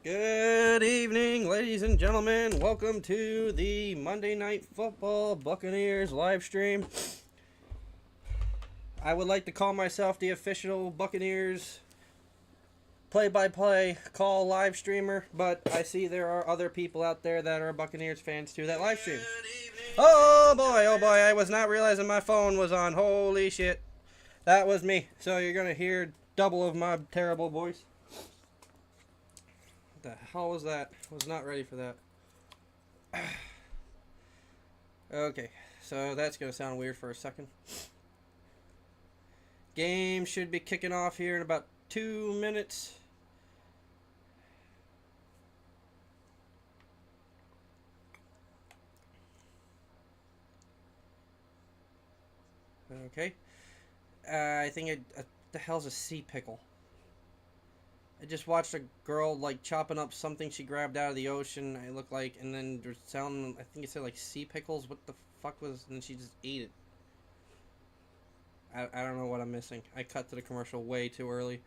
Good evening, ladies and gentlemen. Welcome to the Monday Night Football Buccaneers live stream. I would like to call myself the official Buccaneers play-by-play call live streamer, but I see there are other people out there that are Buccaneers fans too that live stream. Oh boy, I was not realizing my phone was on. Holy shit. That was me. So you're going to hear double of my terrible voice. What the hell was that? I was not ready for that. Okay, so that's going to sound weird for a second. Game should be kicking off here in about 2 minutes. Okay. I think the hell's a sea pickle? I just watched a girl like chopping up something she grabbed out of the ocean. It looked like, and then there's sound. I think it said like sea pickles. What the fuck was? And she just ate it. I don't know what I'm missing. I cut to the commercial way too early,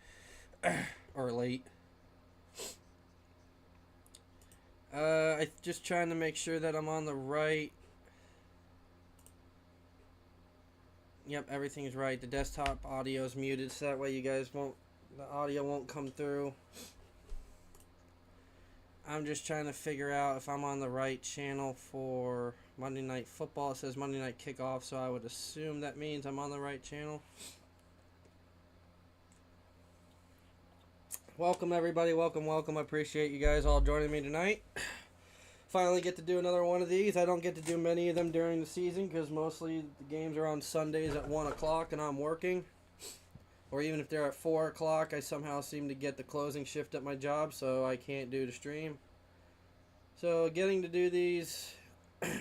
or late. I just trying to make sure that I'm on the right. Yep, everything's right. The desktop audio is muted, so that way you guys won't. The audio won't come through. I'm just trying to figure out if I'm on the right channel for Monday Night Football. It says Monday Night Kickoff, so I would assume that means I'm on the right channel. Welcome, everybody. Welcome. I appreciate you guys all joining me tonight. Finally get to do another one of these. I don't get to do many of them during the season because mostly the games are on Sundays at 1 o'clock and I'm working. Or even if they're at 4 o'clock, I somehow seem to get the closing shift at my job, so I can't do the stream. So getting to do these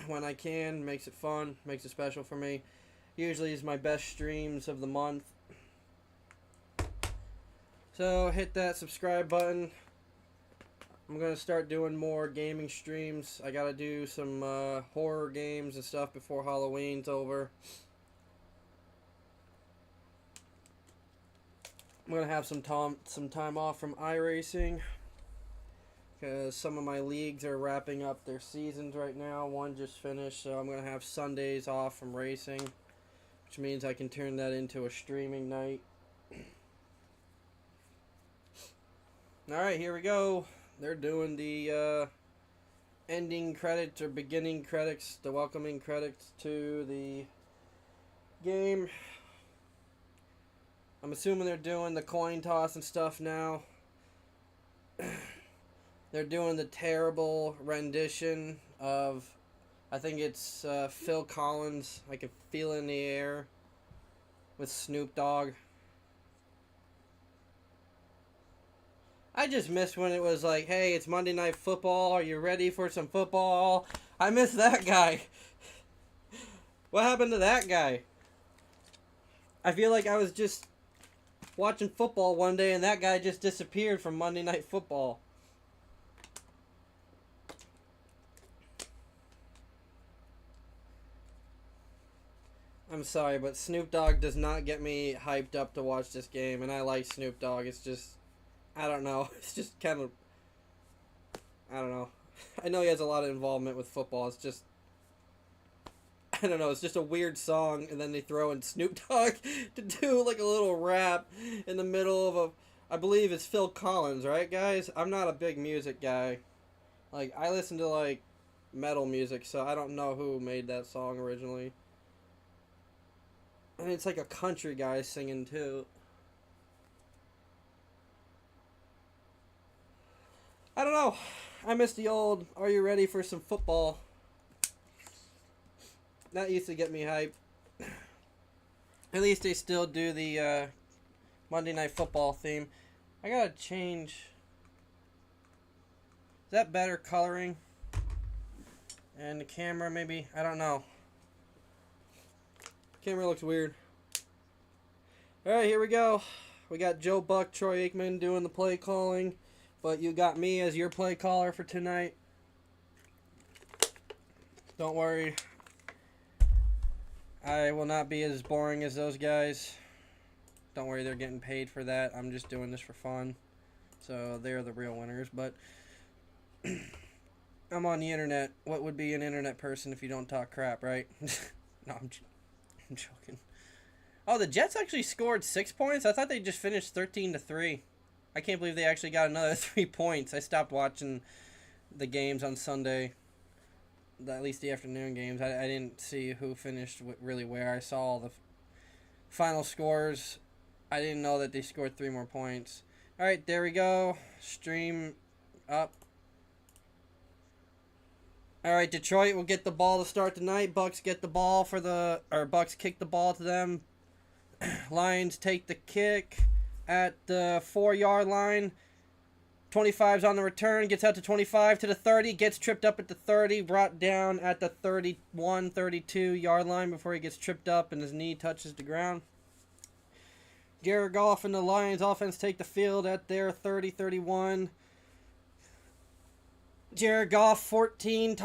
when I can makes it fun, makes it special for me. Usually is my best streams of the month. So hit that subscribe button. I'm going to start doing more gaming streams. I got to do some horror games and stuff before Halloween's over. I'm going to have some time off from iRacing because some of my leagues are wrapping up their seasons right now. One just finished, so I'm going to have Sundays off from racing, which means I can turn that into a streaming night. Alright, here we go. They're doing the ending credits or beginning credits, the welcoming credits to the game. I'm assuming they're doing the coin toss and stuff now. They're doing the terrible rendition of, I think it's Phil Collins, I Can Feel in the Air, with Snoop Dogg. I just missed when it was like, hey, it's Monday Night Football, are you ready for some football? I missed that guy. What happened to that guy? I feel like I was just watching football one day and that guy just disappeared from Monday Night Football. I'm sorry, but Snoop Dogg does not get me hyped up to watch this game, and I like Snoop Dogg. It's just, I don't know. It's just kind of, I don't know. I know he has a lot of involvement with football. It's just, I don't know, it's just a weird song, and then they throw in Snoop Dogg to do like a little rap in the middle of I believe it's Phil Collins, right, guys? I'm not a big music guy. Like, I listen to, like, metal music, so I don't know who made that song originally. And it's like a country guy singing, too. I don't know. I miss the old, are you ready for some football? That used to get me hyped. At least they still do the Monday Night Football theme. I gotta change. Is that better coloring? And the camera maybe? I don't know. Camera looks weird. Alright, here we go. We got Joe Buck, Troy Aikman doing the play calling. But you got me as your play caller for tonight. Don't worry. I will not be as boring as those guys. Don't worry, they're getting paid for that. I'm just doing this for fun. So they're the real winners. But I'm on the internet. What would be an internet person if you don't talk crap, right? No, I'm joking. Oh, the Jets actually scored 6 points? I thought they just finished 13-3. I can't believe they actually got another 3 points. I stopped watching the games on Sunday. At least the afternoon games. I didn't see who finished really where. I saw all the final scores. I didn't know that they scored 3 more points. Alright, there we go. Stream up. Alright, Detroit will get the ball to start tonight. Bucks get the ball Bucks kick the ball to them. Lions take the kick at the 4-yard line. 25's on the return, gets out to 25 to the 30, gets tripped up at the 30, brought down at the 31, 32-yard line before he gets tripped up and his knee touches the ground. Jared Goff and the Lions offense take the field at their 30-31. Jared Goff, 14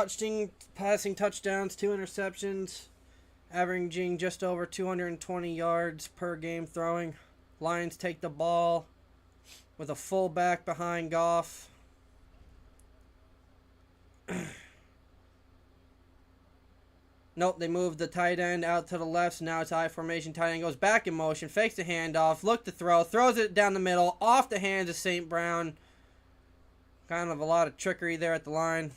passing touchdowns, 2 interceptions, averaging just over 220 yards per game throwing. Lions take the ball with a fullback behind Goff. Nope, they moved the tight end out to the left, so now it's I formation. Tight end goes back in motion, fakes the handoff, look to throw, throws it down the middle, off the hands of St. Brown. Kind of a lot of trickery there at the line.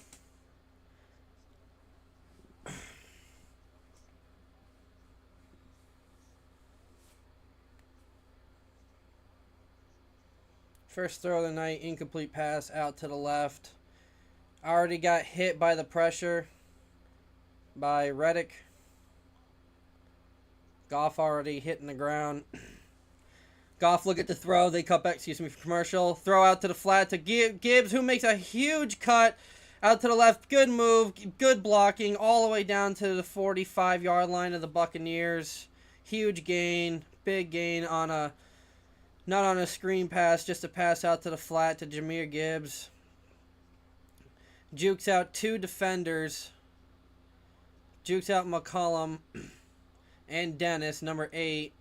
First throw of the night, incomplete pass out to the left. Already got hit by the pressure by Reddick. Goff already hitting the ground. Goff look at the throw. They cut back, for commercial. Throw out to the flat to Gibbs, who makes a huge cut out to the left. Good move, good blocking, all the way down to the 45-yard line of the Buccaneers. Huge gain, big gain on a... Not on a screen pass, just a pass out to the flat to Jahmyr Gibbs. Jukes out 2 defenders. Jukes out McCollum and Dennis, number 8.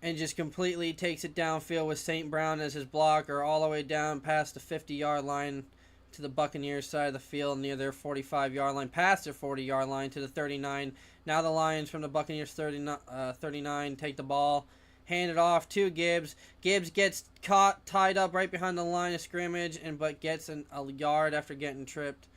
And just completely takes it downfield with St. Brown as his blocker all the way down past the 50-yard line to the Buccaneers side of the field near their 45-yard line, past their 40-yard line to the 39. Now the Lions from the Buccaneers 39 take the ball. Hand it off to Gibbs. Gibbs gets caught, tied up right behind the line of scrimmage, but gets a yard after getting tripped.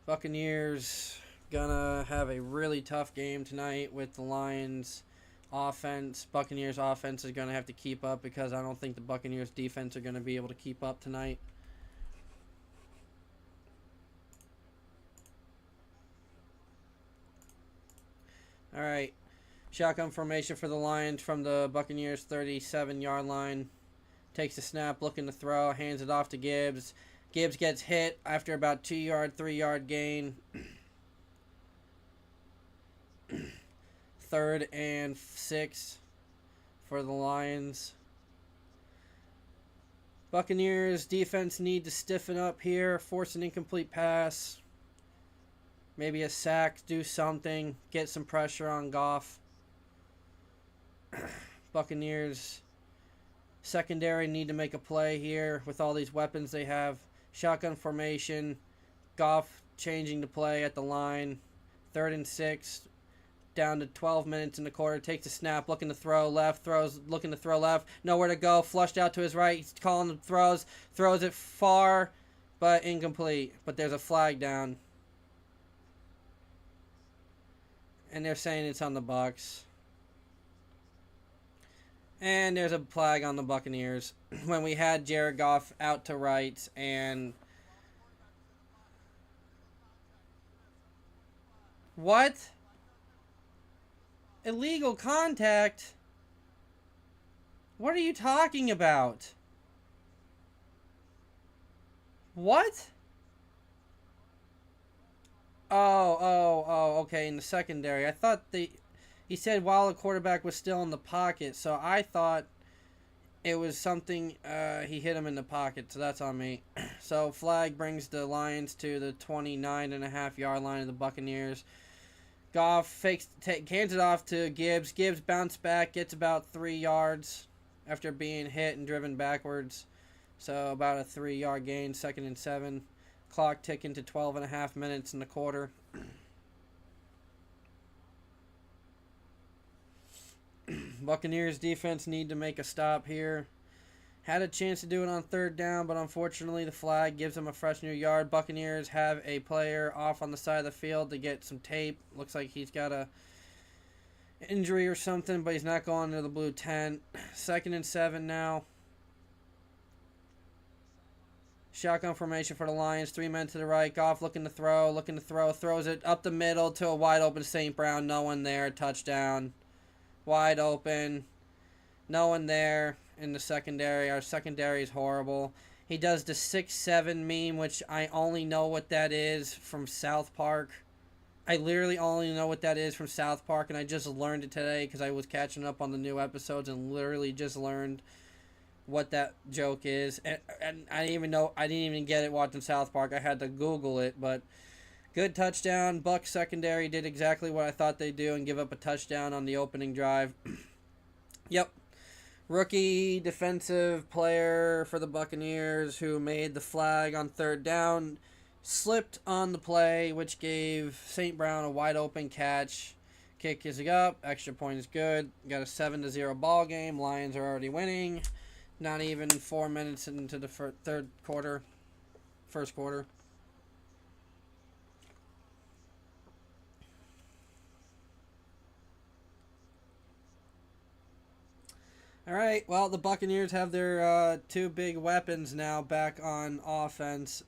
Buccaneers gonna have a really tough game tonight with the Lions offense. Buccaneers offense is gonna have to keep up because I don't think the Buccaneers defense are gonna be able to keep up tonight. All right, shotgun formation for the Lions from the Buccaneers 37-yard line. Takes the snap, looking to throw, hands it off to Gibbs. Gibbs gets hit after about 3-yard gain. 3rd and 6 for the Lions. Buccaneers defense need to stiffen up here, force an incomplete pass. Maybe a sack, do something, get some pressure on Goff. Buccaneers secondary need to make a play here with all these weapons they have. Shotgun formation. Goff changing the play at the line. 3rd and 6. Down to 12 minutes in the quarter. Takes a snap, looking to throw left. Looking to throw left. Nowhere to go. Flushed out to his right. He's calling the throws. Throws it far, but incomplete. But there's a flag down. And they're saying it's on the Bucs. And there's a flag on the Buccaneers when we had Jared Goff out to right and... What? Illegal contact? What are you talking about? What? Oh, okay, in the secondary. I thought he said while the quarterback was still in the pocket, so I thought it was something, he hit him in the pocket, so that's on me. So flag brings the Lions to the 29.5-yard line of the Buccaneers. Goff hands it off to Gibbs. Gibbs bounced back, gets about 3 yards. after being hit and driven backwards. So about a 3-yard gain, 2nd and 7. Clock ticking to 12.5 minutes in the quarter. Buccaneers defense need to make a stop here. Had a chance to do it on 3rd down, but unfortunately the flag gives them a fresh new yard. Buccaneers have a player off on the side of the field to get some tape. Looks like he's got a injury or something, but he's not going to the blue tent. 2nd and 7 now. Shotgun formation for the Lions. 3 men to the right. Goff looking to throw. Throws it up the middle to a wide open St. Brown. No one there. Touchdown. Wide open. No one there in the secondary. Our secondary is horrible. He does the 6-7 meme, which I only know what that is from South Park. I literally only know what that is from South Park, and I just learned it today because I was catching up on the new episodes and literally just learned what that joke is. And I didn't even get it watching South Park. I had to Google it, but good touchdown. Bucs secondary did exactly what I thought they'd do and give up a touchdown on the opening drive. Yep. Rookie defensive player for the Buccaneers who made the flag on 3rd down slipped on the play, which gave St. Brown a wide open catch. Kick is up. Extra point is good. Got a 7-0 ball game. Lions are already winning. Not even 4 minutes into the first quarter. All right, well, the Buccaneers have their 2 big weapons now back on offense.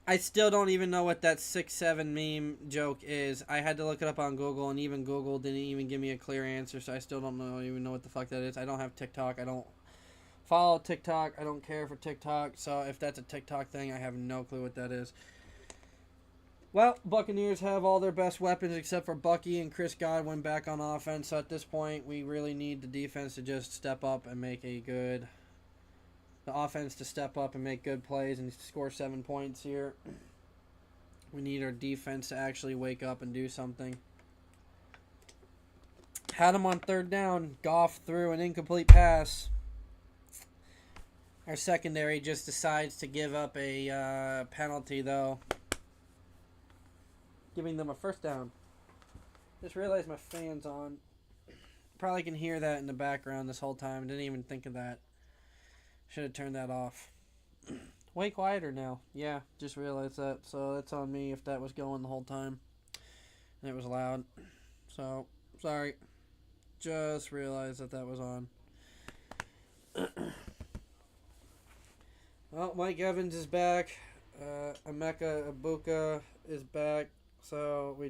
I still don't even know what that 6-7 meme joke is. I had to look it up on Google, and even Google didn't even give me a clear answer, so I still don't even know what the fuck that is. I don't have TikTok. I don't follow TikTok. I don't care for TikTok, so if that's a TikTok thing, I have no clue what that is. Well, Buccaneers have all their best weapons except for Bucky and Chris Godwin back on offense, so at this point, we really need the defense to just step up and make the offense to step up and make good plays and score 7 points here. We need our defense to actually wake up and do something. Had him on 3rd down. Goff threw an incomplete pass. Our secondary just decides to give up a penalty, though, giving them a 1st down. Just realized my fan's on. Probably can hear that in the background this whole time. Didn't even think of that. Should have turned that off. Way quieter now. Yeah, just realized that. So that's on me if that was going the whole time. And it was loud. So, sorry. Just realized that was on. Well, Mike Evans is back. Emeka Ibuka is back. So we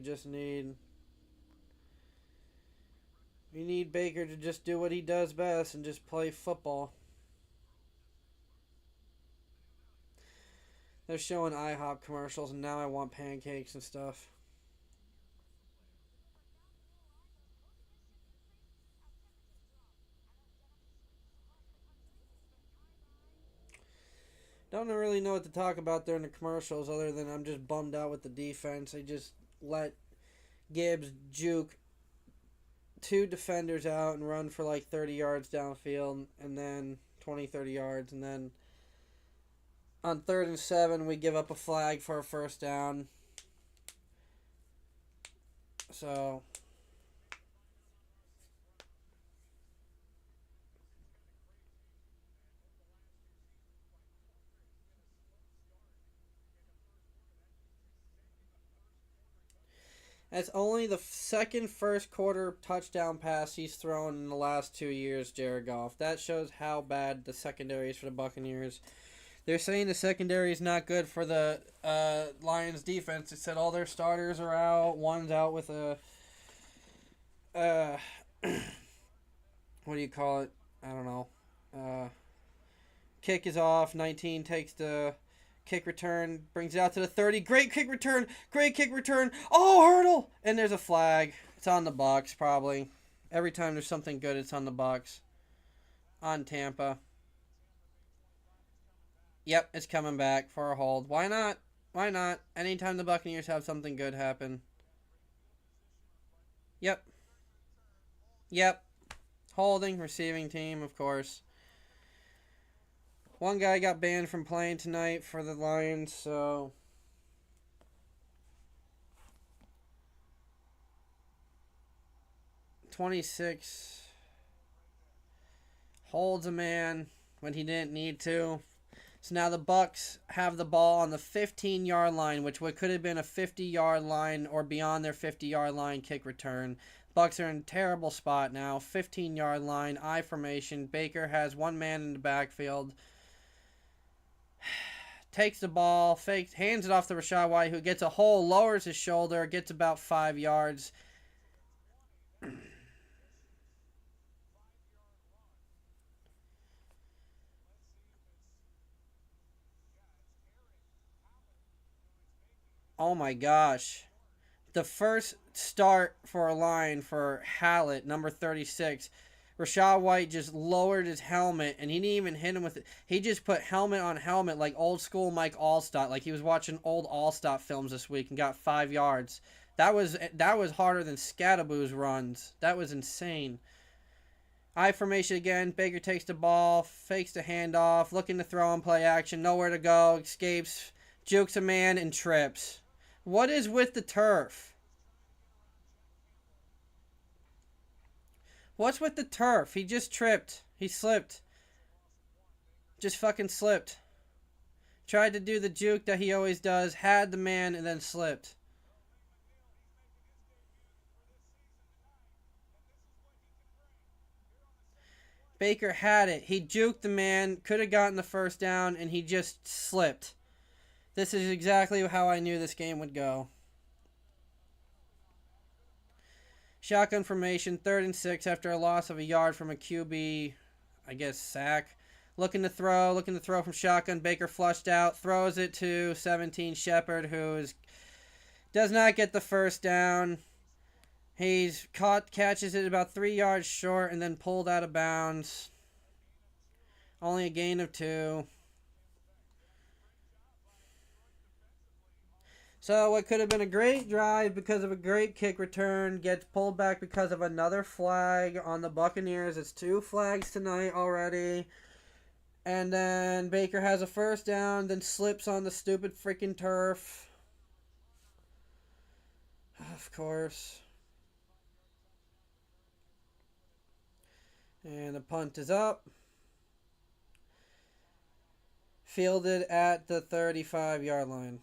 need Baker to just do what he does best and just play football. They're showing IHOP commercials, and now I want pancakes and stuff. Don't really know what to talk about during the commercials other than I'm just bummed out with the defense. They just let Gibbs juke 2 defenders out and run for like 30 yards downfield, and then 20-30 yards, and then on 3rd and 7 we give up a flag for a 1st down. So that's only the second first quarter touchdown pass he's thrown in the last 2 years, Jared Goff. That shows how bad the secondary is for the Buccaneers. They're saying the secondary is not good for the Lions defense. They said all their starters are out. One's out with a what do you call it? I don't know. Kick is off. 19 takes the kick return, brings it out to the 30. Great kick return. Oh, hurdle! And there's a flag. It's on the Bucs, probably. Every time there's something good, it's on the Bucs. On Tampa. Yep, it's coming back for a hold. Why not? Anytime the Buccaneers have something good happen. Yep. Holding, receiving team, of course. One guy got banned from playing tonight for the Lions, so... $26 holds a man when he didn't need to. So now the Bucs have the ball on the 15-yard line, which could have been a 50-yard line or beyond their 50-yard line kick return. Bucs are in a terrible spot now. 15-yard line, I formation. Baker has one man in the backfield. Takes the ball, fakes, hands it off to Rachaad White, who gets a hole, lowers his shoulder, gets about 5 yards. Oh my gosh. The first start for a line for Hallett, number 36. Rachaad White just lowered his helmet, and he didn't even hit him with it. He just put helmet on helmet like old school Mike Allstott, like he was watching old Allstott films this week and got 5 yards. That was harder than Scadaboo's runs. That was insane. I formation again. Baker takes the ball, fakes the handoff, looking to throw and play action, nowhere to go, escapes, jukes a man, and trips. What is with the turf? What's with the turf? He just tripped. He slipped. Just fucking slipped. Tried to do the juke that he always does, had the man, and then slipped. Baker had it. He juked the man, could have gotten the first down, and he just slipped. This is exactly how I knew this game would go. Shotgun formation, 3rd and 6 after a loss of a yard from a QB, I guess, sack. Looking to throw from shotgun. Baker flushed out, throws it to 17 Shepard, who does not get the first down. He's catches it about 3 yards short, and then pulled out of bounds. Only a gain of 2. So what could have been a great drive because of a great kick return gets pulled back because of another flag on the Buccaneers. It's 2 flags tonight already. And then Baker has a first down, then slips on the stupid freaking turf. Of course. And the punt is up. Fielded at the 35-yard line.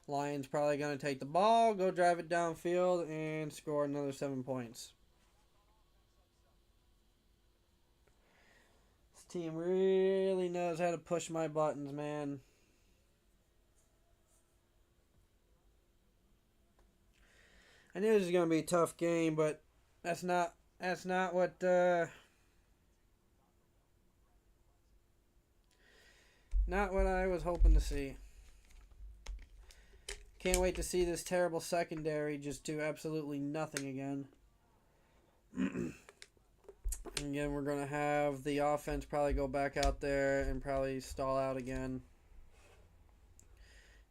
Lions probably going to take the ball, go drive it downfield, and score another 7 points. This team really knows how to push my buttons, man. I knew this was going to be a tough game, but that's not what not what I was hoping to see. Can't wait to see this terrible secondary just do absolutely nothing again. Again, we're going to have the offense probably go back out there and probably stall out again.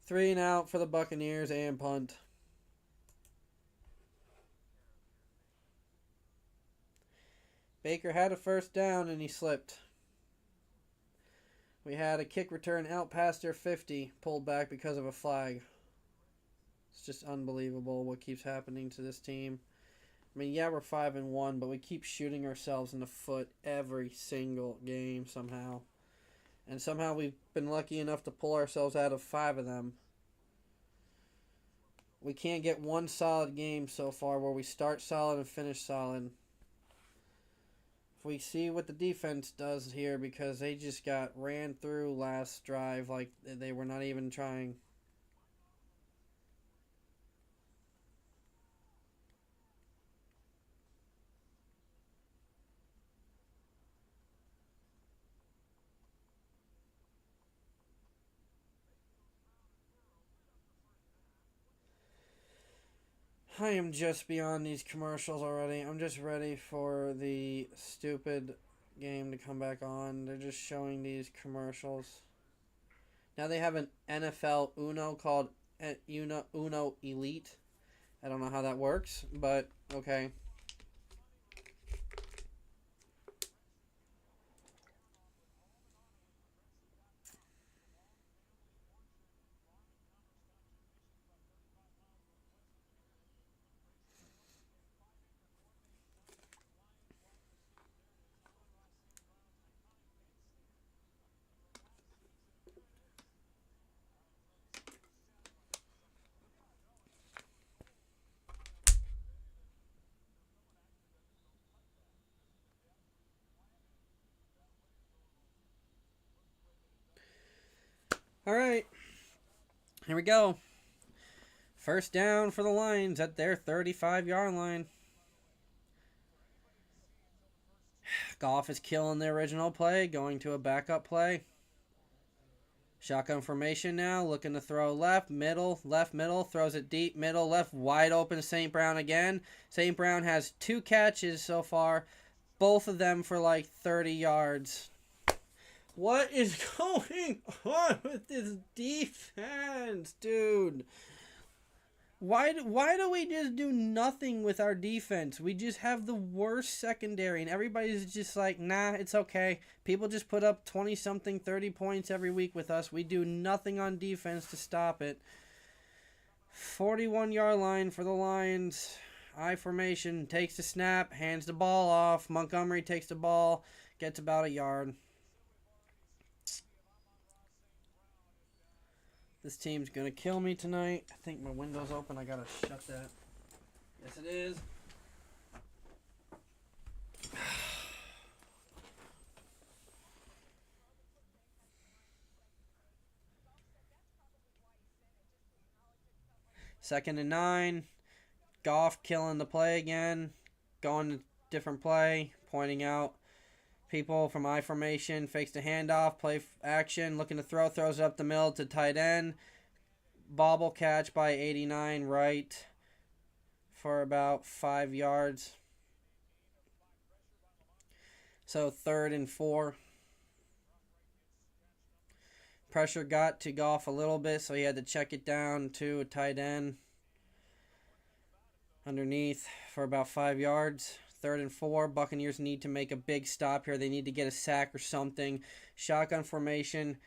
3 and out for the Buccaneers and punt. Baker had a first down and he slipped. We had a kick return out past their 50, pulled back because of a flag. It's just unbelievable what keeps happening to this team. I mean, yeah, we're 5-1, but we keep shooting ourselves in the foot every single game somehow. And somehow we've been lucky enough to pull ourselves out of 5 of them. We can't get one solid game so far where we start solid and finish solid. If we see what the defense does here, because they just got ran through last drive like they were not even trying. I am just beyond these commercials already. I'm just ready for the stupid game to come back on. They're just showing these commercials. Now they have an NFL Uno called Uno Elite. I don't know how that works, but okay. All right. Here we go. First down for the Lions at their 35-yard line. Goff is killing the original play, going to a backup play. Shotgun formation now, looking to throw left, middle, throws it deep, middle, left, wide open St. Brown again. St. Brown has 2 catches so far, both of them for like 30 yards. What is going on with this defense, dude? Why do we just do nothing with our defense? We just have the worst secondary, and everybody's just like, nah, it's okay. People just put up 20-something, 30 points every week with us. We do nothing on defense to stop it. 41-yard line for the Lions. I formation, takes the snap, hands the ball off. Montgomery takes the ball, gets about a yard. This team's going to kill me tonight. I think my window's open. I got to shut that. Yes, it is. Second and 9. Goff killing the play again. Going to different play. Pointing out people from I formation. Fakes the handoff. Play action. Looking to throw. Throws it up the middle to tight end. Bobble catch by 89 right for about 5 yards. So 3rd and 4. Pressure got to Goff a little bit, so he had to check it down to a tight end underneath for about 5 yards. 3rd and 4. Buccaneers need to make a big stop here. They need to get a sack or something. Shotgun formation.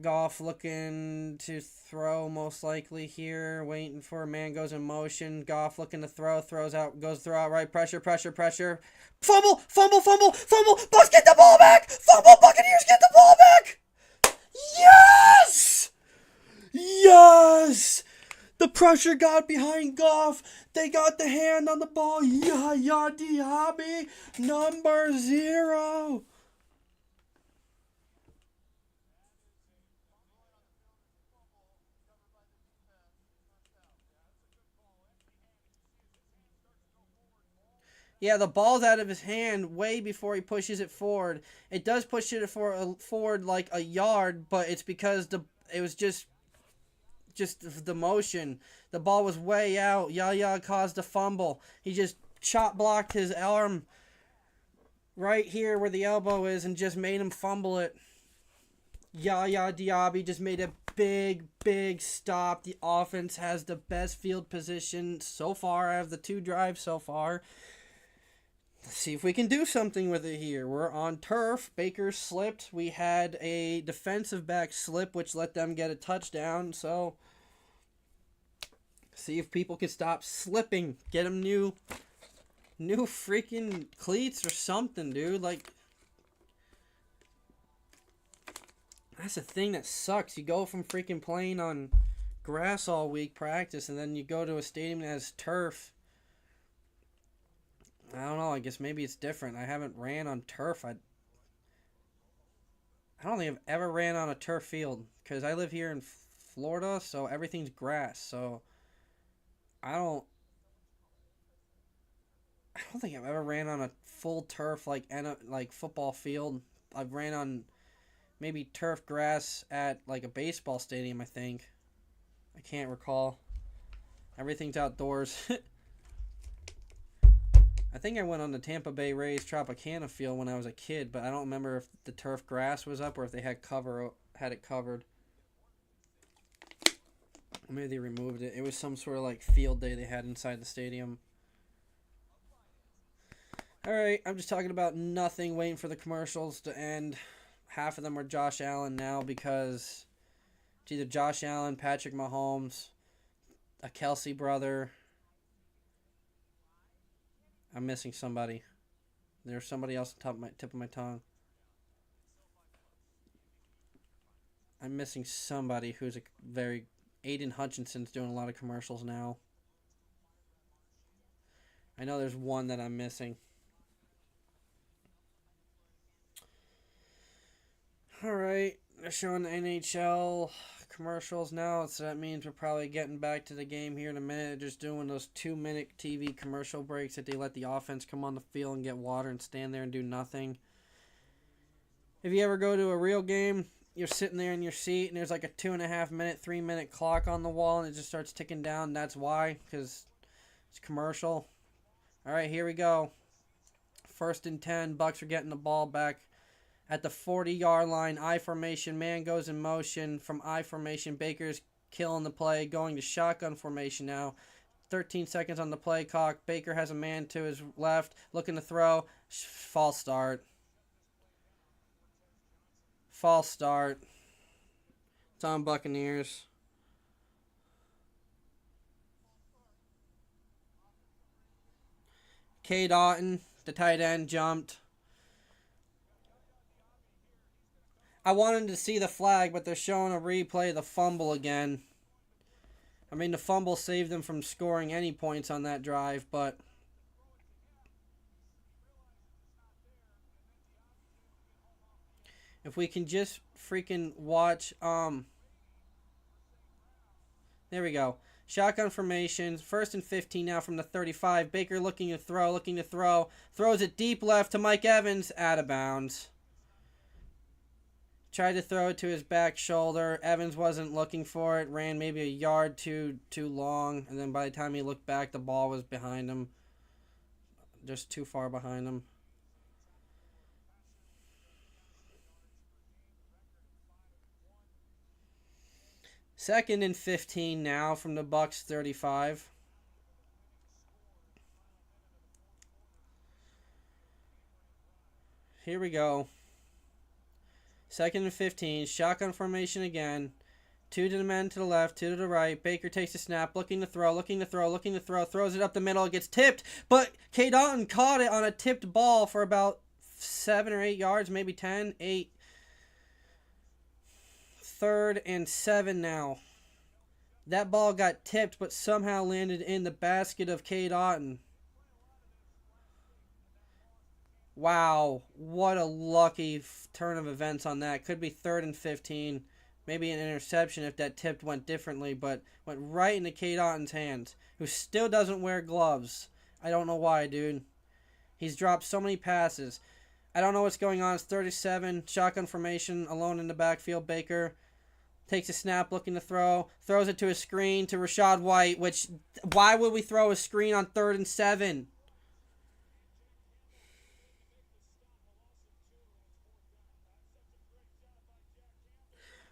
Goff looking to throw most likely here. Waiting for a man, goes in motion. Goff looking to throw. Throws out. Goes throw out right. Pressure. Fumble. Bucks get the ball back. Fumble. Buccaneers get the ball back. Yes! Yes! The pressure got behind Goff. They got the hand on the ball. Yaya Diaby, number 0. Yeah, the ball's out of his hand way before he pushes it forward. It does push it forward like a yard, but it's because it was just the motion. The ball was way out. Yaya caused a fumble. He just chop blocked his arm right here where the elbow is and just made him fumble it. Yaya Diaby just made a big stop. The offense has the best field position so far out of the 2 drives so far. Let's see if we can do something with it here. We're on turf. Baker slipped. We had a defensive back slip, which let them get a touchdown. So, see if people can stop slipping. Get them new freaking cleats or something, dude. Like, that's the thing that sucks. You go from freaking playing on grass all week practice, and then you go to a stadium that has turf. I don't know. I guess maybe it's different. I haven't ran on turf. I don't think I've ever ran on a turf field because I live here in Florida, so everything's grass. So I don't think I've ever ran on a full turf like football field. I've ran on maybe turf grass at like a baseball stadium, I think. I can't recall. Everything's outdoors. I think I went on the Tampa Bay Rays Tropicana field when I was a kid, but I don't remember if the turf grass was up or if they had it covered. Maybe they removed it. It was some sort of like field day they had inside the stadium. Alright, I'm just talking about nothing, waiting for the commercials to end. Half of them are Josh Allen now because it's either Josh Allen, Patrick Mahomes, a Kelsey brother. I'm missing somebody. There's somebody else on tip of my tongue. I'm missing somebody who's a very... Aiden Hutchinson's doing a lot of commercials now. I know there's one that I'm missing. Alright. They're showing the NHL commercials now, so that means we're probably getting back to the game here in a minute. They're just doing those 2-minute TV commercial breaks that they let the offense come on the field and get water and stand there and do nothing. If you ever go to a real game, you're sitting there in your seat and there's like a 2.5 minute, 3 minute clock on the wall and it just starts ticking down. That's why, because it's commercial. All right, here we go. 1st and 10. Bucks are getting the ball back at the 40-yard line. I formation. Man goes in motion from I formation. Baker's killing the play. Going to shotgun formation now. 13 seconds on the play clock. Baker has a man to his left. Looking to throw. False start. False start. It's on Buccaneers. K. Doughton, the tight end, jumped. I wanted to see the flag, but they're showing a replay of the fumble again. I mean, the fumble saved them from scoring any points on that drive, but if we can just freaking watch, there we go. Shotgun formations. 1st and 15 now from the 35. Baker looking to throw. Throws it deep left to Mike Evans. Out of bounds. Tried to throw it to his back shoulder. Evans wasn't looking for it. Ran maybe a yard too long. And then by the time he looked back, the ball was behind him. Just too far behind him. Second and 15 now from the Bucks 35. Here we go. 2nd and 15. Shotgun formation again. 2 to the men to the left, 2 to the right. Baker takes a snap, looking to throw. Throws it up the middle. It gets tipped, but K. Doughton caught it on a tipped ball for about 7 or 8 yards, maybe 10, 8. 3rd and 7 now. That ball got tipped, but somehow landed in the basket of K. Doughton. Wow, what a lucky turn of events on that. Could be 3rd and 15. Maybe an interception if that tip went differently, but went right into K. Doughton's hands, who still doesn't wear gloves. I don't know why, dude. He's dropped so many passes. I don't know what's going on. It's 37. Shotgun formation, alone in the backfield. Baker takes a snap, looking to throw. Throws it to a screen to Rachaad White, which, why would we throw a screen on 3rd and 7?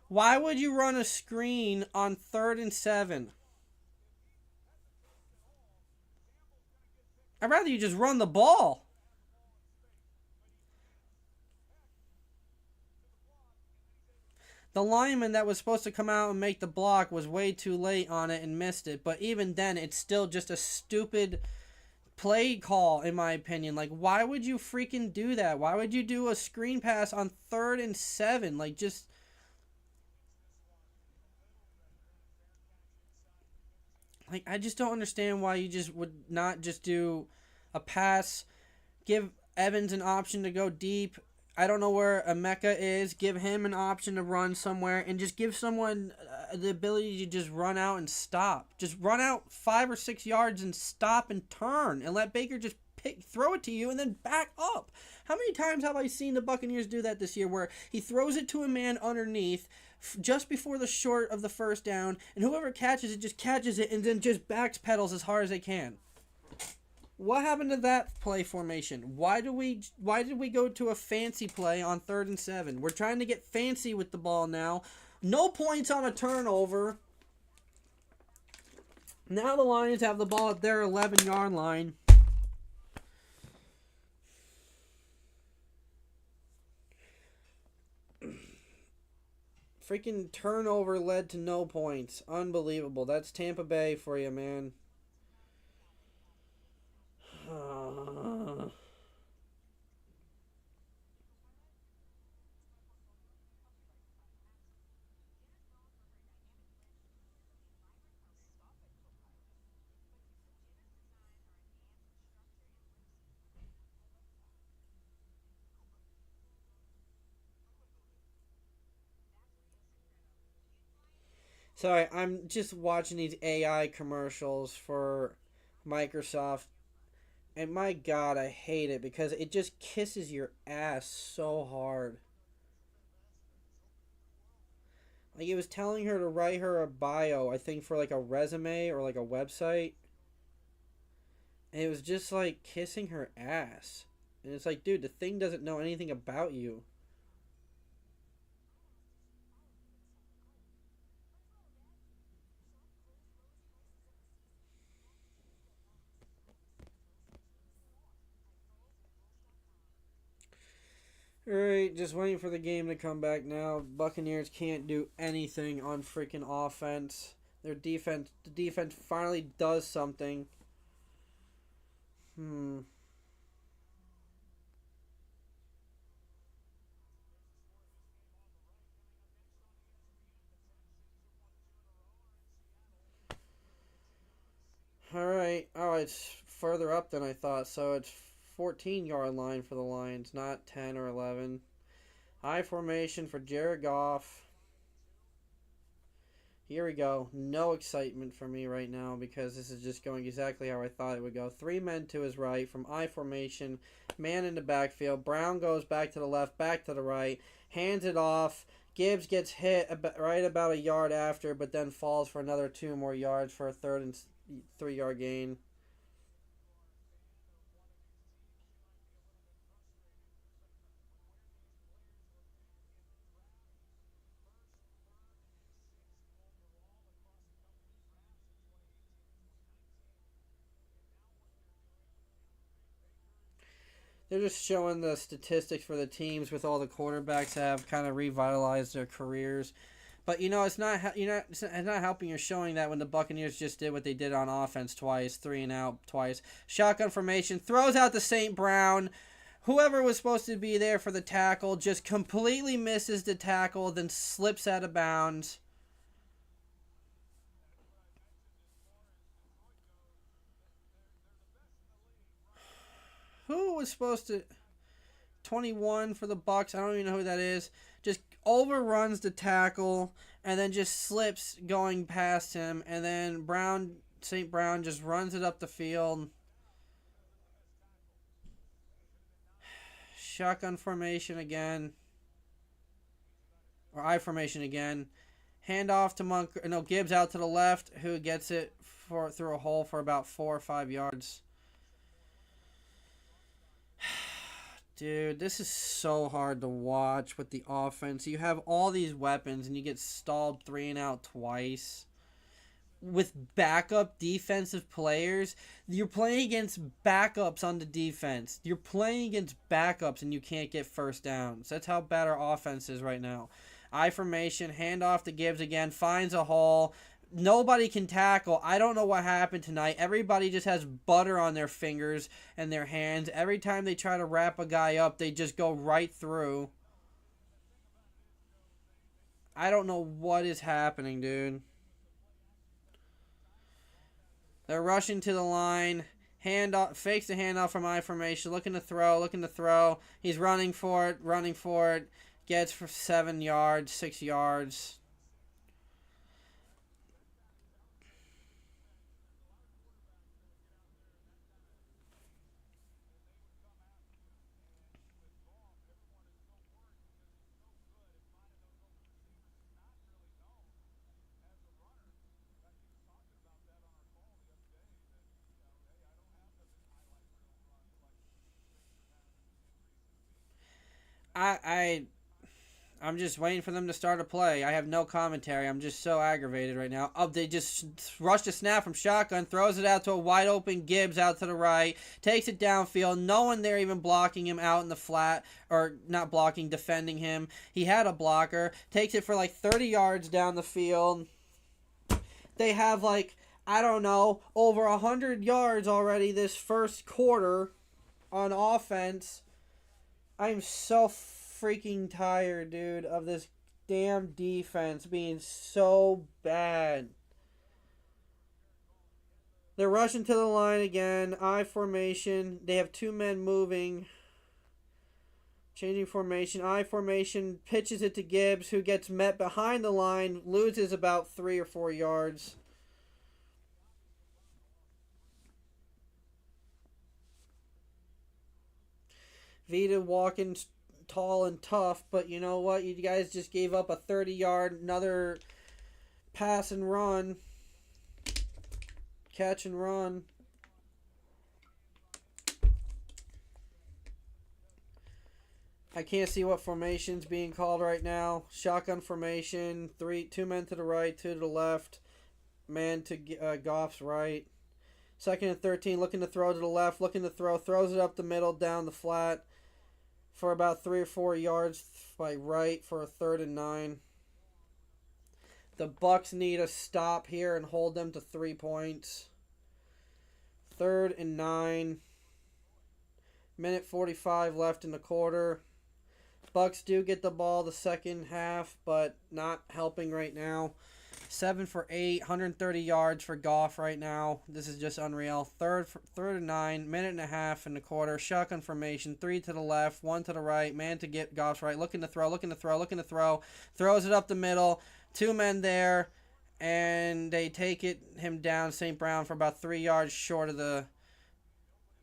Why would you run a screen on 3rd and 7? I'd rather you just run the ball. The lineman that was supposed to come out and make the block was way too late on it and missed it. But even then, it's still just a stupid play call, in my opinion. Like, why would you freaking do that? Why would you do a screen pass on 3rd and 7? Like, just... Like, I just don't understand why you just would not just do a pass, give Evans an option to go deep. I don't know where Emeka is. Give him an option to run somewhere and just give someone the ability to just run out and stop. Just run out 5 or 6 yards and stop and turn and let Baker just throw it to you and then back up. How many times have I seen the Buccaneers do that this year where he throws it to a man underneath just before the short of the 1st down, and whoever catches it just catches it and then just backpedals as hard as they can? What happened to that play formation? Why did we go to a fancy play on 3rd and 7? We're trying to get fancy with the ball now. No points on a turnover. Now the Lions have the ball at their 11-yard line. Freaking turnover led to no points. Unbelievable. That's Tampa Bay for you, man. Sorry, I'm just watching these AI commercials for Microsoft, and my God, I hate it because it just kisses your ass so hard. Like it was telling her to write her a bio, I think for like a resume or like a website, and it was just like kissing her ass. And it's like, dude, the thing doesn't know anything about you. Alright, just waiting for the game to come back now. Buccaneers can't do anything on freaking offense. The defense finally does something. Hmm. Alright. Oh, it's further up than I thought, so it's 14-yard line for the Lions, not 10 or 11. High formation for Jared Goff. Here we go. No excitement for me right now because this is just going exactly how I thought it would go. Three men to his right from I formation. Man in the backfield. Brown goes back to the left, back to the right. Hands it off. Gibbs gets hit right about a yard after, but then falls for another 2 more yards for a 3rd and 3 yard gain. They're just showing the statistics for the teams with all the quarterbacks that have kind of revitalized their careers. But it's not it's not helping. You're showing that when the Buccaneers just did what they did on offense twice, 3 and out twice, shotgun formation, throws out to St. Brown. Whoever was supposed to be there for the tackle just completely misses the tackle, then slips out of bounds. Who was supposed to 21 for the Bucks? I don't even know who that is. Just overruns the tackle and then just slips going past him, and then St. Brown just runs it up the field. Shotgun formation again, or I formation again. Handoff to Gibbs out to the left, who gets it through a hole for about 4 or 5 yards. Dude, this is so hard to watch with the offense. You have all these weapons and you get stalled 3 and out twice. With backup defensive players, you're playing against backups on the defense. You're playing against backups and you can't get first downs. That's how bad our offense is right now. I formation, handoff to Gibbs again, finds a hole. Nobody can tackle. I don't know what happened tonight. Everybody just has butter on their fingers and their hands. Every time they try to wrap a guy up, they just go right through. I don't know what is happening, dude. They're rushing to the line. Hand off, fakes the handoff from I formation. Looking to throw. He's running for it. Gets for 7 yards, 6 yards. I I I'm just waiting for them to start a play. I have no commentary. I'm just so aggravated right now. Oh, they just rushed a snap from shotgun, throws it out to a wide open Gibbs out to the right, takes it downfield. No one there even blocking him out in the flat, or not blocking, defending him. He had a blocker, takes it for like 30 yards down the field. They have like, I don't know, over 100 yards already this first quarter on offense. I'm so freaking tired, dude, of this damn defense being so bad. They're rushing to the line again. I formation. They have two men moving. Changing formation. I formation. Pitches it to Gibbs, who gets met behind the line. Loses about 3 or 4 yards. Vita walking tall and tough, but you know what? You guys just gave up a 30-yard, another pass and run. Catch and run. I can't see what formation's being called right now. Shotgun formation. 2 men to the right, 2 to the left. Man to Goff's right. 2nd and 13, looking to throw to the left, looking to throw. Throws it up the middle, down the flat for about 3 or 4 yards by right for a 3rd and 9. The Bucs need a stop here and hold them to 3 points. 3rd and 9. Minute 45 left in the quarter. Bucs do get the ball the second half, but not helping right now. 7 for 8, 130 yards for Goff right now. This is just unreal. 3rd and 9, minute and a half in the quarter. Shotgun formation, 3 to the left, 1 to the right. Man to get Goff's right. Looking to throw. Throws it up the middle. 2 men there, and they take him down, St. Brown, for about 3 yards short of the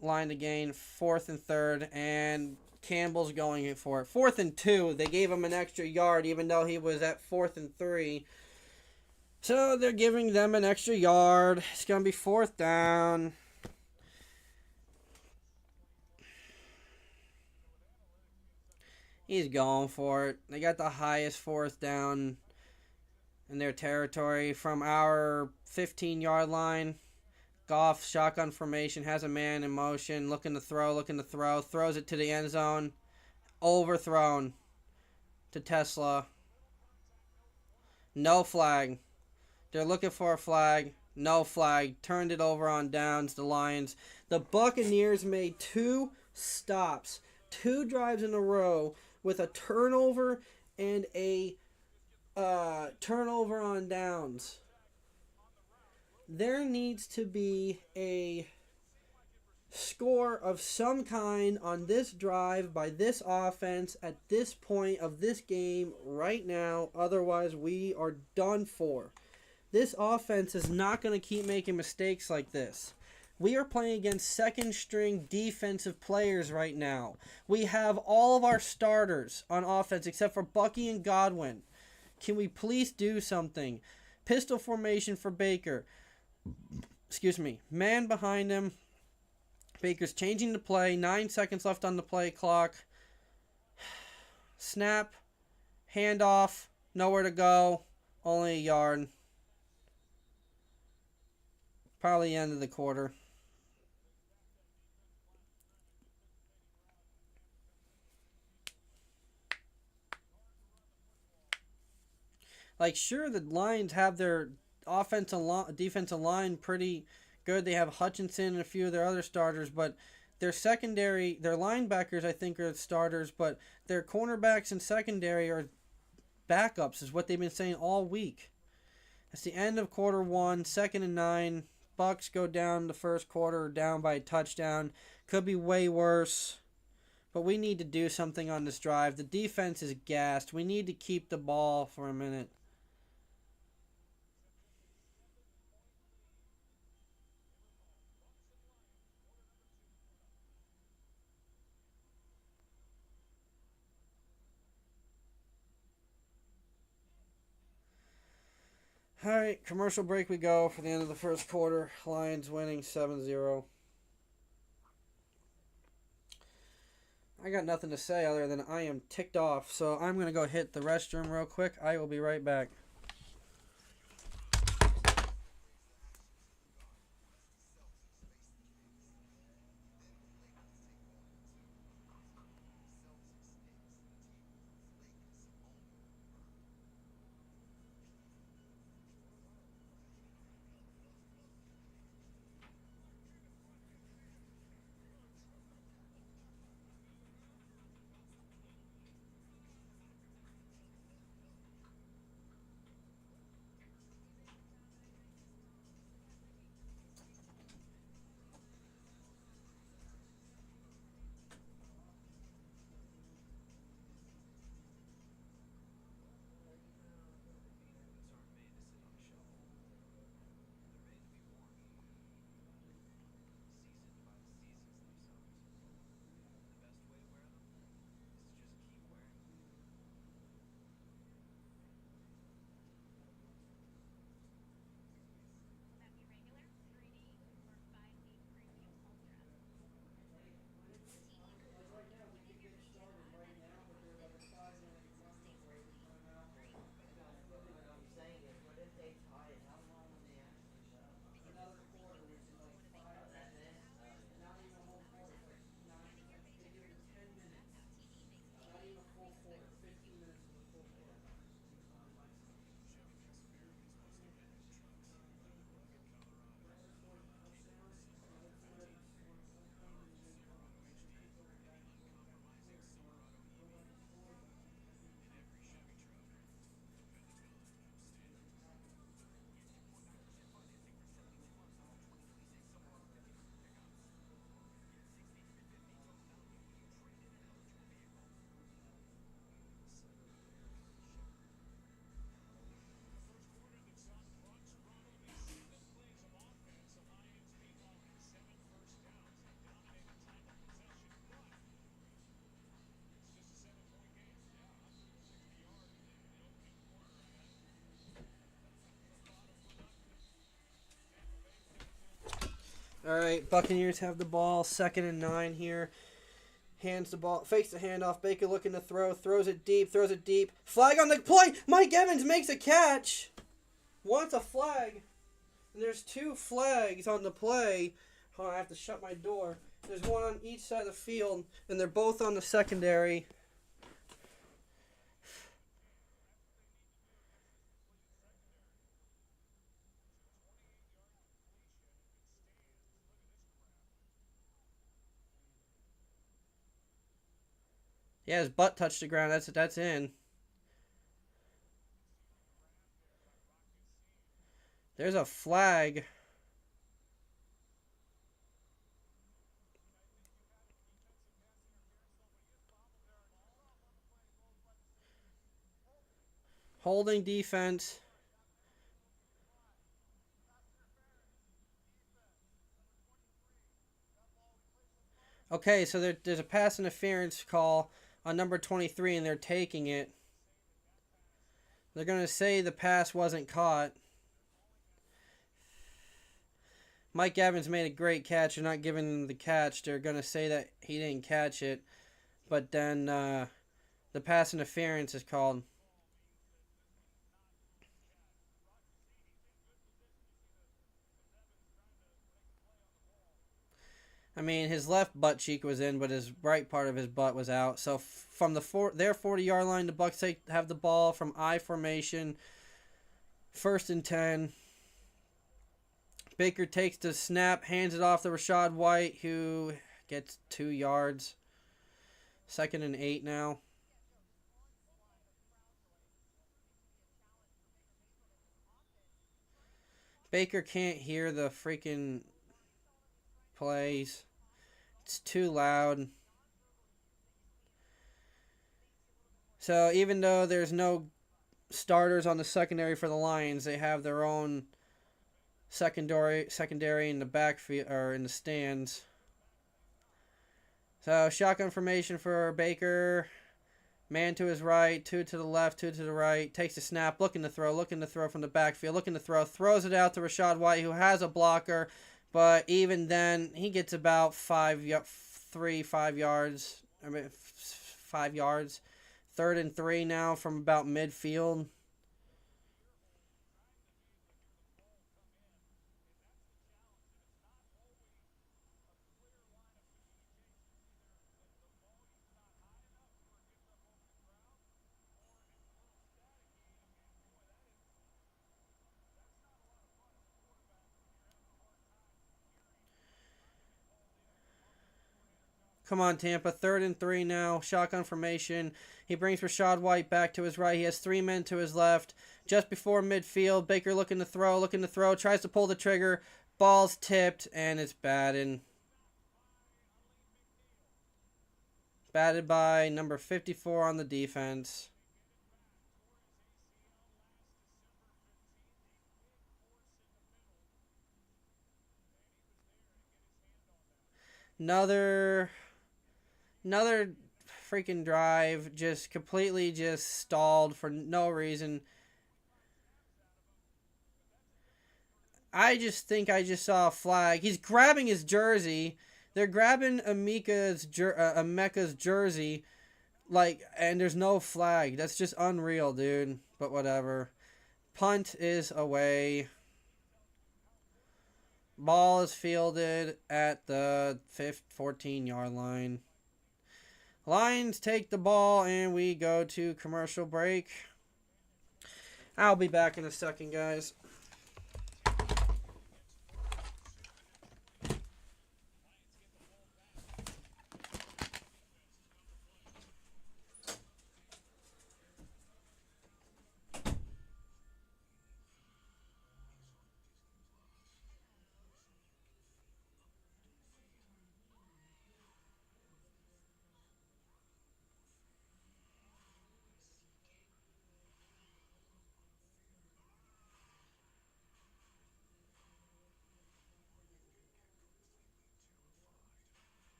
line to gain. 4th and 3rd, and Campbell's going for it. 4th and 2. They gave him an extra yard, even though he was at 4th and 3. So they're giving them an extra yard. It's going to be 4th down. He's going for it. They got the highest 4th down in their territory from our 15-yard line. Goff, shotgun formation, has a man in motion, looking to throw, throws it to the end zone, overthrown to Tesla. No flag. They're looking for a flag. No flag. Turned it over on downs, the Lions. The Buccaneers made 2 stops, 2 drives in a row with a turnover and a turnover on downs. There needs to be a score of some kind on this drive by this offense at this point of this game right now. Otherwise, we are done for. This offense is not going to keep making mistakes like this. We are playing against 2nd-string defensive players right now. We have all of our starters on offense except for Bucky and Godwin. Can we please do something? Pistol formation for Baker. Man behind him. Baker's changing the play. 9 seconds left on the play clock. Snap. Handoff. Nowhere to go. Only a yard. Probably the end of the quarter. Sure, the Lions have their defensive line pretty good. They have Hutchinson and a few of their other starters, but their secondary, their linebackers, I think, are starters, but their cornerbacks and secondary are backups, is what they've been saying all week. It's the end of quarter 1, 2nd and 9. Bucs go down the first quarter, down by a touchdown. Could be way worse, but we need to do something on this drive. The defense is gassed. We need to keep the ball for a minute. Alright, commercial break we go for the end of the first quarter. Lions winning 7-0. I got nothing to say other than I am ticked off. So I'm going to go hit the restroom real quick. I will be right back. All right, Buccaneers have the ball. 2nd and 9 here. Hands the ball, fakes the handoff. Baker looking to throw, throws it deep. Flag on the play. Mike Evans makes a catch. Wants a flag. And there's 2 flags on the play. Hold on, I have to shut my door. There's one on each side of the field, and they're both on the secondary. Yeah, his butt touched the ground. That's in. There's a flag. Holding defense. Okay, so there's a pass interference call on number 23, and they're taking it. They're going to say the pass wasn't caught. Mike Evans made a great catch. They're not giving him the catch. They're going to say that he didn't catch it. But then the pass interference is called. I mean, his left butt cheek was in, but his right part of his butt was out. So from their 40-yard line, the Bucs have the ball from I formation. 1st and 10. Baker takes the snap, hands it off to Rachaad White, who gets 2 yards. 2nd and 8 now. Baker can't hear the freaking plays. It's too loud. So even though there's no starters on the secondary for the Lions, they have their own secondary in the backfield or in the stands. So shotgun formation for Baker. Man to his right, 2 to the left, 2 to the right. Takes a snap, looking to throw from the backfield, throws it out to Rachaad White, who has a blocker, but even then, he gets about 5 yards. 5 yards. 3rd and 3 now from about midfield. Come on, Tampa. 3rd and 3 now. Shotgun formation. He brings Rachaad White back to his right. He has 3 men to his left. Just before midfield, Baker looking to throw. Tries to pull the trigger. Ball's tipped, and it's batted. Batted by number 54 on the defense. Another freaking drive, just completely just stalled for no reason. I just think I just saw a flag. He's grabbing his jersey. They're grabbing Emeka's jersey, and there's no flag. That's just unreal, dude. But whatever. Punt is away. Ball is fielded at the 14-yard line. Lions take the ball, and we go to commercial break. I'll be back in a second, guys.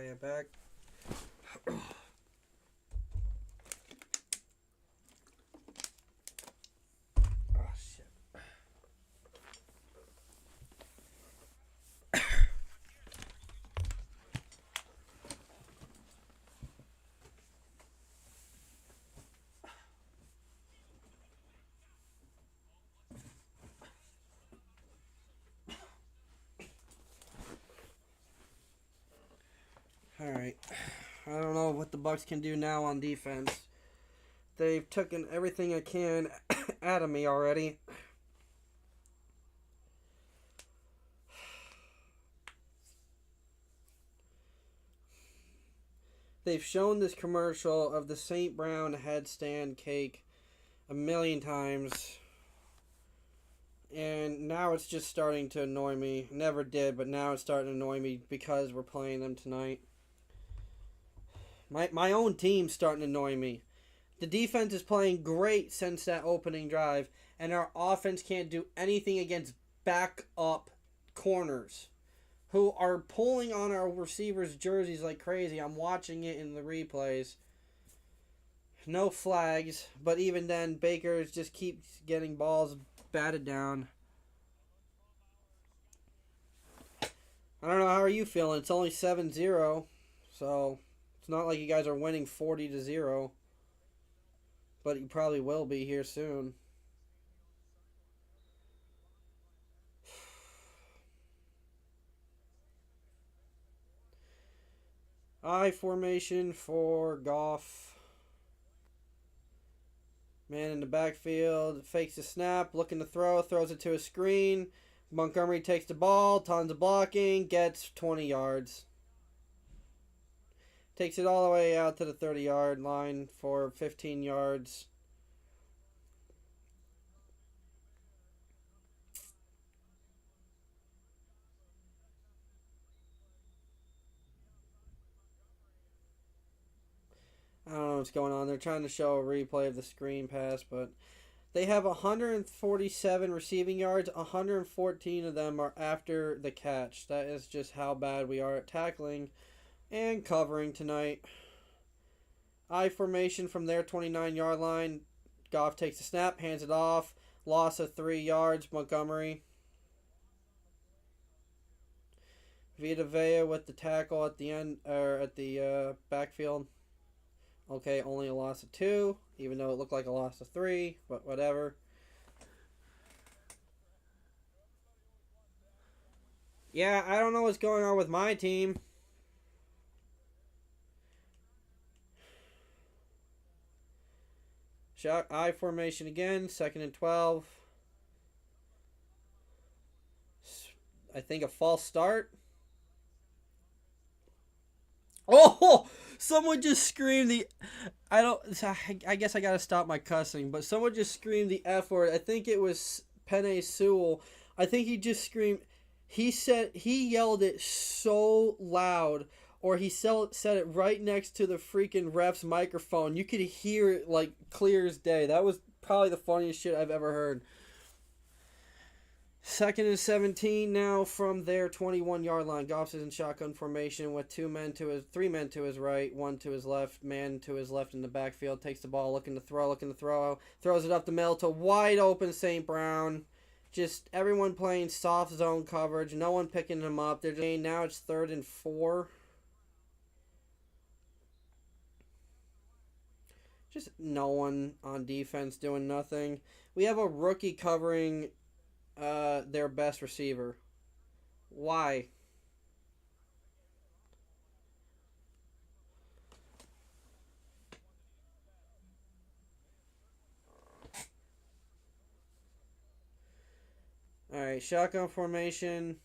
I am back. Oh, shit. Alright. I don't know what the Bucs can do now on defense. They've taken everything I can out of me already. They've shown this commercial of the St. Brown headstand cake a million times. And now it's just starting to annoy me. Never did, but now it's starting to annoy me because we're playing them tonight. My own team's starting to annoy me. The defense is playing great since that opening drive, and our offense can't do anything against back-up corners who are pulling on our receivers' jerseys like crazy. I'm watching it in the replays. No flags, but even then, Baker just keeps getting balls batted down. I don't know, how are you feeling? It's only 7-0, so it's not like you guys are winning 40-0. But you probably will be here soon. I formation for Goff. Man in the backfield. Fakes the snap. Looking to throw. Throws it to a screen. Montgomery takes the ball. Tons of blocking. Gets 20 yards. Takes it all the way out to the 30-yard line for 15 yards. I don't know what's going on. They're trying to show a replay of the screen pass, but they have 147 receiving yards. 114 of them are after the catch. That is just how bad we are at tackling and covering tonight. I formation from their 29-yard line. Goff takes the snap, hands it off. Loss of 3 yards, Montgomery. Vita Vea with the tackle at the end, or at the backfield. Okay, only a loss of 2, even though it looked like a loss of 3, but whatever. Yeah, I don't know what's going on with my team. Shot I formation again, 2nd and 12. I think a false start. Oh! Someone just screamed the... I guess I gotta stop my cussing, but someone just screamed the F word. I think it was Penei Sewell. I think he just screamed... He yelled it so loud, or he said it right next to the freaking ref's microphone. You could hear it like clear as day. That was probably the funniest shit I've ever heard. 2nd and 17 now from their 21-yard line. Goff is in shotgun formation with 3 men to his right, 1 to his left, man to his left in the backfield. Takes the ball, looking to throw, throws it up the middle to wide open St. Brown. Just everyone playing soft zone coverage, no one picking him up. They're just now it's 3rd and 4. Just no one on defense doing nothing. We have a rookie covering their best receiver. Why? Alright, shotgun formation.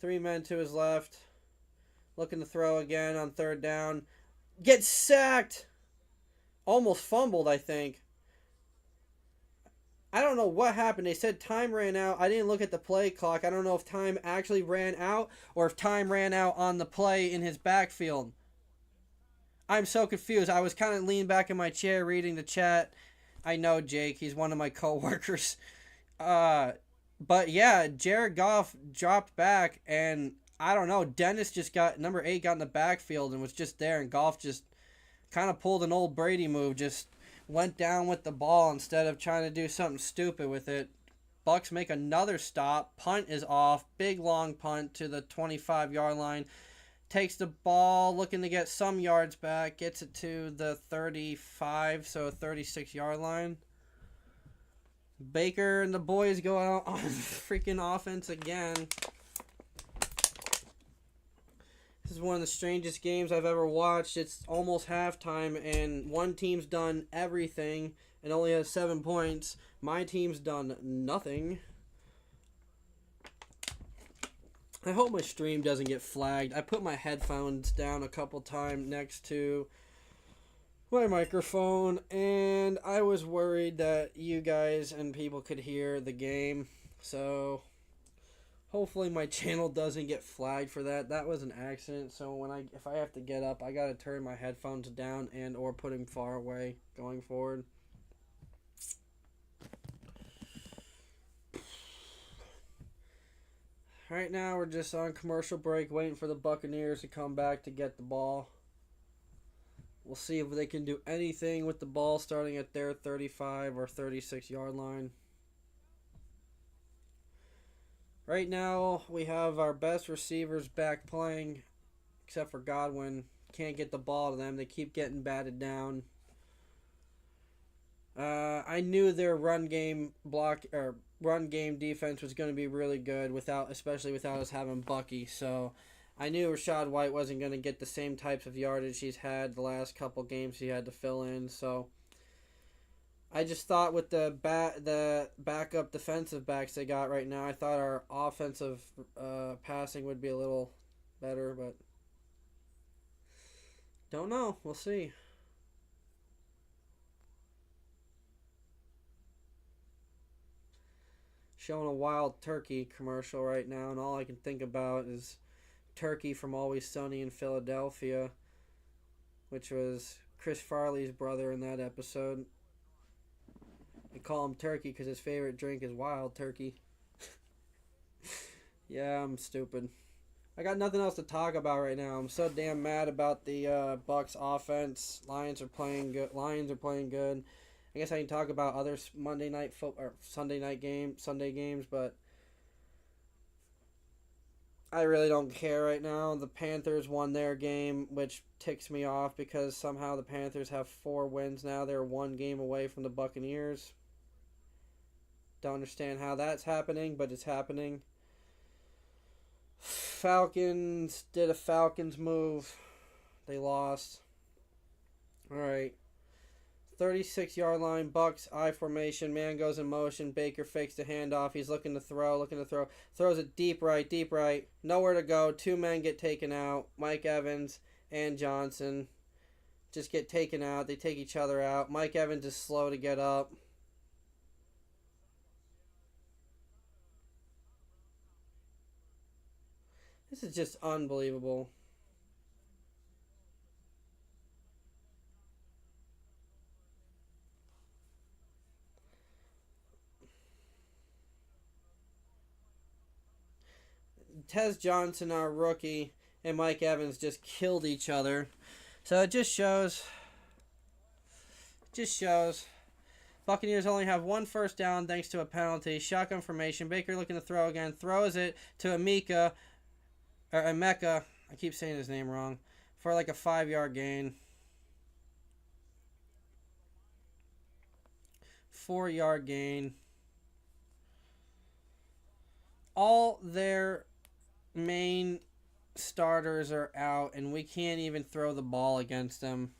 3 men to his left. Looking to throw again on 3rd down. Gets sacked! Almost fumbled, I think. I don't know what happened. They said time ran out. I didn't look at the play clock. I don't know if time actually ran out or if time ran out on the play in his backfield. I'm so confused. I was kind of leaning back in my chair reading the chat. I know Jake. He's one of my coworkers. But yeah, Jared Goff dropped back, and I don't know. Dennis just got number 8 got in the backfield and was just there, and Goff just kind of pulled an old Brady move, just went down with the ball instead of trying to do something stupid with it. Bucks make another stop. Punt is off. Big long punt to the 25-yard line. Takes the ball, looking to get some yards back. Gets it to the 35, so 36-yard line. Baker and the boys go out on freaking offense again. This is one of the strangest games I've ever watched. It's almost halftime, and one team's done everything and only has 7 points. My team's done nothing. I hope my stream doesn't get flagged. I put my headphones down a couple times next to my microphone, and I was worried that you guys and people could hear the game. So hopefully my channel doesn't get flagged for that. That was an accident. So if I have to get up, I gotta turn my headphones down and or put them far away going forward. Right now we're just on commercial break, waiting for the Buccaneers to come back to get the ball. We'll see if they can do anything with the ball starting at their 35 or 36-yard line. Right now, we have our best receivers back playing, except for Godwin. Can't get the ball to them. They keep getting batted down. I knew their run game defense was going to be really good, especially without us having Bucky. So I knew Rachaad White wasn't going to get the same types of yardage he's had the last couple games he had to fill in. So I just thought with the backup defensive backs they got right now, I thought our offensive passing would be a little better, but don't know. We'll see. Showing a Wild Turkey commercial right now, and all I can think about is Turkey from Always Sunny in Philadelphia, which was Chris Farley's brother in that episode. They call him Turkey because his favorite drink is Wild Turkey. Yeah, I'm stupid. I got nothing else to talk about right now. I'm so damn mad about the Bucks offense. Lions are playing good. I guess I can talk about other Monday night or Sunday games, but I really don't care right now. The Panthers won their game, which ticks me off because somehow the Panthers have 4 wins now. They're 1 game away from the Buccaneers. Don't understand how that's happening, but it's happening. Falcons did a Falcons move. They lost. Alright. 36-yard line, Bucks, I formation, man goes in motion, Baker fakes the handoff, he's looking to throw, throws it deep right, nowhere to go, 2 men get taken out, Mike Evans and Johnson just get taken out, they take each other out, Mike Evans is slow to get up. This is just unbelievable. Tez Johnson, our rookie, and Mike Evans just killed each other. So it just shows. Buccaneers only have 1 first down thanks to a penalty. Shotgun formation. Baker looking to throw again. Throws it to Emeka. I keep saying his name wrong. For like a 5-yard gain. 4-yard gain. All their main starters are out, and we can't even throw the ball against them.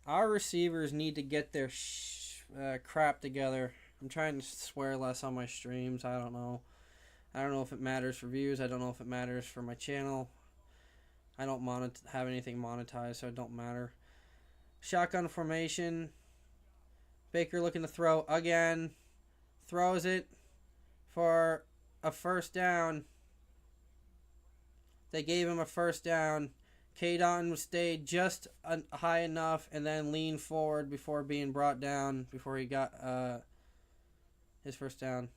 Our receivers need to get their crap together. I'm trying to swear less on my streams. I don't know if it matters for views. I don't know if it matters for my channel. I don't have anything monetized, so it don't matter. Shotgun formation. Baker looking to throw again. Throws it for a first down. They gave him a first down. K-Don stayed just high enough and then leaned forward before being brought down before he got his first down.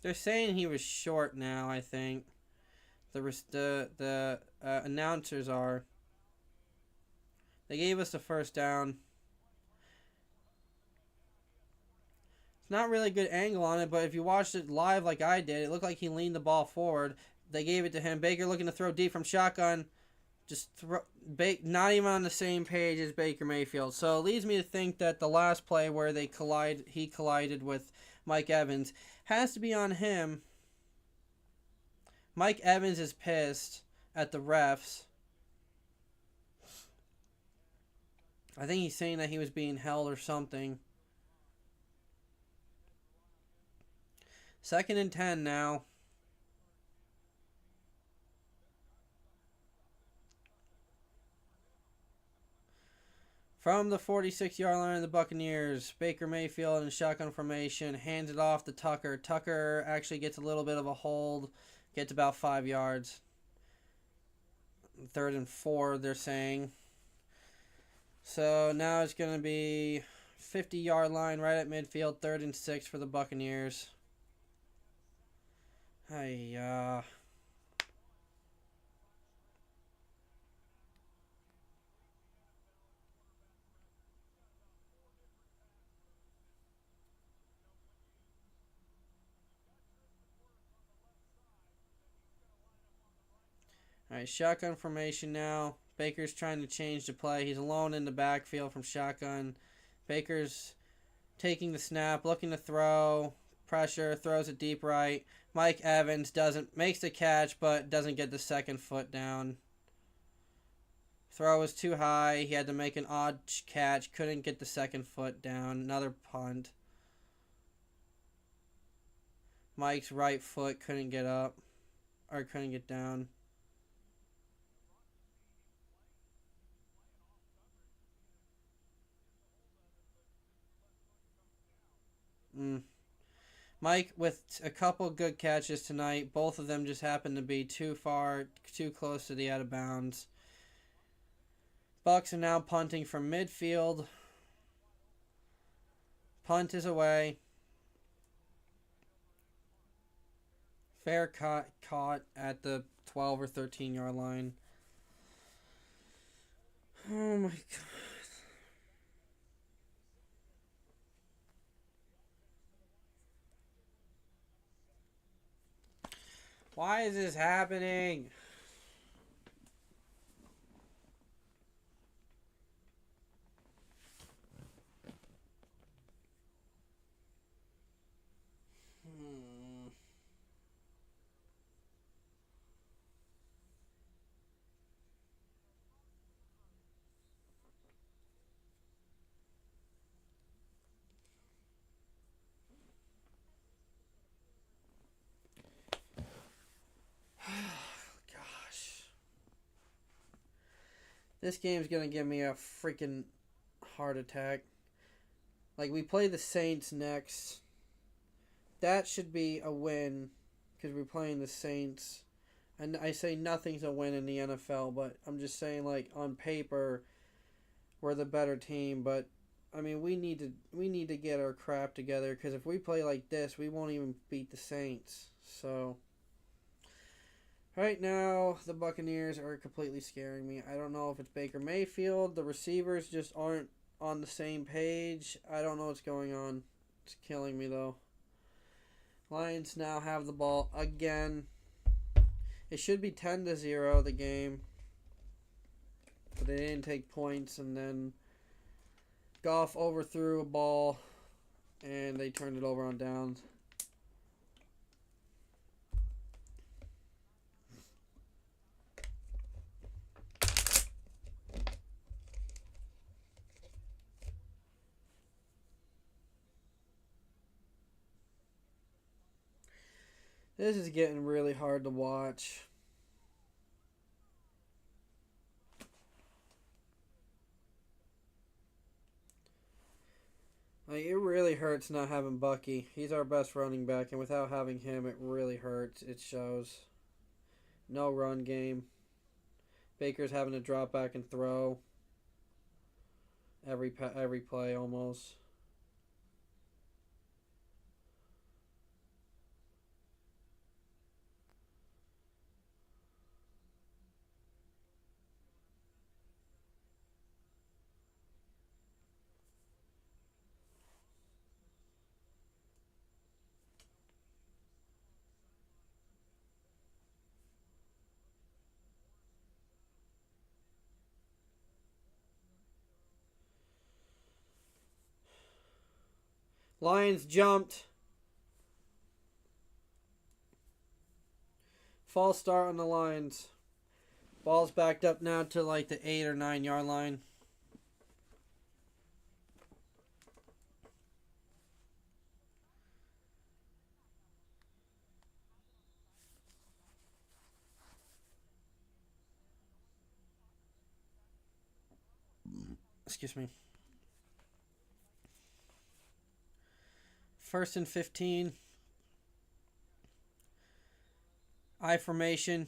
They're saying he was short now, I think. The announcers are. They gave us the first down. It's not really a good angle on it, but if you watched it live like I did, it looked like he leaned the ball forward. They gave it to him. Baker looking to throw deep from shotgun. Just not even on the same page as Baker Mayfield. So it leads me to think that the last play where he collided with Mike Evans has to be on him. Mike Evans is pissed at the refs. I think he's saying that he was being held or something. 2nd and 10 now. From the 46-yard line of the Buccaneers, Baker Mayfield in shotgun formation hands it off to Tucker. Tucker actually gets a little bit of a hold, gets about 5 yards. 3rd and 4, they're saying. So now it's going to be 50-yard line right at midfield, 3rd and 6 for the Buccaneers. Hey, All right, shotgun formation now. Baker's trying to change the play. He's alone in the backfield from shotgun. Baker's taking the snap, looking to throw. Pressure, throws it deep right. Mike Evans makes the catch, but doesn't get the second foot down. Throw was too high. He had to make an odd catch. Couldn't get the second foot down. Another punt. Mike's right foot couldn't get up. Or couldn't get down. Mike with a couple good catches tonight. Both of them just happened to be too close to the out of bounds. Bucs are now punting from midfield. Punt is away. Fair caught at the 12 or 13-yard line. Oh my God. Why is this happening? This game's going to give me a freaking heart attack. Like, we play the Saints next. That should be a win because we're playing the Saints. And I say nothing's a win in the NFL, but I'm just saying, like, on paper, we're the better team. But, I mean, we need to get our crap together because if we play like this, we won't even beat the Saints. So right now, the Buccaneers are completely scaring me. I don't know if it's Baker Mayfield. The receivers just aren't on the same page. I don't know what's going on. It's killing me, though. Lions now have the ball again. It should be 10-0, the game. But they didn't take points, and then Goff overthrew a ball, and they turned it over on downs. This is getting really hard to watch. Like, it really hurts not having Bucky. He's our best running back, and without having him, it really hurts. It shows. No run game. Baker's having to drop back and throw every play almost. Lions jumped. False start on the Lions. Ball's backed up now to like the 8 or 9 yard line. Excuse me. 1st and 15. I formation.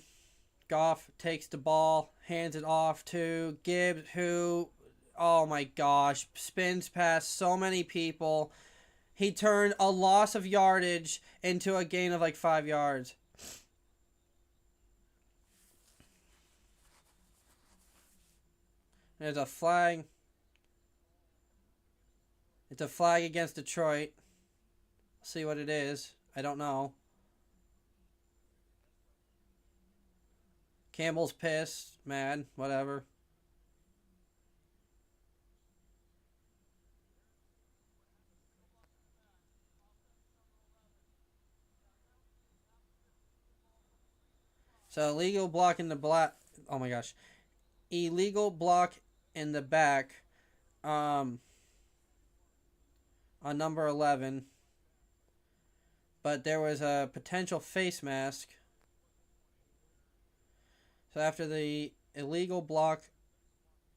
Goff takes the ball, hands it off to Gibbs, who, oh my gosh, spins past so many people. He turned a loss of yardage into a gain of like 5 yards. There's a flag. It's a flag against Detroit. See what it is. I don't know. Campbell's pissed, mad, whatever. So illegal block in the black. Oh my gosh, illegal block in the back. On number 11. But there was a potential face mask. So after the illegal block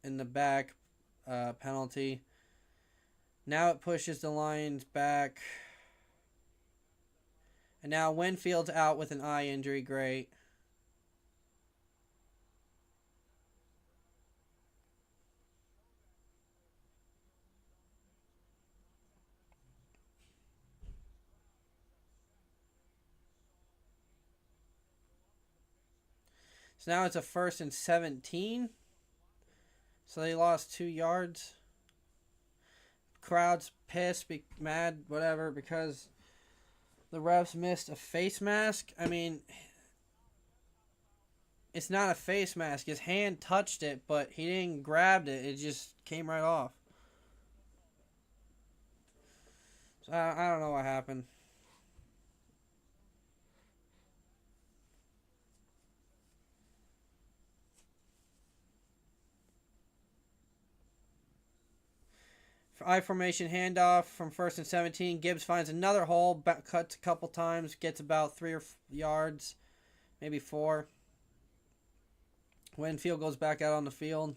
in the back penalty, now it pushes the Lions back. And now Winfield's out with an eye injury. Great. So now it's a 1st and 17. So they lost 2 yards. Crowd's pissed, mad, whatever, because the refs missed a face mask. I mean, it's not a face mask. His hand touched it, but he didn't grab it. It just came right off. So I don't know what happened. I formation handoff from 1st and 17. Gibbs finds another hole, cuts a couple times, gets about 3 yards, maybe 4. Winfield goes back out on the field.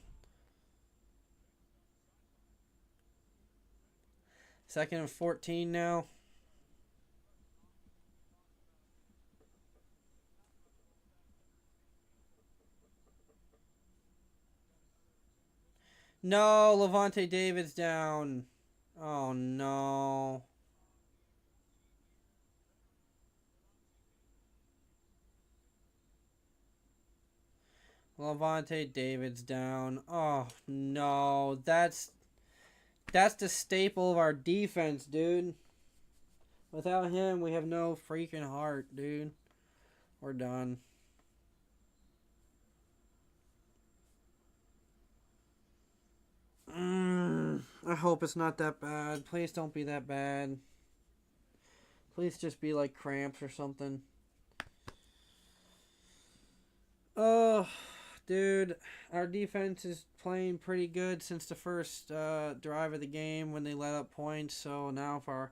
2nd and 14 now. No, Levante David's down. Oh no. Levante David's down. Oh no. That's the staple of our defense, dude. Without him, we have no freaking heart, dude. We're done. I hope it's not that bad. Please don't be that bad. Please just be like cramps or something. Oh, dude. Our defense is playing pretty good since the first drive of the game when they let up points. So now if our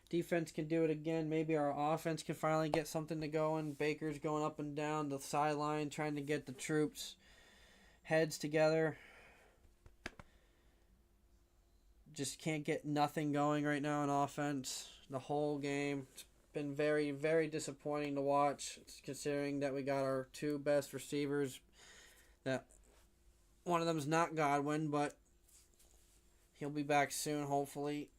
defense can do it again, maybe our offense can finally get something to go. And Baker's going up and down the sideline trying to get the troops' heads together. Just can't get nothing going right now in offense. The whole game. It's been very, very disappointing to watch, considering that we got our 2 best receivers. That one of them is not Godwin, but he'll be back soon, hopefully.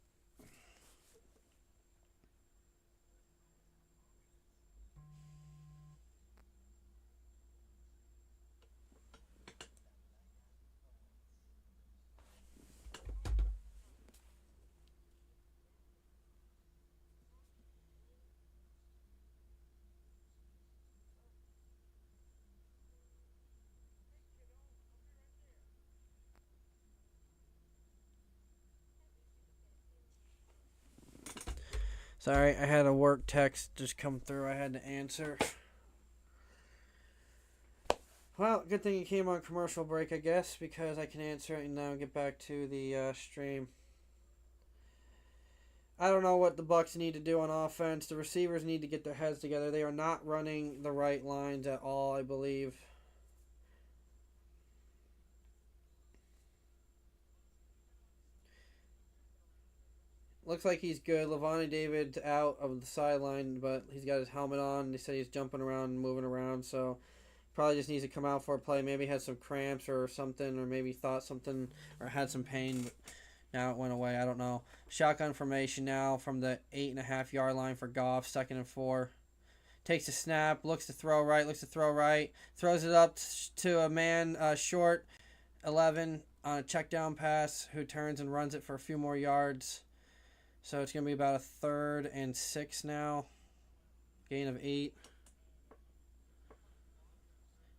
Sorry, I had a work text just come through. I had to answer. Well, good thing it came on commercial break, I guess, because I can answer it and now get back to the stream. I don't know what the Bucs need to do on offense. The receivers need to get their heads together. They are not running the right lines at all, I believe. Looks like he's good. Levante David's out of the sideline, but he's got his helmet on. They said he's jumping around and moving around, so probably just needs to come out for a play. Maybe had some cramps or something, or maybe thought something, or had some pain, but now it went away. I don't know. Shotgun formation now from the 8.5 yard line for Goff, 2nd and 4. Takes a snap, looks to throw right, throws it up to a man short, 11 on a check down pass, who turns and runs it for a few more yards. So it's going to be about a 3rd and 6 now. Gain of 8.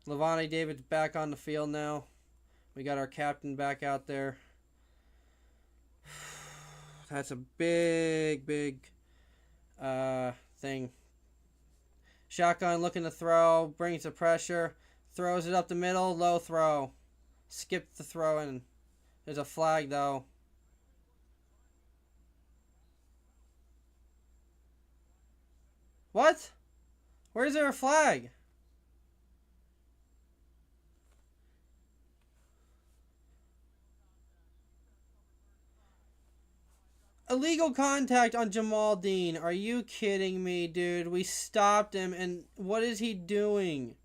Levante David's back on the field now. We got our captain back out there. That's a big thing. Shotgun looking to throw. Brings the pressure. Throws it up the middle. Low throw. Skipped the throw in. There's a flag though. What? Where's there a flag? Illegal contact on Jamal Dean. Are you kidding me, dude? We stopped him, and what is he doing?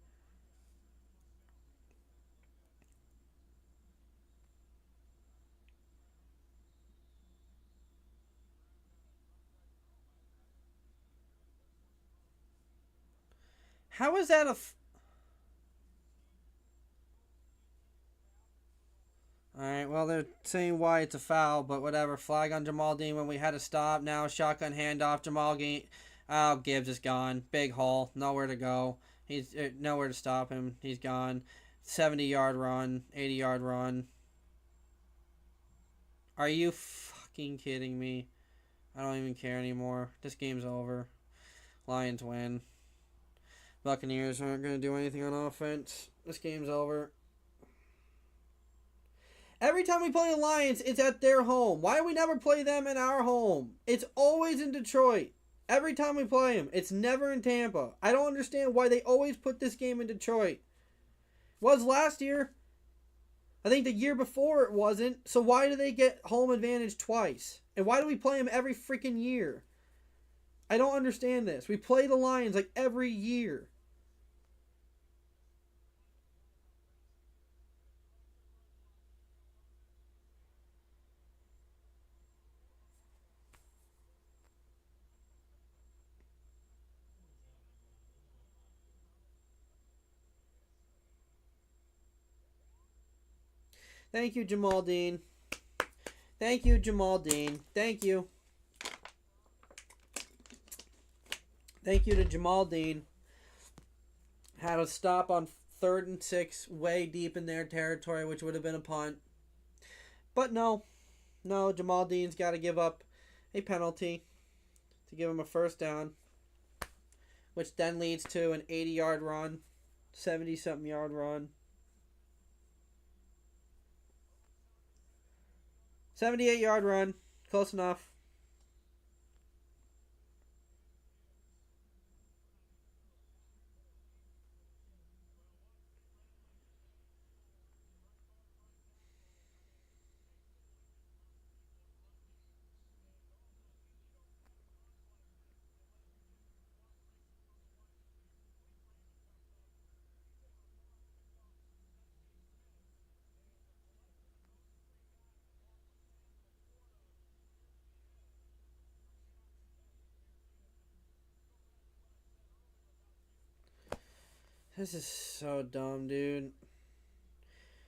How is that a... Alright, well, they're saying why it's a foul, but whatever. Flag on Jamal Dean when we had to stop. Now, shotgun handoff. Jamal Dean. Oh, Gibbs is gone. Big hole. Nowhere to go. He's nowhere to stop him. He's gone. 70-yard run. 80-yard run. Are you fucking kidding me? I don't even care anymore. This game's over. Lions win. Buccaneers aren't going to do anything on offense. This game's over. Every time we play the Lions, it's at their home. Why do we never play them in our home? It's always in Detroit. Every time we play them. It's never in Tampa. I don't understand why they always put this game in Detroit. It was last year. I think the year before it wasn't. So why do they get home advantage twice? And why do we play them every freaking year? I don't understand this. We play the Lions like every year. Thank you, Jamal Dean. Thank you, Jamal Dean. Thank you. Thank you to Jamal Dean. Had a stop on 3rd and 6 way deep in their territory, which would have been a punt. But no, Jamal Dean's got to give up a penalty to give him a 1st down, which then leads to an 80-yard run, 70-something yard run. 78-yard run. Close enough. This is so dumb, dude.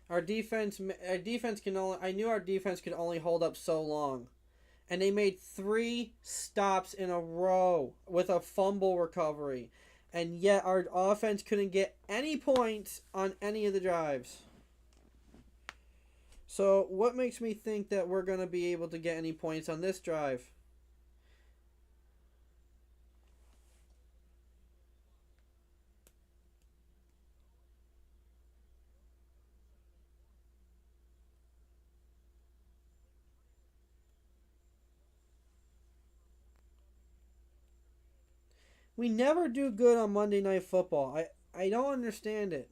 Our defense can only. I knew our defense could only hold up so long, and they made 3 stops in a row with a fumble recovery, and yet our offense couldn't get any points on any of the drives. So what makes me think that we're gonna be able to get any points on this drive? We never do good on Monday Night Football. I don't understand it.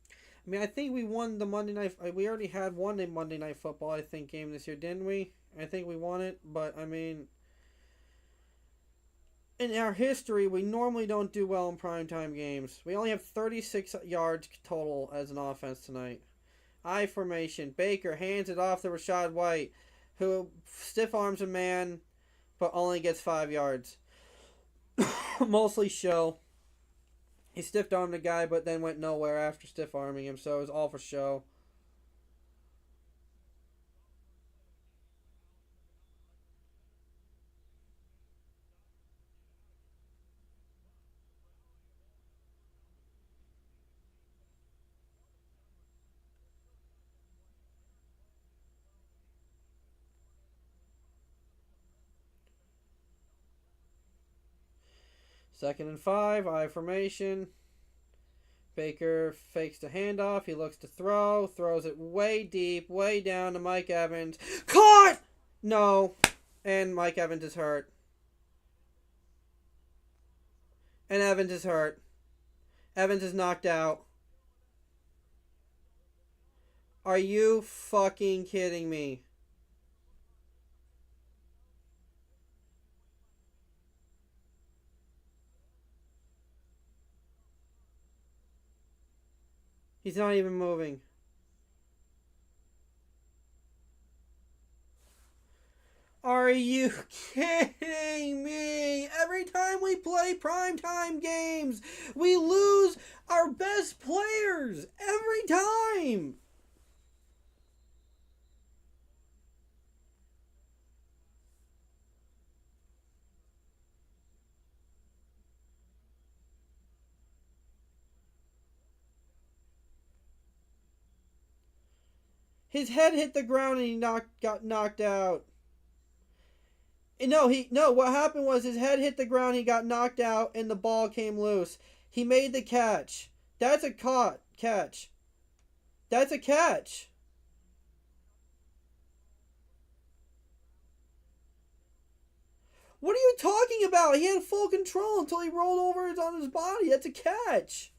I mean, I think we won the Monday Night. We already had one Monday Night Football, I think, game this year, didn't we? I think we won it, but I mean, in our history, we normally don't do well in primetime games. We only have 36 yards total as an offense tonight. I formation. Baker hands it off to Rashad White, who stiff arms a man, but only gets 5 yards. Mostly show. He stiff armed the guy, but then went nowhere after stiff arming him, so it was all for show. Second and 5, I formation. Baker fakes the handoff. He looks to throw. Throws it way deep, way down to Mike Evans. Caught! No. And Mike Evans is hurt. And Evans is hurt. Evans is knocked out. Are you fucking kidding me? He's not even moving. Are you kidding me? Every time we play primetime games, we lose our best players. Every time. His head hit the ground and he got knocked out. No, what happened was his head hit the ground, he got knocked out, and the ball came loose. He made the catch. That's a catch. That's a catch. What are you talking about? He had full control until he rolled over on his body. That's a catch.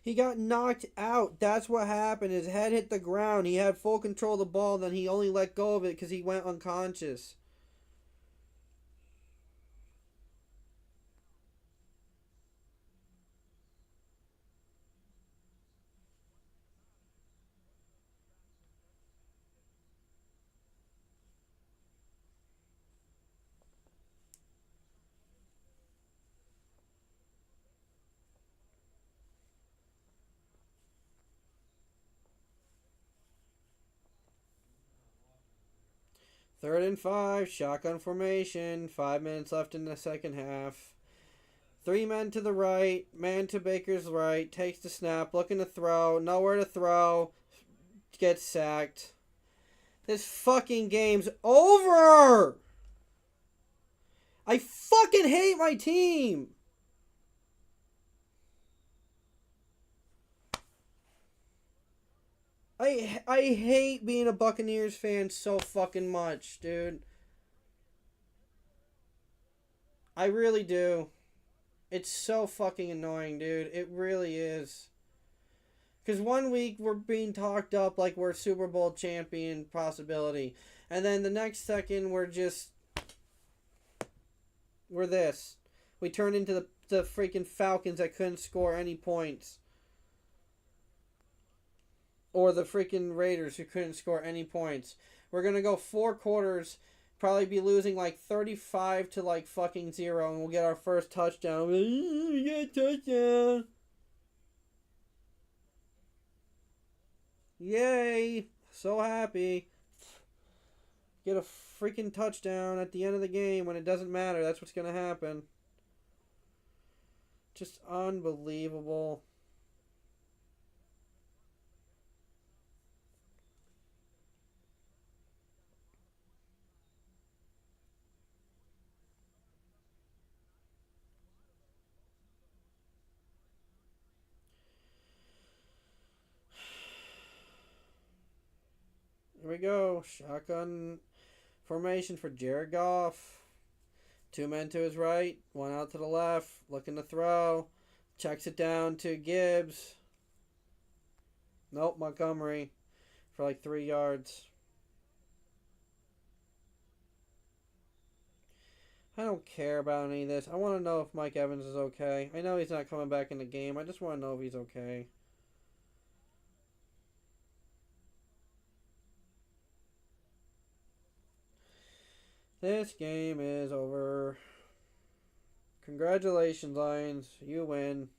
He got knocked out. That's what happened. His head hit the ground. He had full control of the ball. Then he only let go of it because he went unconscious. Third and 5, shotgun formation. 5 minutes left in the second half. 3 men to the right, man to Baker's right, takes the snap, looking to throw, nowhere to throw, gets sacked. This fucking game's over! I fucking hate my team! I hate being a Buccaneers fan so fucking much, dude. I really do. It's so fucking annoying, dude. It really is. Because one week we're being talked up like we're Super Bowl champion possibility. And then the next second we're this. We turned into the freaking Falcons that couldn't score any points. or the freaking Raiders who couldn't score any points. We're gonna go 4 quarters, probably be losing like 35 to like fucking 0, and we'll get our first touchdown. We got a touchdown! Yay! So happy. Get a freaking touchdown at the end of the game when it doesn't matter. That's what's gonna happen. Just unbelievable. Here we go. Shotgun formation for Jared Goff. 2 men to his right, 1 out to the left, looking to throw. Checks it down to Gibbs. Nope, Montgomery for like 3 yards. I don't care about any of this. I want to know if Mike Evans is okay. I know he's not coming back in the game. I just want to know if he's okay. This game is over. Congratulations, Lions. You win.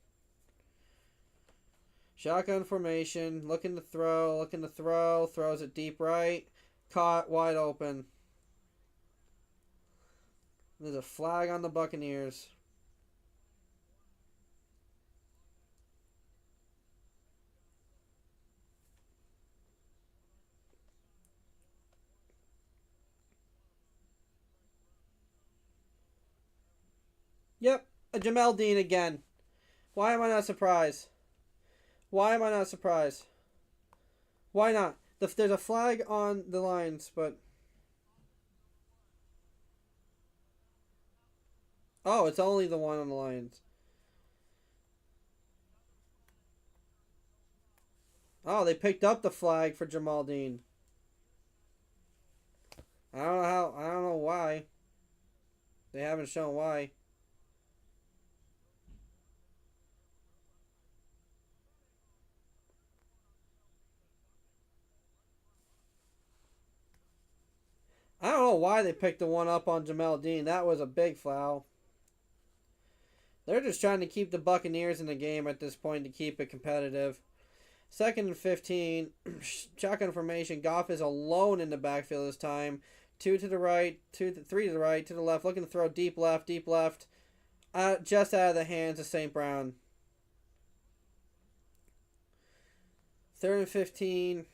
Shotgun formation. Looking to throw. Looking to throw. Throws it deep right. Caught. Wide open. There's a flag on the Buccaneers. Yep, a Jamel Dean again. Why am I not surprised? Why am I not surprised? Why not? There's a flag on the Lions, but... Oh, it's only the one on the Lions. Oh, they picked up the flag for Jamal Dean. I don't know how. I don't know why. They haven't shown why. I don't know why they picked the one up on Jamal Dean. That was a big foul. They're just trying to keep the Buccaneers in the game at this point to keep it competitive. 2nd and 15. Shotgun formation. Goff is alone in the backfield this time. 2 to the right, 3 to the right, to the left. Looking to throw deep left, deep left. Just out of the hands of St. Brown. 3rd and 15.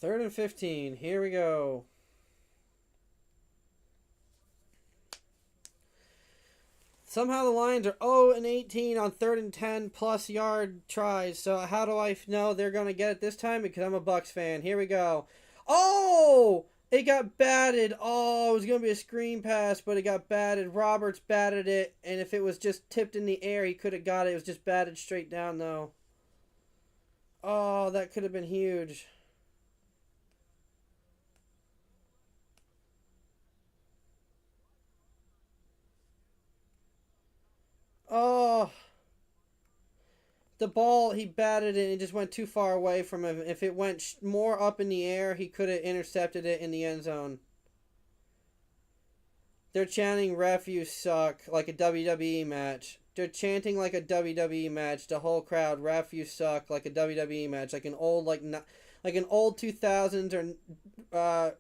Third and 15. Here we go. Somehow the Lions are 0 and 18 on 3rd and 10 plus yard tries. So how do I know they're going to get it this time? Because I'm a Bucs fan. Here we go. Oh! It got batted. Oh, it was going to be a screen pass, but it got batted. Roberts batted it, and if it was just tipped in the air, he could have got it. It was just batted straight down, though. Oh, that could have been huge. Oh, the ball, he batted it and it just went too far away from him. If it went more up in the air, he could have intercepted it in the end zone. They're chanting "Ref, you suck" like a WWE match. They're chanting like a WWE match. The whole crowd, "Ref, you suck" like a WWE match, like an old like an old 2000s or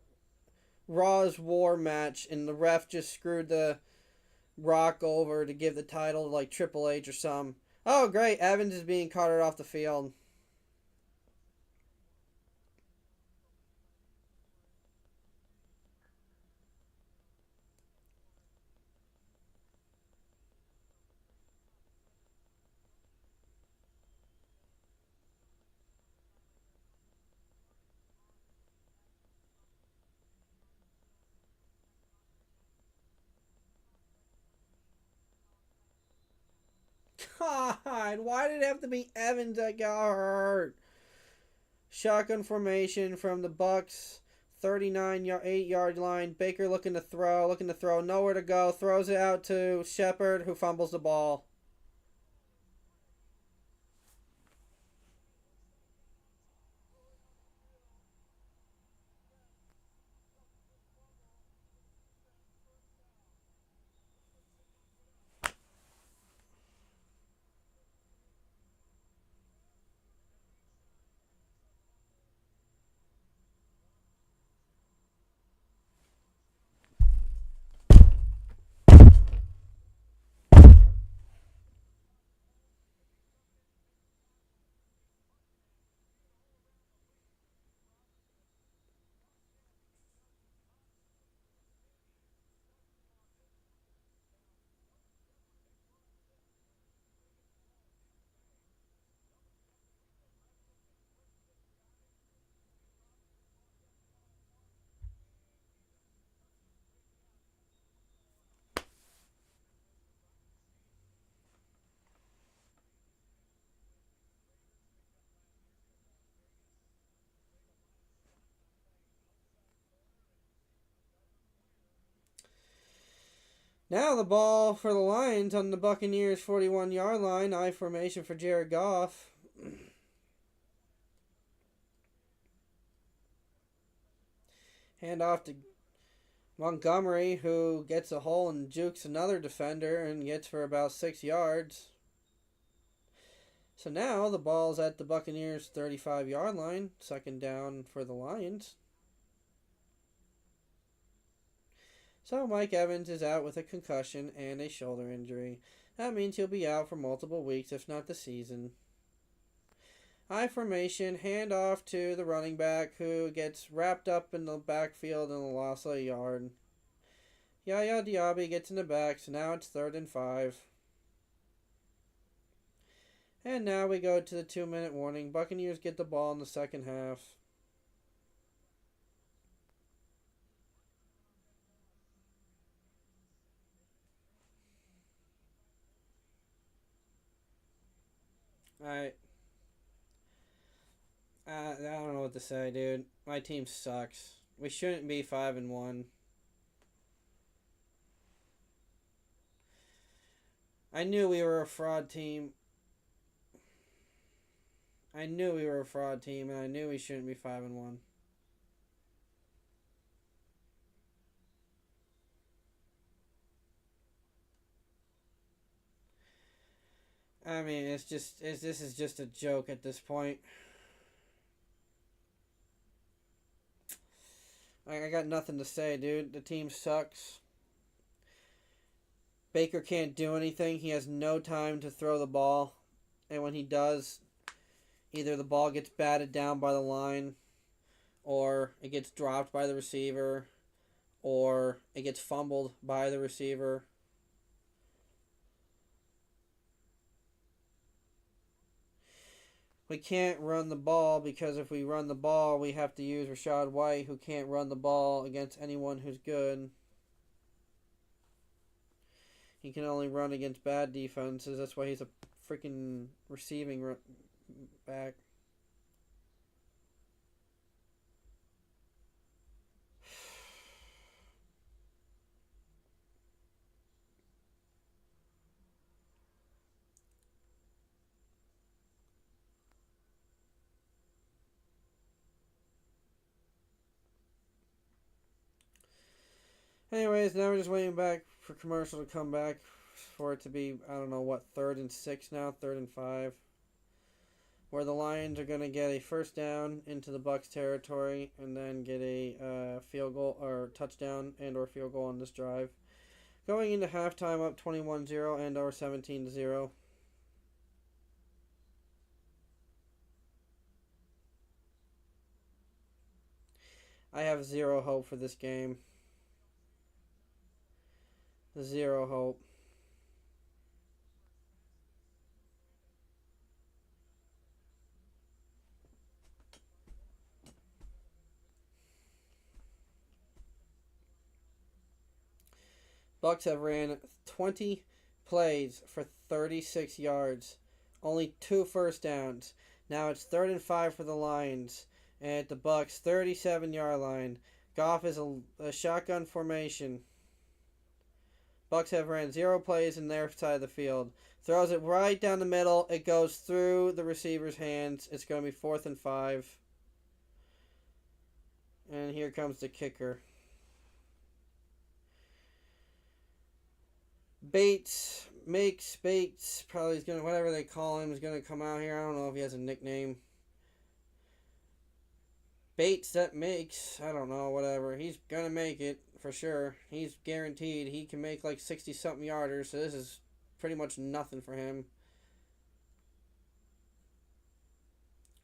Raw's War match, and the ref just screwed the Rock over to give the title to like Triple H or some. Oh, great! Evans is being carted off the field. God, why did it have to be Evans that got hurt? Shotgun formation from the Bucks. 8-yard line. Baker looking to throw. Nowhere to go. Throws it out to Shepard, who fumbles the ball. Now the ball for the Lions on the Buccaneers 41-yard line. I formation for Jared Goff. Hand off to Montgomery, who gets a hole and jukes another defender and gets for about 6 yards. So now the ball's at the Buccaneers 35-yard line. Second down for the Lions. So Mike Evans is out with a concussion and a shoulder injury. That means he'll be out for multiple weeks, if not the season. I formation, hand off to the running back, who gets wrapped up in the backfield and a loss of a yard. Yaya Diaby gets in the back, so now it's 3rd and 5. And now we go to the 2-minute warning. Buccaneers get the ball in the second half. I don't know what to say, dude. My team sucks. We shouldn't be 5-1. I knew we were a fraud team. And I knew we shouldn't be 5-1. I mean, this is just a joke at this point. I got nothing to say, dude. The team sucks. Baker can't do anything. He has no time to throw the ball. And when he does, either the ball gets batted down by the line, or it gets dropped by the receiver, or it gets fumbled by the receiver. We can't run the ball because if we run the ball, we have to use Rachaad White, who can't run the ball against anyone who's good. He can only run against bad defenses. That's why he's a freaking receiving back. Anyways, now we're just waiting back for commercial to come back for it to be, I don't know what, 3rd and 6 now, 3rd and 5. Where the Lions are going to get a first down into the Bucs territory and then get a field goal or touchdown and or field goal on this drive. Going into halftime up 21-0 and or 17-0. I have zero hope for this game. Zero hope. Bucs have ran 20 plays for 36 yards Only 2 first downs. Now it's 3rd and 5 for the Lions. And at the Bucks 37-yard line. Goff is a shotgun formation. Bucks have ran 0 plays in their side of the field. Throws it right down the middle. It goes through the receiver's hands. It's going to be 4th and 5. And here comes the kicker. Bates, probably is gonna, whatever they call him, is gonna come out here. I don't know if he has a nickname. Bates that makes, I don't know, whatever. He's gonna make it for sure. He's guaranteed. He can make like 60-something yarders, so this is pretty much nothing for him.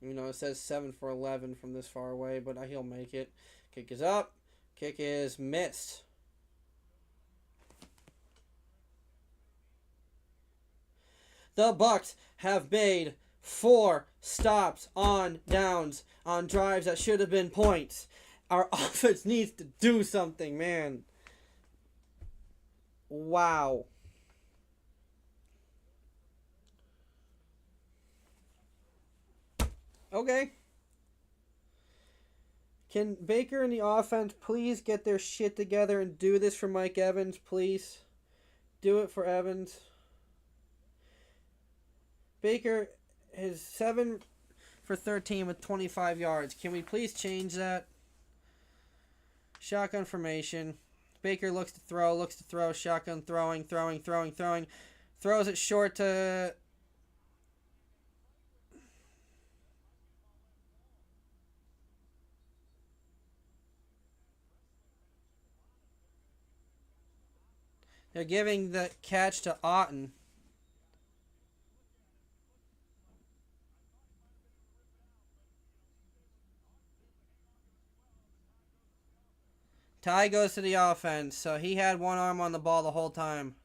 You know, it says 7 for 11 from this far away, but he'll make it. Kick is up. Kick is missed. The Bucks have made 4 stops on downs on drives that should have been points. Our offense needs to do something, man. Wow. Okay. Can Baker and the offense please get their shit together and do this for Mike Evans, please? Do it for Evans. Baker is 7 for 13 with 25 yards. Can we please change that? Shotgun formation. Baker looks to throw. Shotgun throwing. Throws it short to... They're giving the catch to Otten. Ty goes to the offense, so he had one arm on the ball the whole time.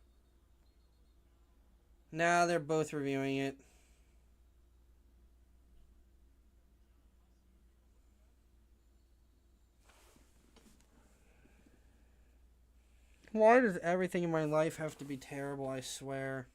Now they're both reviewing it. Why does everything in my life have to be terrible, I swear?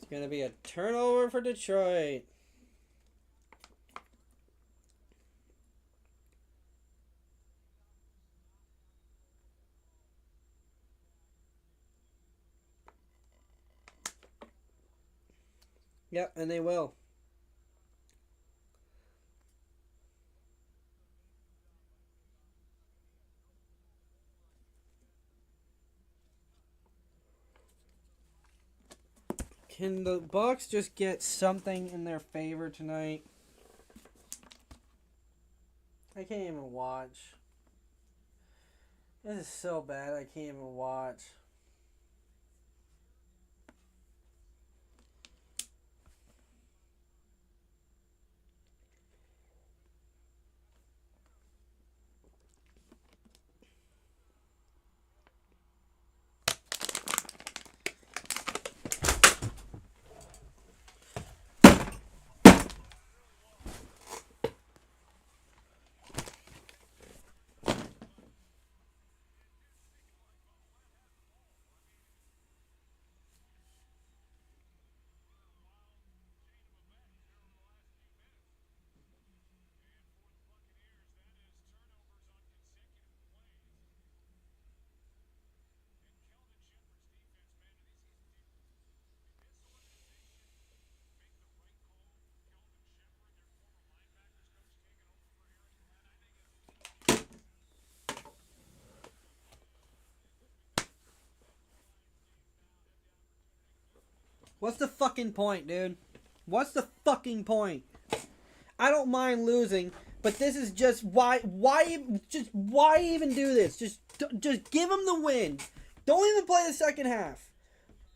It's going to be a turnover for Detroit. Yep, and they will. Can the Bucks just get something in their favor tonight? I can't even watch. This is so bad, I can't even watch. What's the fucking point, dude? What's the fucking point? I don't mind losing, but this is just why even do this? Just give them the win. Don't even play the second half.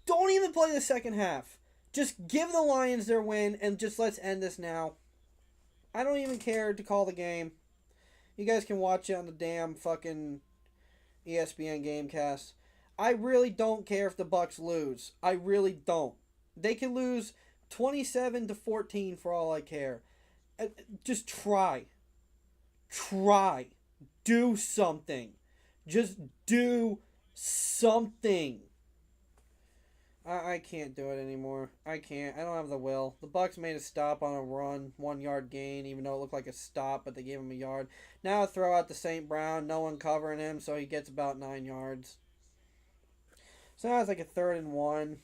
Don't even play the second half. Just give the Lions their win and just let's end this now. I don't even care to call the game. You guys can watch it on the damn fucking ESPN Gamecast. I really don't care if the Bucks lose. I really don't. They can lose 27-14 for all I care. Just try. Try. Do something. Just do something. I can't do it anymore. I can't. I don't have the will. The Bucks made a stop on a run, 1 yard gain, even though it looked like a stop, but they gave him a yard. Now throw out to St. Brown, no one covering him, so he gets about 9 yards. So now it's like a 3rd and 1.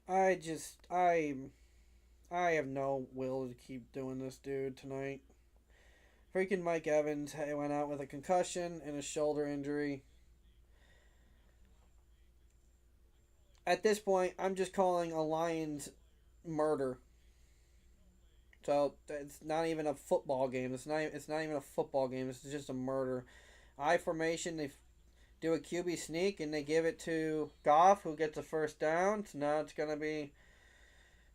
I have no will to keep doing this, dude, tonight. Freaking Mike Evans went out with a concussion and a shoulder injury. At this point, I'm just calling a Lions murder. So it's not even a football game. It's not even a football game. It's just a murder. I formation. They do a QB sneak and they give it to Goff, who gets a first down. So now it's gonna be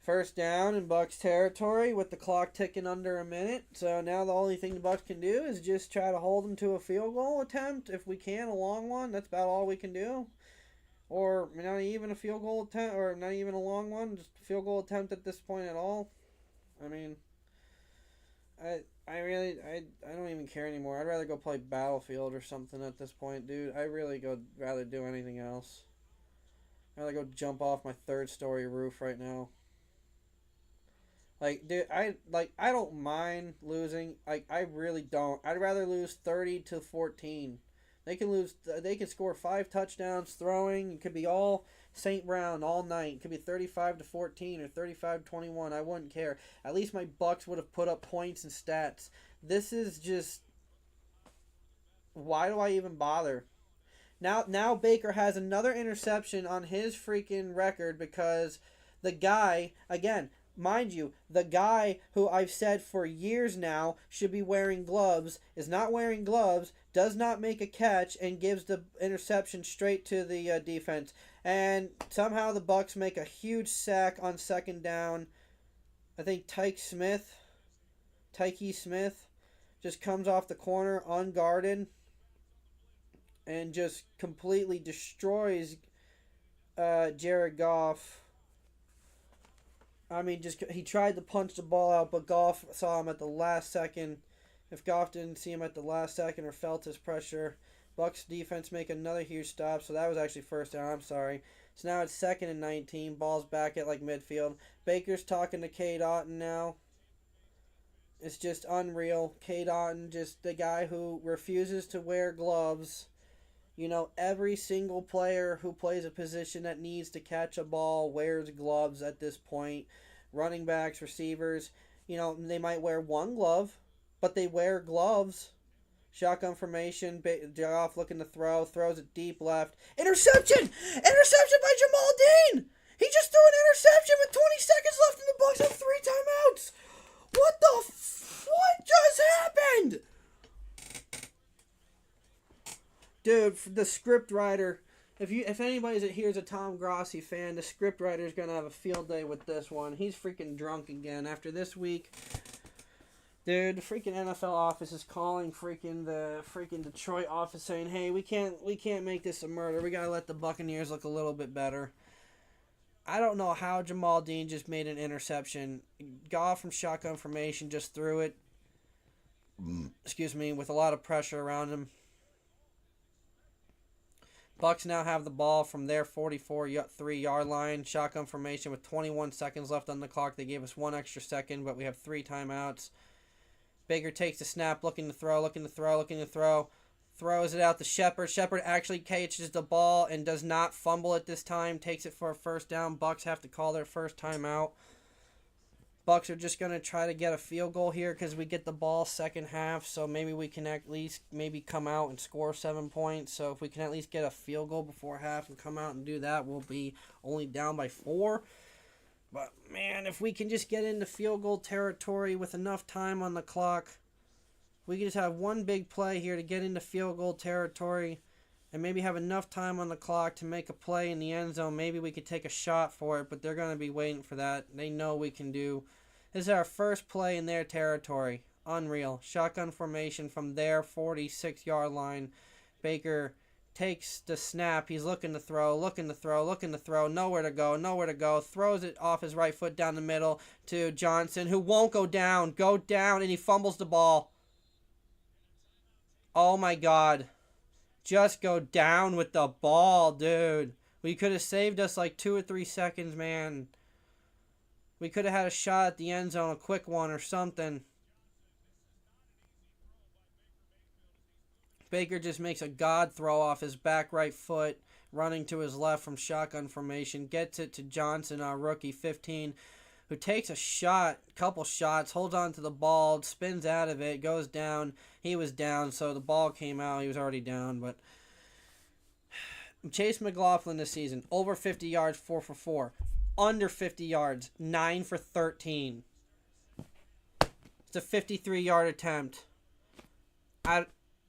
first down in Bucks territory with the clock ticking under a minute. So now the only thing the Bucks can do is just try to hold them to a field goal attempt if we can, a long one. That's about all we can do. Or not even a field goal attempt, or not even a long one, just a field goal attempt at this point at all. I mean, I don't even care anymore. I'd rather go play Battlefield or something at this point, dude. I really rather do anything else. I'd rather go jump off my 3rd-story roof right now. Like, dude, I don't mind losing. Like, I really don't. I'd rather lose 30-14. They can score 5 touchdowns throwing. It could be all St. Brown all night. It could be 35-14 or 35-21. I wouldn't care. At least my Bucks would have put up points and stats. This is just, why do I even bother? Now Baker has another interception on his freaking record because the guy, again, mind you, the guy who I've said for years now should be wearing gloves is not wearing gloves, does not make a catch, and gives the interception straight to the defense. And somehow the Bucks make a huge sack on 2nd down. I think Tyke Smith just comes off the corner unguarded and just completely destroys Jared Goff. I mean, he tried to punch the ball out, but Goff saw him at the last second. If Goff didn't see him at the last second or felt his pressure, Bucks defense make another huge stop. So that was actually first down. I'm sorry. So now it's 2nd and 19. Ball's back at like midfield. Baker's talking to K. Dotton now. It's just unreal. K. Dotton, just the guy who refuses to wear gloves. You know, every single player who plays a position that needs to catch a ball wears gloves at this point. Running backs, receivers, you know, they might wear one glove, but they wear gloves. Shotgun formation, Goff looking to throws it deep left. Interception! Interception by Jamal Dean! He just threw an interception with 20 seconds left and the Bucks have 3 timeouts! What just happened? Dude, the script writer, if anybody here is a Tom Grossi fan, the script writer is going to have a field day with this one. He's freaking drunk again after this week. Dude, the freaking NFL office is calling the freaking Detroit office saying, "Hey, we can't make this a murder. We got to let the Buccaneers look a little bit better." I don't know how Jamal Dean just made an interception. Goff from shotgun formation just threw it. Excuse me, with a lot of pressure around him. Bucks now have the ball from their 43-yard line. Shotgun formation with 21 seconds left on the clock. They gave us 1 extra second, but we have 3 timeouts. Baker takes the snap, looking to throw. Throws it out to Shepard. Shepard actually catches the ball and does not fumble it this time. Takes it for a first down. Bucks have to call their first timeout. Bucks are just going to try to get a field goal here because we get the ball second half, so maybe we can at least come out and score 7 points. So if we can at least get a field goal before half and come out and do that, we'll be only down by 4. But, man, if we can just get into field goal territory with enough time on the clock, we can just have one big play here to get into field goal territory and maybe have enough time on the clock to make a play in the end zone. Maybe we could take a shot for it, but they're going to be waiting for that. They know we can do This is our first play in their territory. Unreal. Shotgun formation from their 46-yard line. Baker takes the snap. He's looking to throw, looking to throw, looking to throw. Nowhere to go, nowhere to go. Throws it off his right foot down the middle to Johnson, who won't go down. Go down, and he fumbles the ball. Oh, my God. Just go down with the ball, dude. We could have saved us like 2 or 3 seconds, man. We could have had a shot at the end zone, a quick one or something. Baker just makes a god throw off his back right foot, running to his left from shotgun formation. Gets it to Johnson, our rookie, 15, who takes a shot, couple shots, holds on to the ball, spins out of it, goes down. He was down, so the ball came out. He was already down, but Chase McLaughlin this season, over 50 yards, 4 for 4. Under 50 yards, 9 for 13. It's a 53-yard attempt.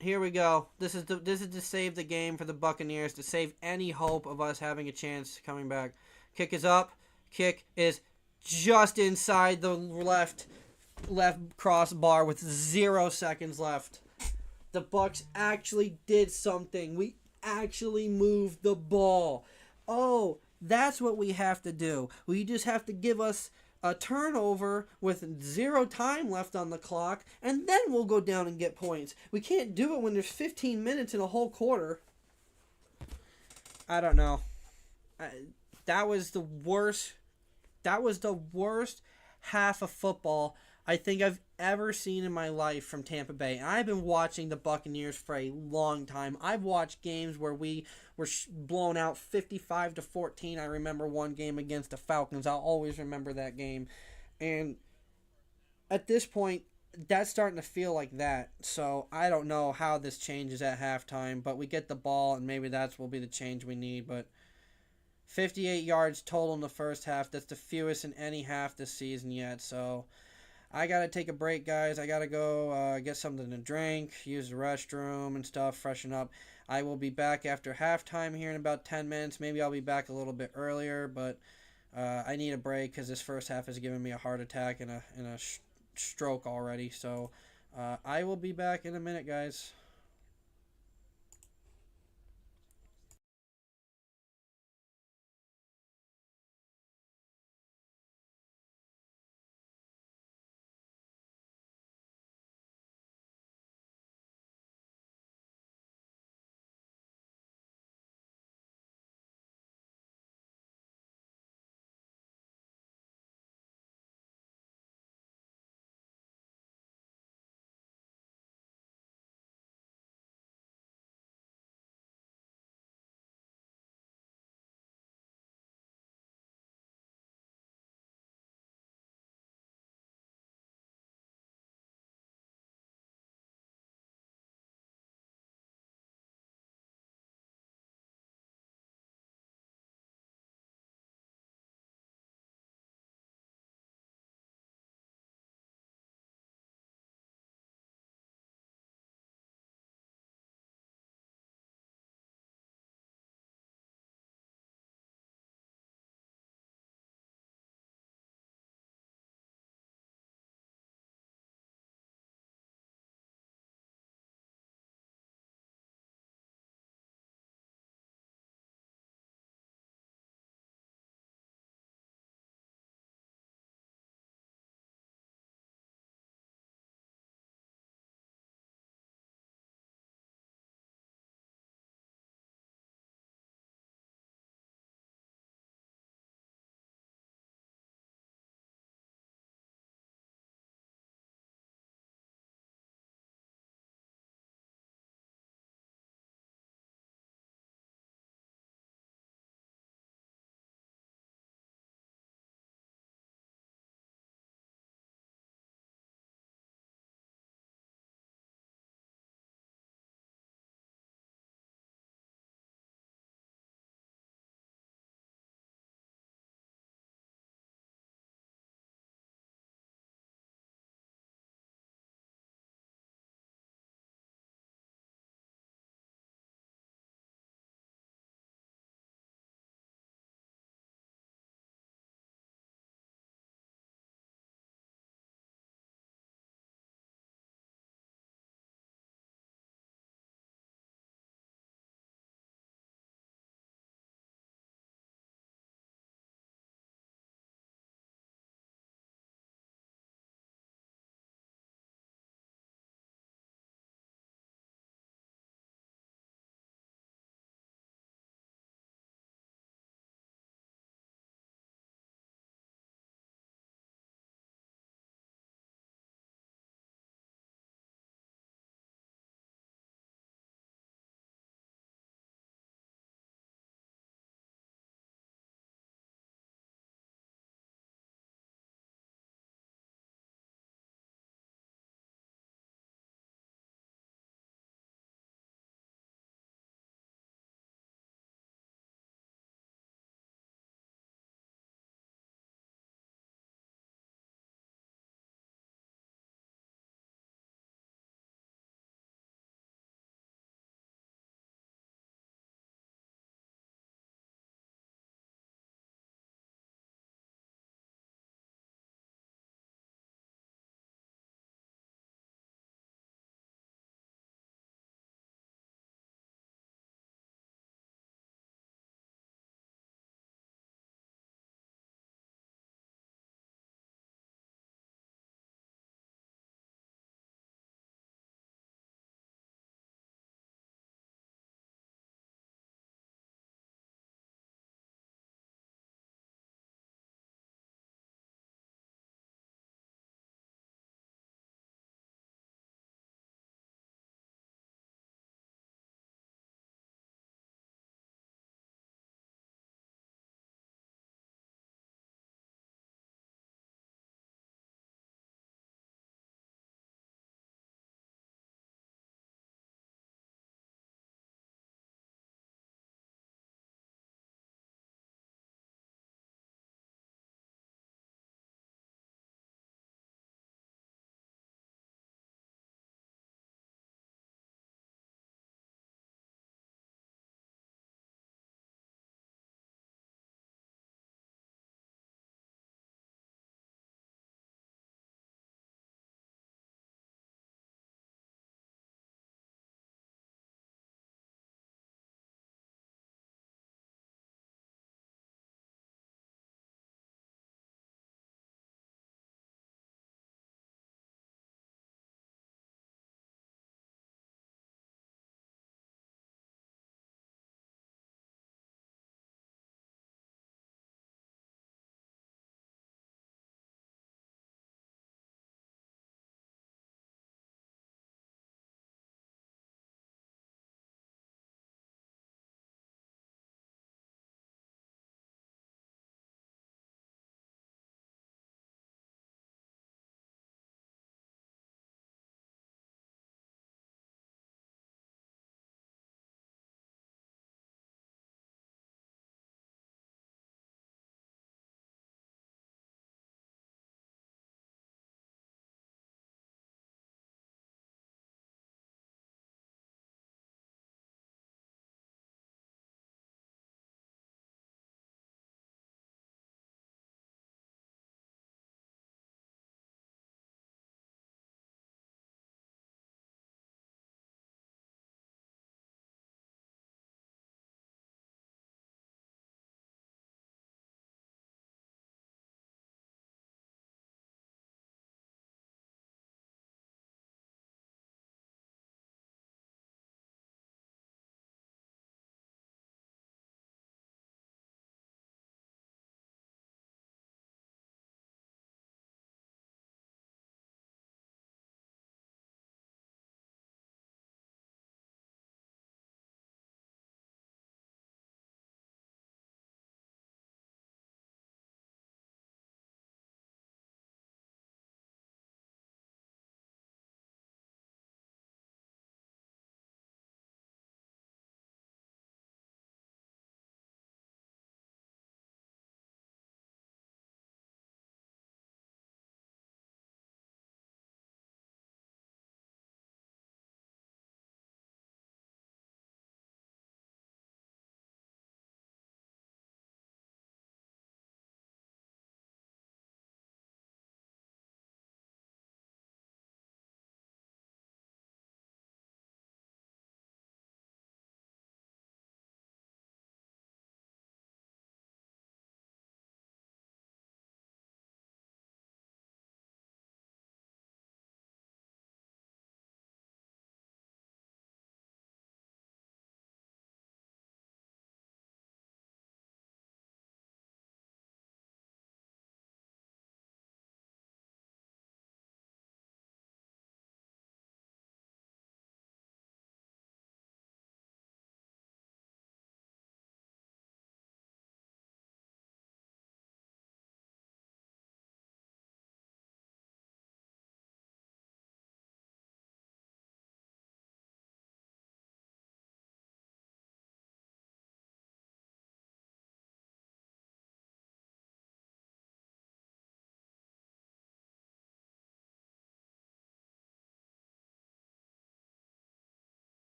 Here we go. This is to save the game for the Buccaneers, to save any hope of us having a chance coming back. Kick is up. Kick is just inside the left crossbar with 0 seconds left. The Bucs actually did something. We actually moved the ball. Oh, that's what we have to do. We just have to give us a turnover with 0 time left on the clock, and then we'll go down and get points. We can't do it when there's 15 minutes in a whole quarter. I don't know. That was the worst. That was the worst half of football I think I've ever seen in my life from Tampa Bay. And I've been watching the Buccaneers for a long time. I've watched games where we were blown out 55-14. I remember one game against the Falcons. I'll always remember that game. And at this point, that's starting to feel like that. So I don't know how this changes at halftime, but we get the ball, and maybe that will be the change we need. But 58 yards total in the first half. That's the fewest in any half this season yet. So I got to take a break, guys. I got to go get something to drink, use the restroom and stuff, freshen up. I will be back after halftime here in about 10 minutes. Maybe I'll be back a little bit earlier, but I need a break because this first half has given me a heart attack and a stroke already. So I will be back in a minute, guys.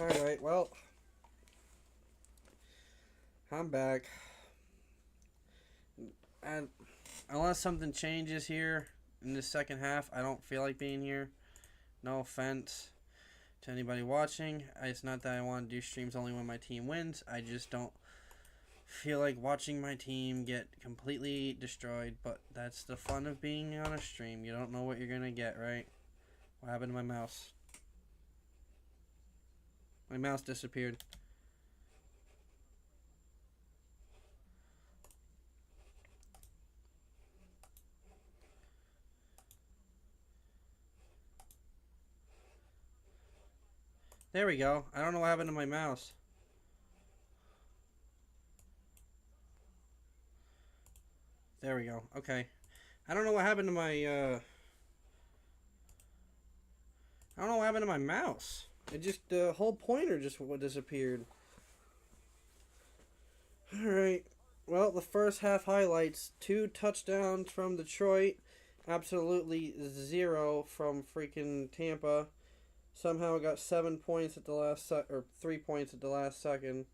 Alright, well, I'm back. And unless something changes here in the second half, I don't feel like being here. No offense to anybody watching. It's not that I want to do streams only when my team wins. I just don't feel like watching my team get completely destroyed. But that's the fun of being on a stream. You don't know what you're going to get, right? What happened to my mouse? My mouse disappeared. There we go. I don't know what happened to my mouse. There we go. Okay. I don't know what happened to my, I don't know what happened to my mouse. It just, the whole pointer just disappeared. Alright. Well, the first half highlights. 2 touchdowns from Detroit. Absolutely 0 from freaking Tampa. Somehow got 7 points at the last or 3 points at the last second.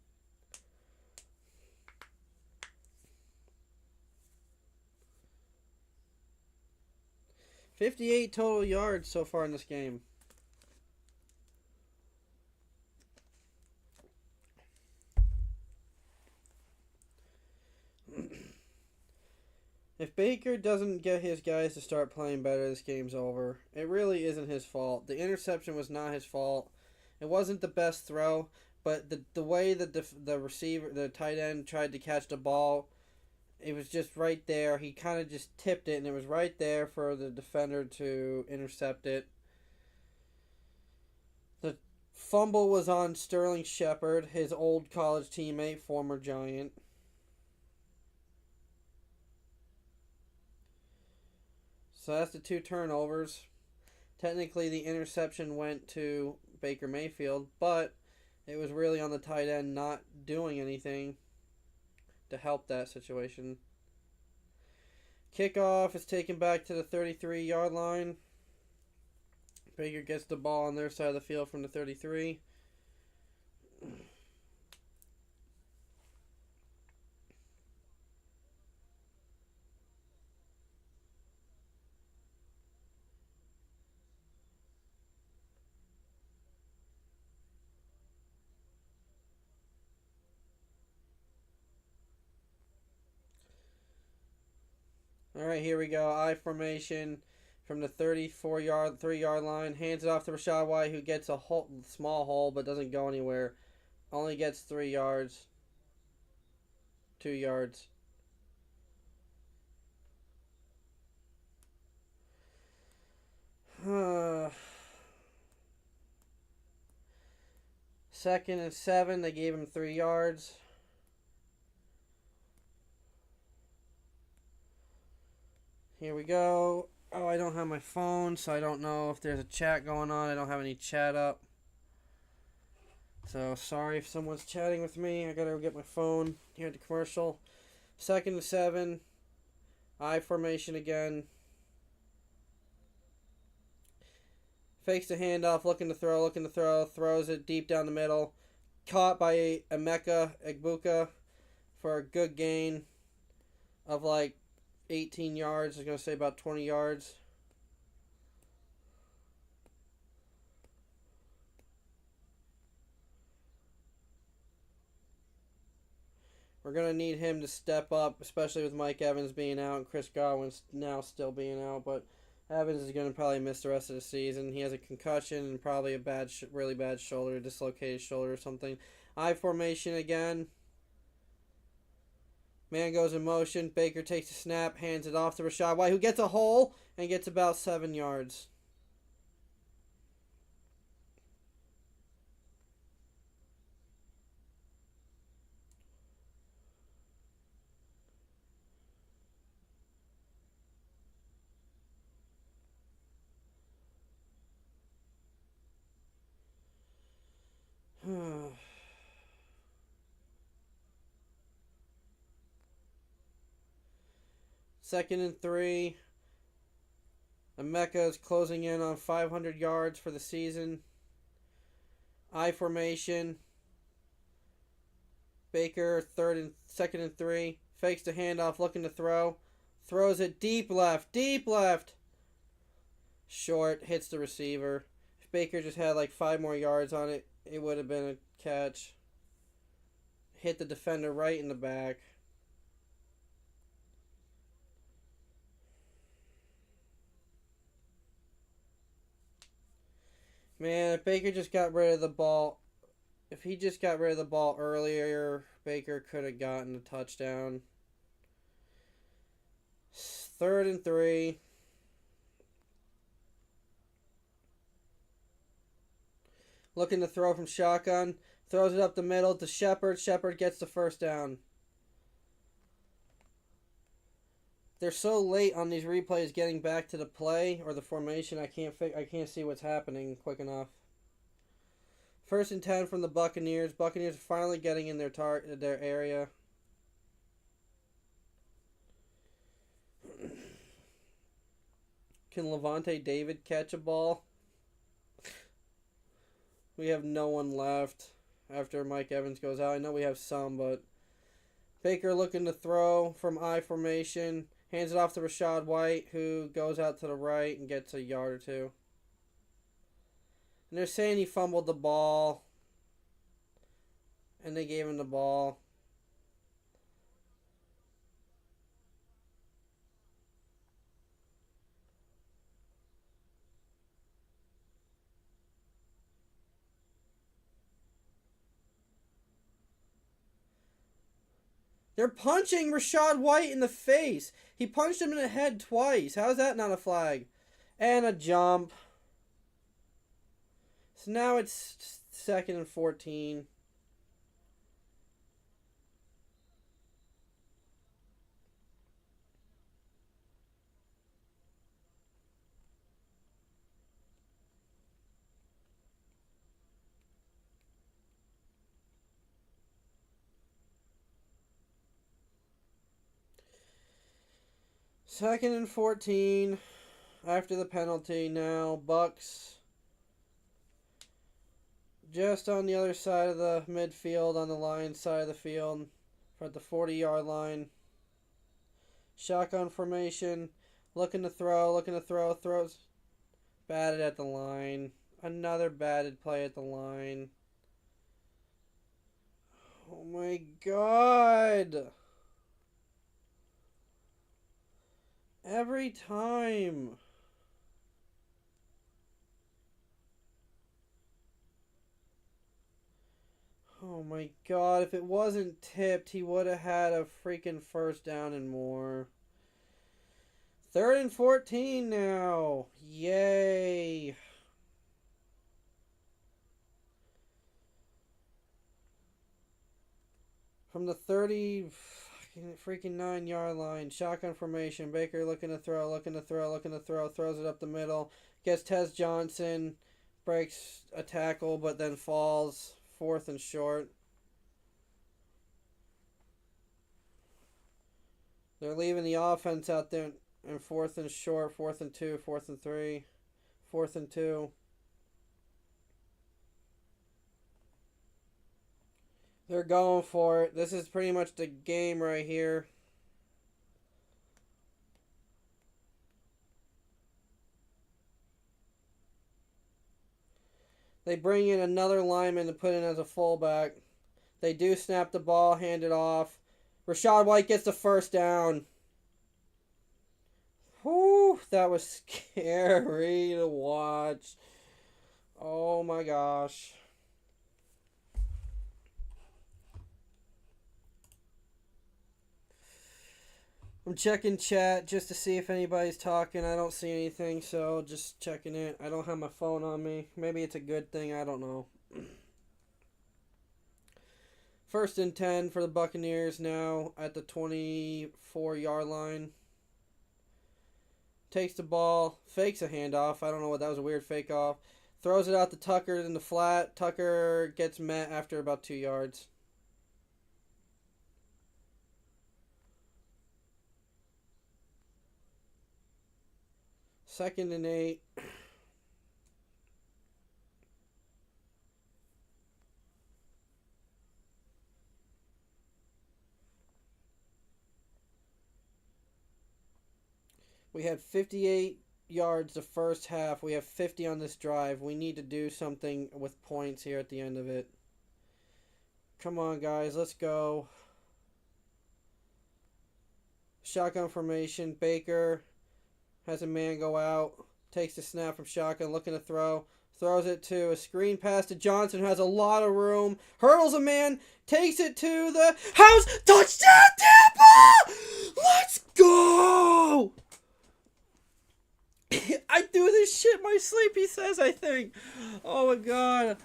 $58 total yards so far in this game. If Baker doesn't get his guys to start playing better, this game's over. It really isn't his fault. The interception was not his fault. It wasn't the best throw, but the way that the receiver, the tight end, tried to catch the ball, it was just right there. He kind of just tipped it, and it was right there for the defender to intercept it. The fumble was on Sterling Shepard, his old college teammate, former Giant. So that's the 2 turnovers. Technically, the interception went to Baker Mayfield, but it was really on the tight end not doing anything to help that situation. Kickoff is taken back to the 33-yard line. Baker gets the ball on their side of the field from the 33. Alright, here we go. I formation from the 3-yard line. Hands it off to Rachaad White, who gets a small hole but doesn't go anywhere. Only gets 3 yards. 2 yards. Second and 7. They gave him 3 yards. Here we go. Oh, I don't have my phone, so I don't know if there's a chat going on. I don't have any chat up. So, sorry if someone's chatting with me. I gotta go get my phone here at the commercial. Second and 7. I formation again. Fakes the handoff, looking to throw. Throws it deep down the middle. Caught by Emeka Egbuka for a good gain of like 18 yards. I was going to say about 20 yards. We're going to need him to step up, especially with Mike Evans being out and Chris Godwin's now still being out. But Evans is going to probably miss the rest of the season. He has a concussion and probably a really bad shoulder, dislocated shoulder or something. I formation again. Man goes in motion. Baker takes a snap, hands it off to Rachaad White, who gets a hole and gets about 7 yards. Second and 3. Emeka is closing in on 500 yards for the season. I formation. Baker, second and 3. Fakes the handoff, looking to throw. Throws it deep left. Deep left. Short, hits the receiver. If Baker just had like 5 more yards on it, it would have been a catch. Hit the defender right in the back. Man, if Baker just got rid of the ball, if he just got rid of the ball earlier, Baker could have gotten a touchdown. Third and 3. Looking to throw from shotgun. Throws it up the middle to Shepard. Shepard gets the first down. They're so late on these replays getting back to the play or the formation. I can't see what's happening quick enough. First and 10 from the Buccaneers. Buccaneers are finally getting in their area. Can Levante David catch a ball? We have no one left after Mike Evans goes out. I know we have some, but Baker looking to throw from I formation. Hands it off to Rachaad White, who goes out to the right and gets a yard or 2. And they're saying he fumbled the ball. And they gave him the ball. They're punching Rachaad White in the face. He punched him in the head twice. How is that not a flag? And a jump. So now it's 2nd and 14. Second and 14 after the penalty now. Bucks just on the other side of the midfield, on the Lions side of the field, at the 40-yard line. Shotgun formation, looking to throw, throws. Batted at the line. Another batted play at the line. Oh my God. Every time. Oh my God, if it wasn't tipped, he would have had a freaking first down and more. 3rd and 14 now. Yay. From the 30 freaking 9-yard line. Shotgun formation. Baker looking to throw. Throws it up the middle. Gets Tez Johnson. Breaks a tackle, but then falls. 4th and short. They're leaving the offense out there in 4th and short. 4th and 2. 4th and 3. 4th and 2. They're going for it. This is pretty much the game right here. They bring in another lineman to put in as a fullback. They do snap the ball, hand it off. Rachaad White gets the first down. Whew, that was scary to watch. Oh my gosh. I'm checking chat just to see if anybody's talking. I don't see anything, so just checking it. I don't have my phone on me. Maybe it's a good thing. I don't know. 1st and 10 for the Buccaneers now at the 24-yard line. Takes the ball. Fakes a handoff. I don't know what that was, a weird fake off. Throws it out to Tucker in the flat. Tucker gets met after about 2 yards. Second and 8. We had 58 yards the first half. We have 50 on this drive. We need to do something with points here at the end of it. Come on, guys. Let's go. Shotgun formation. Baker has a man go out. Takes the snap from shotgun. Looking to throw. Throws it to a screen pass to Johnson, who has a lot of room. Hurdles a man. Takes it to the house. Touchdown, Tampa! Let's go! I do this shit in my sleep, he says, I think. Oh, my God.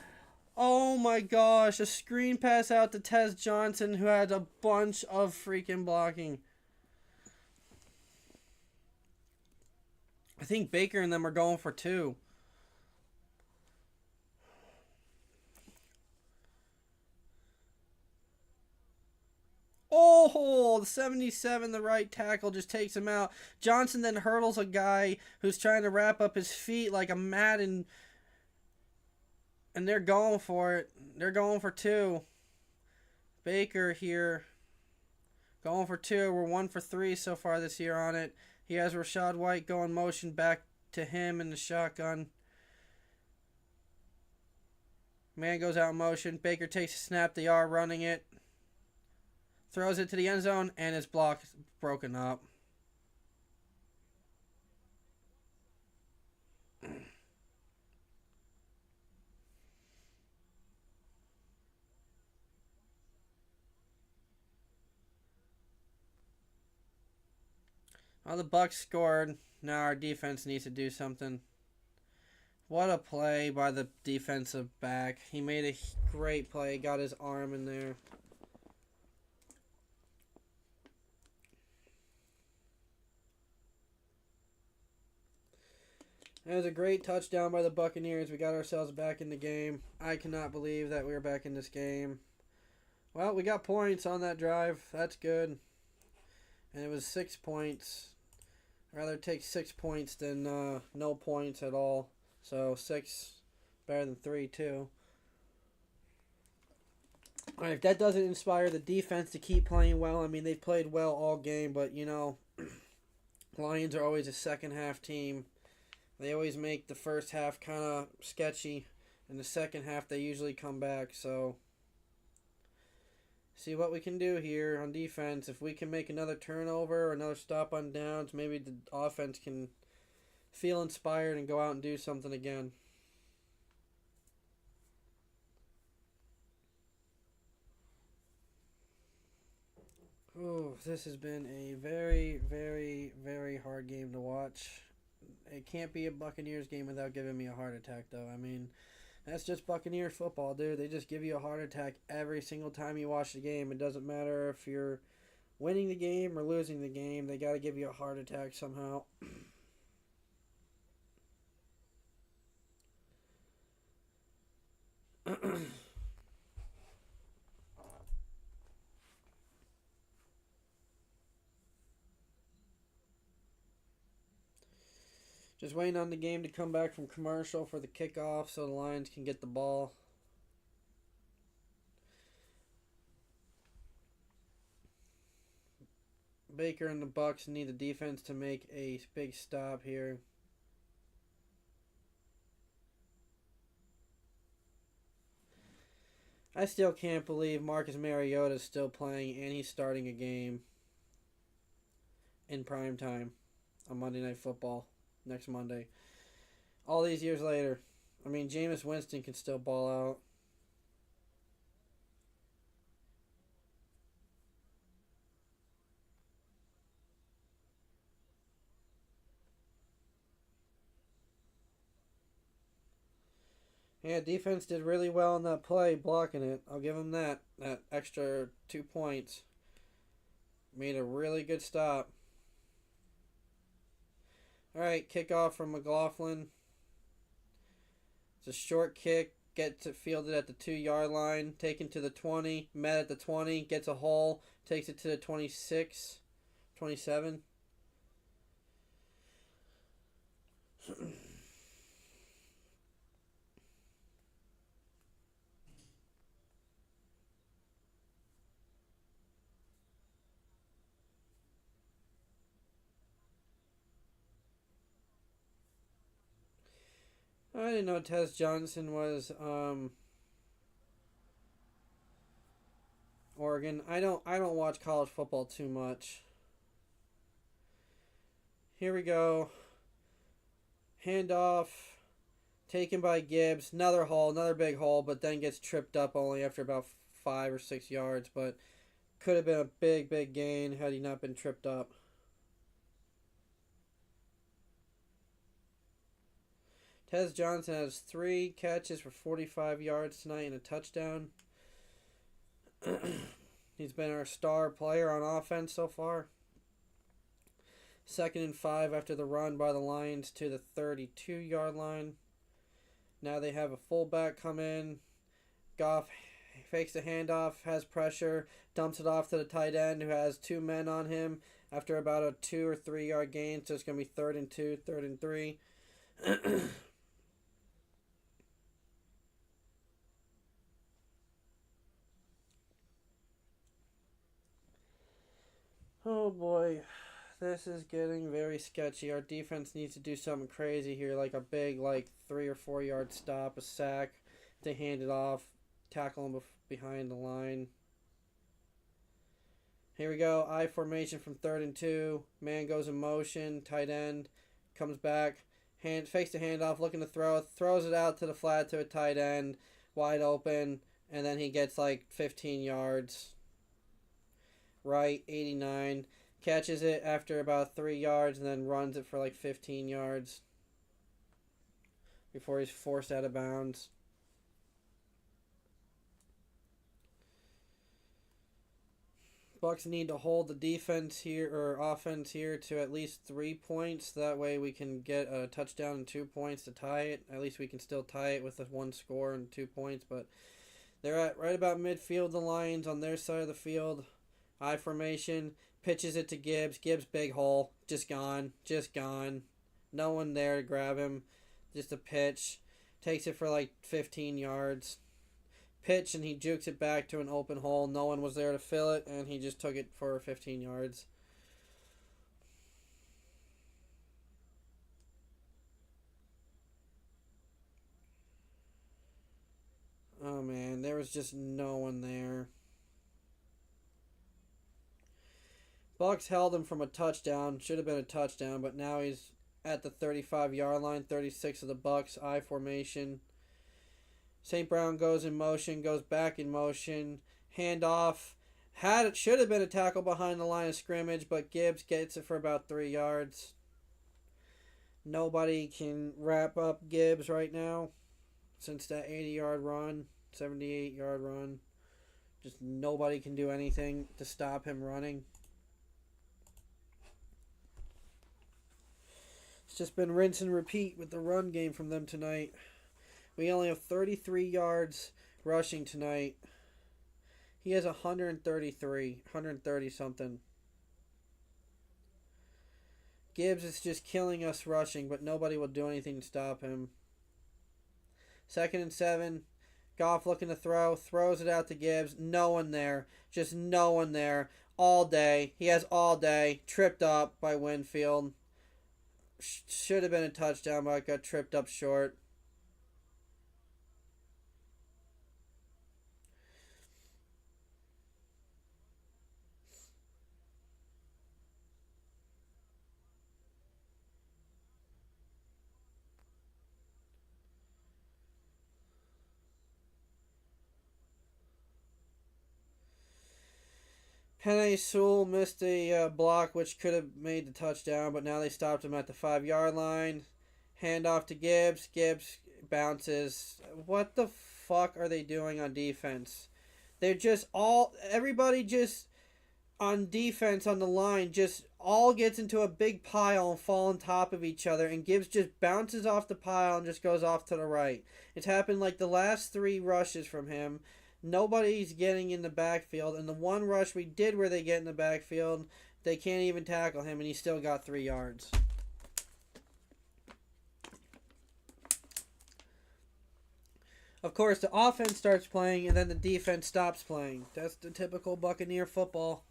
Oh, my gosh. A screen pass out to Tez Johnson, who had a bunch of freaking blocking. I think Baker and them are going for 2. Oh, the 77, the right tackle, just takes him out. Johnson then hurdles a guy who's trying to wrap up his feet like a Madden. And they're going for it. They're going for 2. Baker here going for 2. We're 1 for 3 so far this year on it. He has Rashad White going motion back to him in the shotgun. Man goes out in motion. Baker takes a snap. They are running it. Throws it to the end zone, and his block is broken up. Well, the Bucs scored. Now our defense needs to do something. What a play by the defensive back. He made a great play. Got his arm in there. It was a great touchdown by the Buccaneers. We got ourselves back in the game. I cannot believe that we were back in this game. Well, we got points on that drive. That's good. And it was 6 points. I'd rather take 6 points than no points at all. So 6 better than 3 too. All right, if that doesn't inspire the defense to keep playing well, I mean, they've played well all game, but you know, Lions are always a second half team. They always make the first half kind of sketchy. In the second half, they usually come back. So, see what we can do here on defense. If we can make another turnover or another stop on downs, maybe the offense can feel inspired and go out and do something again. Oh, this has been a very, very, very hard game to watch. It can't be a Buccaneers game without giving me a heart attack, though. I mean, that's just Buccaneers football, dude. They just give you a heart attack every single time you watch the game. It doesn't matter if you're winning the game or losing the game. They got to give you a heart attack somehow. Just waiting on the game to come back from commercial for the kickoff so the Lions can get the ball. Baker and the Bucs need the defense to make a big stop here. I still can't believe Marcus Mariota is still playing and he's starting a game in prime time on Monday Night Football next Monday. All these years later. I mean, Jameis Winston can still ball out. Yeah, defense did really well on that play, blocking it. I'll give them that. That extra 2 points. Made a really good stop. Alright, kickoff from McLaughlin. It's a short kick. Gets it fielded at the 2-yard line. Taken to the 20. Met at the 20. Gets a hole. Takes it to the 26. 27. I didn't know Tez Johnson was Oregon. I don't watch college football too much. Here we go. Handoff. Taken by Gibbs. Another hole, another big hole, but then gets tripped up only after about 5 or 6 yards. But could have been a big, big gain had he not been tripped up. Tez Johnson has 3 catches for 45 yards tonight and a touchdown. He's been our star player on offense so far. 2nd and 5 after the run by the Lions to the 32-yard line. Now they have a fullback come in. Goff fakes the handoff, has pressure, dumps it off to the tight end who has 2 men on him after about a 2 or 3 yard gain. So it's going to be 3rd and 2, 3rd and 3. Oh boy, this is getting very sketchy. Our defense needs to do something crazy here, like a big, 3 or 4 yard stop, a sack. They hand it off, tackle him behind the line. Here we go, I formation from 3rd and 2. Man goes in motion, tight end comes back, fakes the handoff, looking to throw, throws it out to the flat to a tight end, wide open, and then he gets 15 yards. Right, 89. Catches it after about 3 yards and then runs it for 15 yards before he's forced out of bounds. Bucks need to hold the defense here or offense here to at least 3 points. That way we can get a touchdown and 2 points to tie it. At least we can still tie it with a 1 score and 2 points. But they're at right about midfield, the Lions on their side of the field. I formation, pitches it to Gibbs. Gibbs big hole, just gone. No one there to grab him. Just a pitch. Takes it for 15 yards. Pitch and he jukes it back to an open hole. No one was there to fill it and he just took it for 15 yards. Oh man, there was just no one there. Bucks held him from a touchdown. Should have been a touchdown, but now he's at the 35-yard line, 36 of the Bucks, I formation. St. Brown goes in motion, goes back in motion. Handoff. Should have been a tackle behind the line of scrimmage, but Gibbs gets it for about 3 yards. Nobody can wrap up Gibbs right now since that 80-yard run, 78-yard run. Just nobody can do anything to stop him running. It's just been rinse and repeat with the run game from them tonight. We only have 33 yards rushing tonight. He has 130 something. Gibbs is just killing us rushing, but nobody will do anything to stop him. 2nd and 7. Goff looking to throw. Throws it out to Gibbs. No one there. Just no one there. All day. He has all day. Tripped up by Winfield. Should have been a touchdown, but got tripped up short. Penei Sewell missed a block, which could have made the touchdown, but now they stopped him at the 5-yard line. Handoff to Gibbs. Gibbs bounces. What the fuck are they doing on defense? They're just everybody just on defense on the line just all gets into a big pile and fall on top of each other, and Gibbs just bounces off the pile and just goes off to the right. It's happened the last 3 rushes from him. Nobody's getting in the backfield, and the one rush we did where they get in the backfield, they can't even tackle him, and he still got 3 yards. Of course, the offense starts playing, and then the defense stops playing. That's the typical Buccaneer football.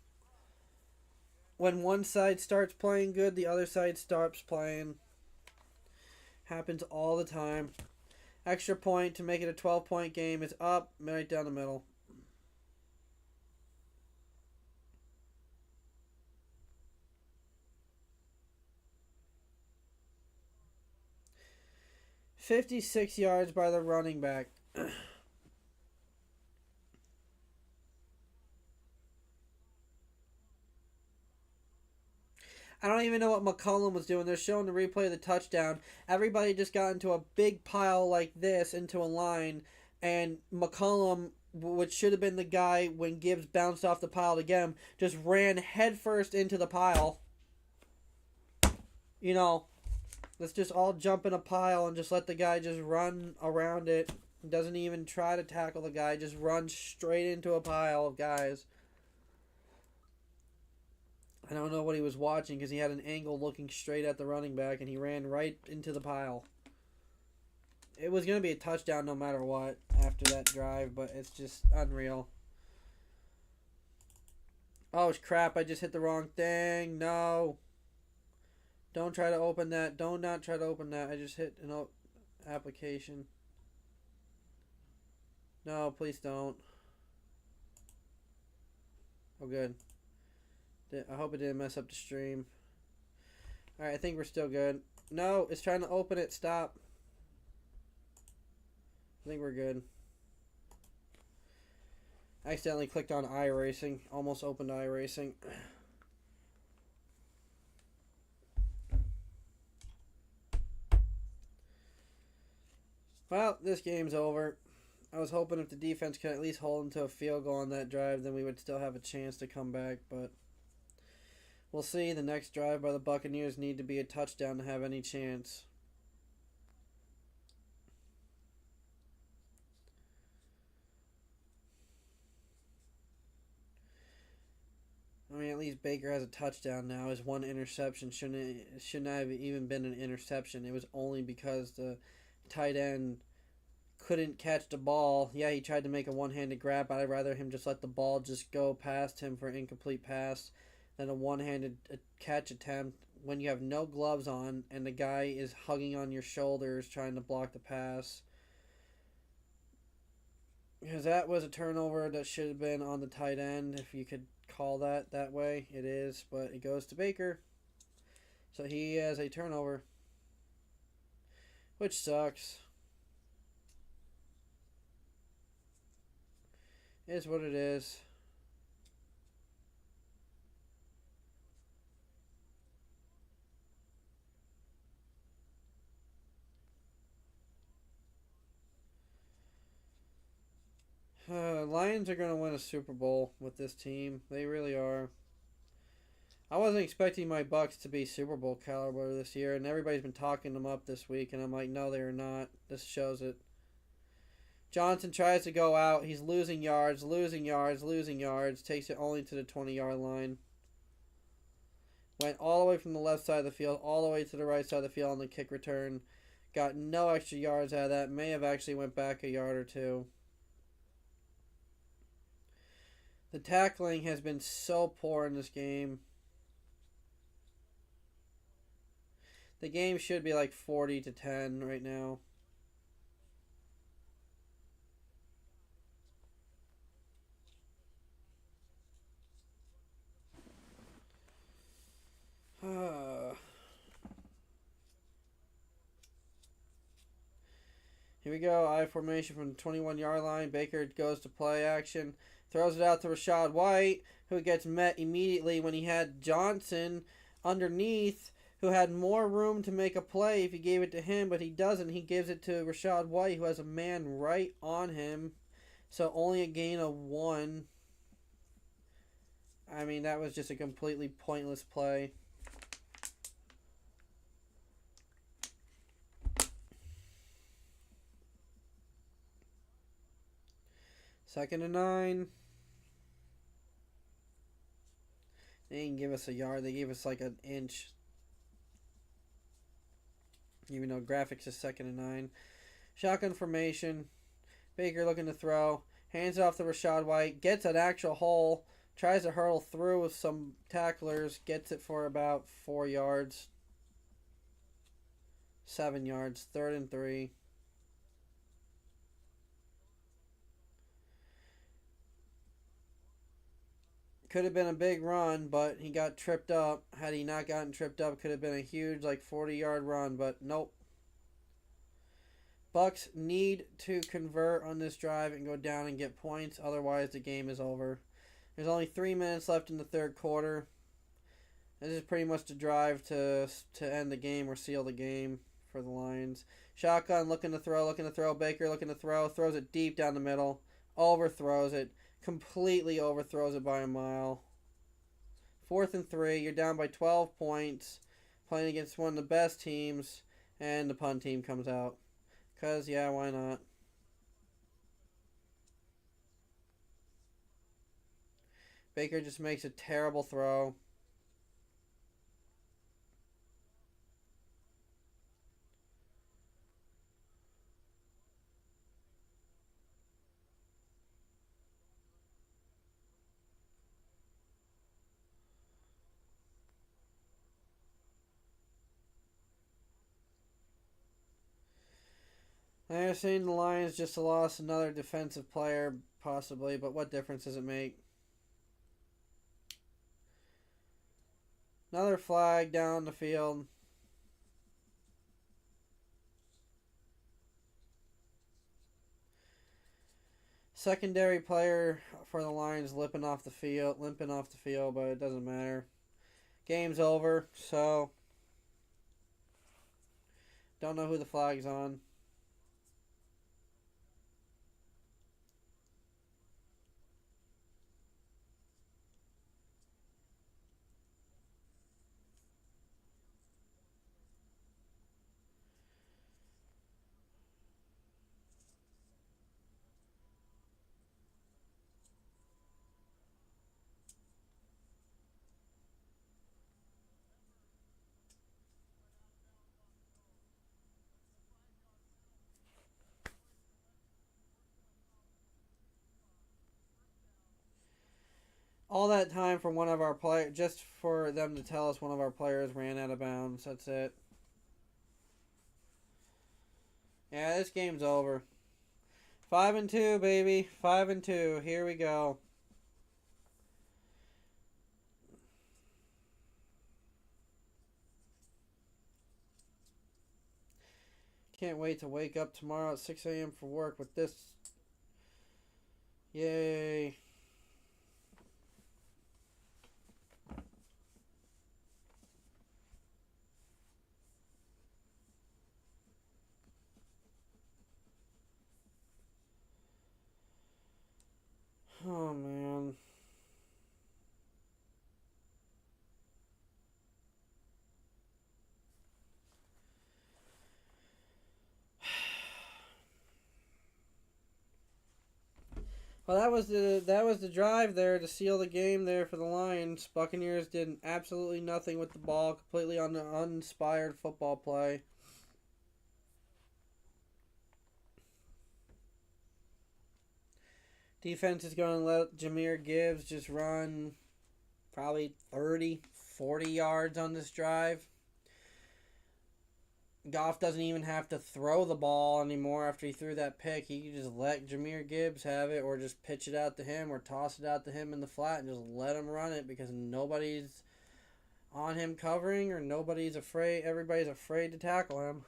When one side starts playing good, the other side stops playing. Happens all the time. Extra point to make it a 12-point game is up, right down the middle. "56 yards by the running back." I don't even know what McCollum was doing. They're showing the replay of the touchdown. Everybody just got into a big pile like this, into a line, and McCollum, which should have been the guy when Gibbs bounced off the pile to get him, just ran headfirst into the pile. You know, let's just all jump in a pile and just let the guy just run around it. Doesn't even try to tackle the guy, just runs straight into a pile of guys. I don't know what he was watching because he had an angle looking straight at the running back and he ran right into the pile. It was going to be a touchdown no matter what after that drive, but it's just unreal. Oh, crap. I just hit the wrong thing. No. Don't try to open that. Do not try to open that. I just hit an application. No, please don't. Oh, good. I hope it didn't mess up the stream. Alright, I think we're still good. No, it's trying to open it. Stop. I think we're good. I accidentally clicked on iRacing. Almost opened iRacing. Well, this game's over. I was hoping if the defense could at least hold them to a field goal on that drive, then we would still have a chance to come back, but we'll see. The next drive by the Buccaneers need to be a touchdown to have any chance. I mean, at least Baker has a touchdown now. His one interception shouldn't have even been an interception. It was only because the tight end couldn't catch the ball. Yeah, he tried to make a one-handed grab, but I'd rather him just let the ball just go past him for an incomplete pass than a one-handed catch attempt when you have no gloves on and the guy is hugging on your shoulders trying to block the pass. Because that was a turnover that should have been on the tight end, if you could call that way. It is, but it goes to Baker. So he has a turnover, which sucks. It is what it is. Lions are going to win a Super Bowl with this team. They really are. I wasn't expecting my Bucks to be Super Bowl caliber this year, and everybody's been talking them up this week, and I'm like, no, they're not. This shows it. Johnson tries to go out. He's losing yards. Takes it only to the 20-yard line. Went all the way from the left side of the field, all the way to the right side of the field on the kick return. Got no extra yards out of that. May have actually went back a yard or two. The tackling has been so poor in this game. The game should be like 40-10 right now. Here we go. I formation from the 21-yard line. Baker goes to play action. Throws it out to Rachaad White, who gets met immediately when he had Johnson underneath, who had more room to make a play if he gave it to him, but he doesn't. He gives it to Rachaad White, who has a man right on him. So only a gain of 1. I mean, that was just a completely pointless play. Second and 9. They didn't give us a yard. They gave us like an inch. Even though graphics is second and 9. Shotgun formation. Baker looking to throw. Hands it off to Rachaad White. Gets an actual hole. Tries to hurl through with some tacklers. Gets it for about 4 yards. 7 yards. Third and 3. Could have been a big run, but he got tripped up. Had he not gotten tripped up, could have been a huge, like, 40-yard run, but nope. Bucks need to convert on this drive and go down and get points. Otherwise, the game is over. There's only 3 minutes left in the third quarter. This is pretty much the drive to end the game or seal the game for the Lions. Shotgun, looking to throw. Baker looking to throw. Throws it deep down the middle. Overthrows it. Completely overthrows it by a mile. 4th and 3. You're down by 12 points. Playing against one of the best teams. And the punt team comes out. Because, yeah, why not? Baker just makes a terrible throw. I understand the Lions just lost another defensive player, possibly, but what difference does it make? Another flag down the field. Secondary player for the Lions limping off the field, but it doesn't matter. Game's over, so don't know who the flag's on. All that time for one of our players, just for them to tell us one of our players ran out of bounds. That's it. Yeah, this game's over. 5-2, baby. 5-2. Here we go. Can't wait to wake up tomorrow at 6 a.m. for work with this. Yay. Oh, man. Well, that was the drive there to seal the game there for the Lions. Buccaneers did absolutely nothing with the ball, completely on the uninspired football play. Defense is going to let Jahmyr Gibbs just run probably 30, 40 yards on this drive. Goff doesn't even have to throw the ball anymore after he threw that pick. He can just let Jahmyr Gibbs have it or just pitch it out to him or toss it out to him in the flat and just let him run it because nobody's on him covering or nobody's afraid. Everybody's afraid to tackle him.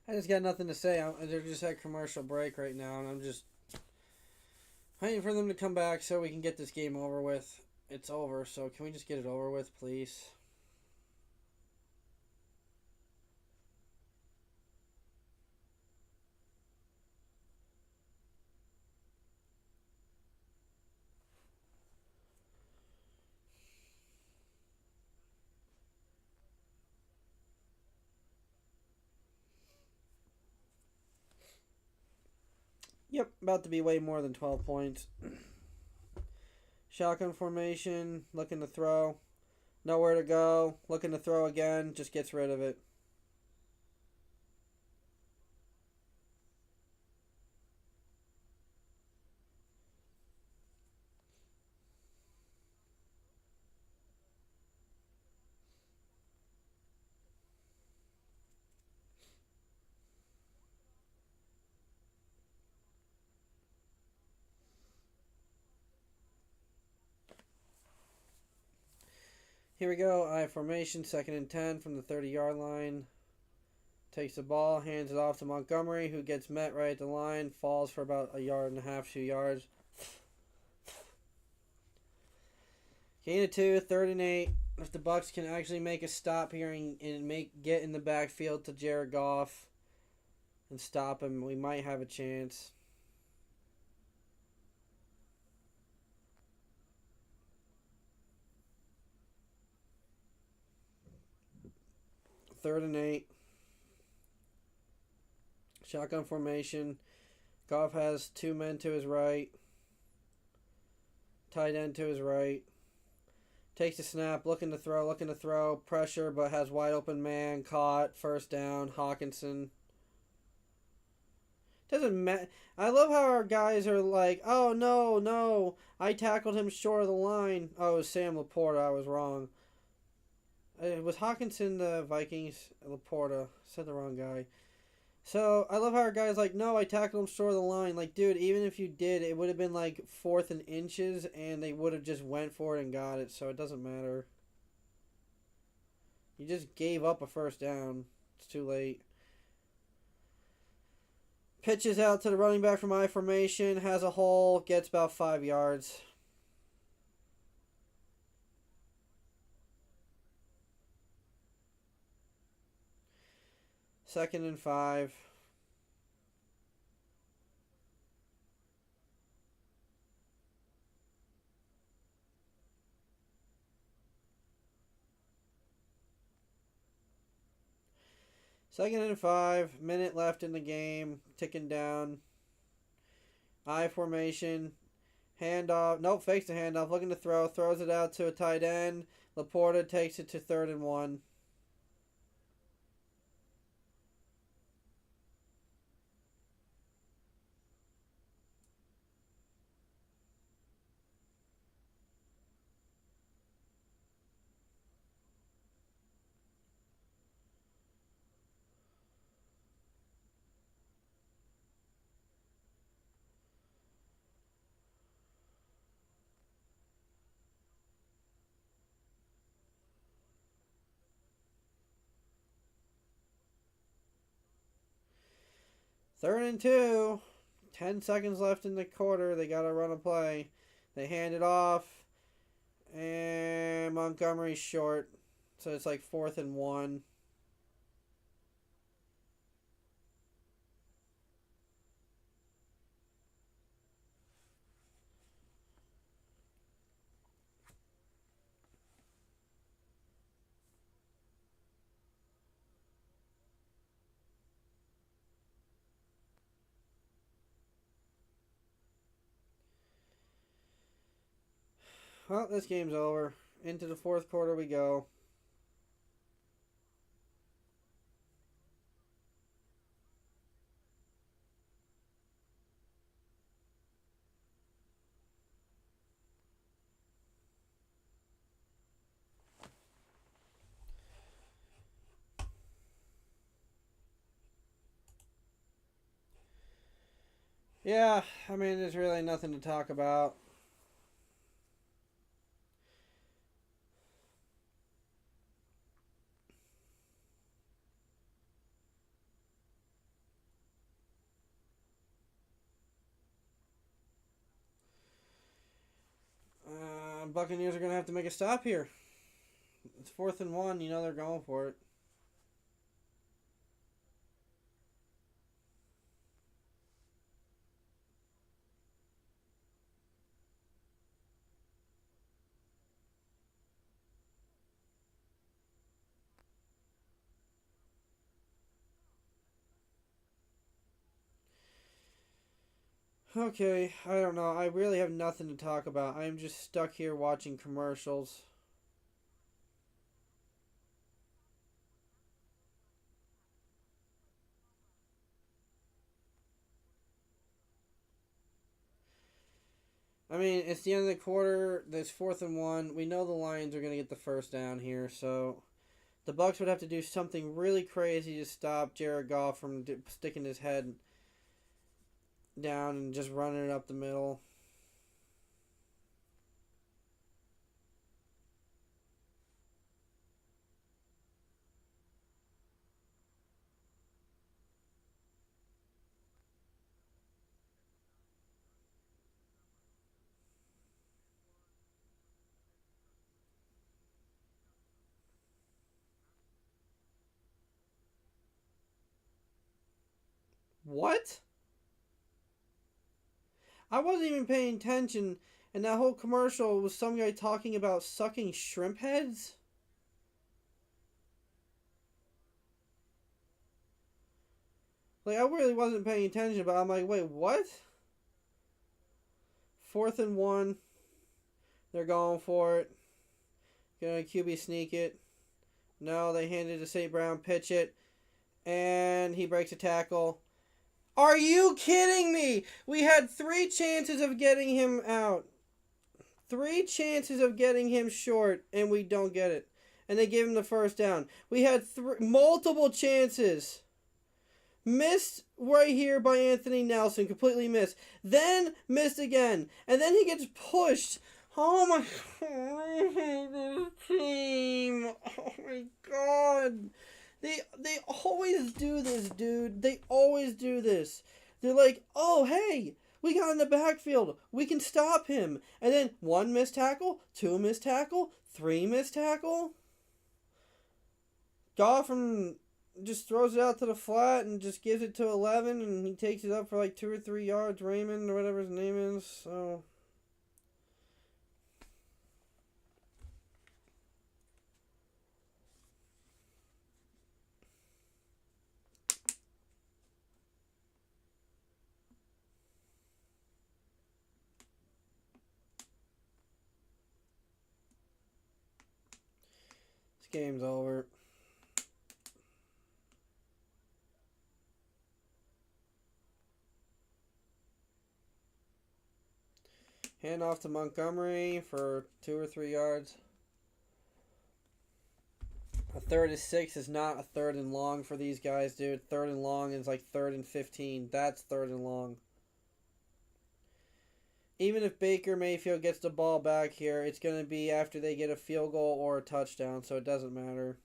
I just got nothing to say. They're just at commercial break right now, and I'm just waiting for them to come back so we can get this game over with. It's over, so can we just get it over with, please? Yep, about to be way more than 12 points. Shotgun formation, looking to throw. Nowhere to go. Looking to throw again, just gets rid of it. Here we go. I formation, 2nd and 10 from the 30-yard line. Takes the ball, hands it off to Montgomery, who gets met right at the line, falls for about a yard and a half, 2 yards. Gain of 2, 3rd and 8. If the Bucs can actually make a stop here and get in the backfield to Jared Goff and stop him, we might have a chance. Third and 8. Shotgun formation. Goff has 2 men to his right. Tight end to his right. Takes the snap, looking to throw. Pressure, but has wide open man. Caught. First down. Hawkinson. Doesn't matter. I love how our guys are like, oh, no. I tackled him short of the line. Oh, it was Sam Laporta. I was wrong. It was Hawkinson, the Vikings. Laporta. Said the wrong guy. So, I love how our guy's like, no, I tackled him short of the line. Like, dude, even if you did, it would have been like 4th and inches, and they would have just went for it and got it, so it doesn't matter. You just gave up a first down. It's too late. Pitches out to the running back from I formation, has a hole, gets about 5 yards. Second and 5. Second and 5. Minute left in the game. Ticking down. I formation. Handoff. Nope, fakes the handoff. Looking to throw. Throws it out to a tight end. Laporta takes it to 3rd and 1. Third and 2. 10 seconds left in the quarter. They got to run a play. They hand it off. And Montgomery's short. So it's like 4th and 1. Well, this game's over. Into the 4th quarter we go. Yeah, I mean, there's really nothing to talk about. Buccaneers are going to have to make a stop here. It's 4th and 1. You know they're going for it. Okay, I don't know. I really have nothing to talk about. I'm just stuck here watching commercials. I mean, it's the end of the quarter. There's 4th and 1. We know the Lions are going to get the first down here, so the Bucs would have to do something really crazy to stop Jared Goff from sticking his head down and just running it up the middle. What? I wasn't even paying attention, and that whole commercial was some guy talking about sucking shrimp heads? Like, I really wasn't paying attention, but I'm like, wait, what? 4th and 1. They're going for it. Gonna QB sneak it. No, they hand it to St. Brown, pitch it, and he breaks a tackle. Are you kidding me? We had 3 chances of getting him out. 3 chances of getting him short, and we don't get it. And they give him the first down. We had multiple chances. Missed right here by Anthony Nelson. Completely missed. Then missed again. And then he gets pushed. Oh my god. Team. Oh my god. They always do this, dude. They always do this. They're like, oh, hey, we got in the backfield. We can stop him. And then 1 missed tackle, 2 missed tackle, 3 missed tackle. Goffin just throws it out to the flat and just gives it to 11, and he takes it up for like 2 or 3 yards. Raymond, or whatever his name is. So this game's over. Hand off to Montgomery for 2 or 3 yards. A 3rd and 6 is not a 3rd and long for these guys, dude. 3rd and long is like 3rd and 15. That's 3rd and long. Even if Baker Mayfield gets the ball back here, it's going to be after they get a field goal or a touchdown, so it doesn't matter.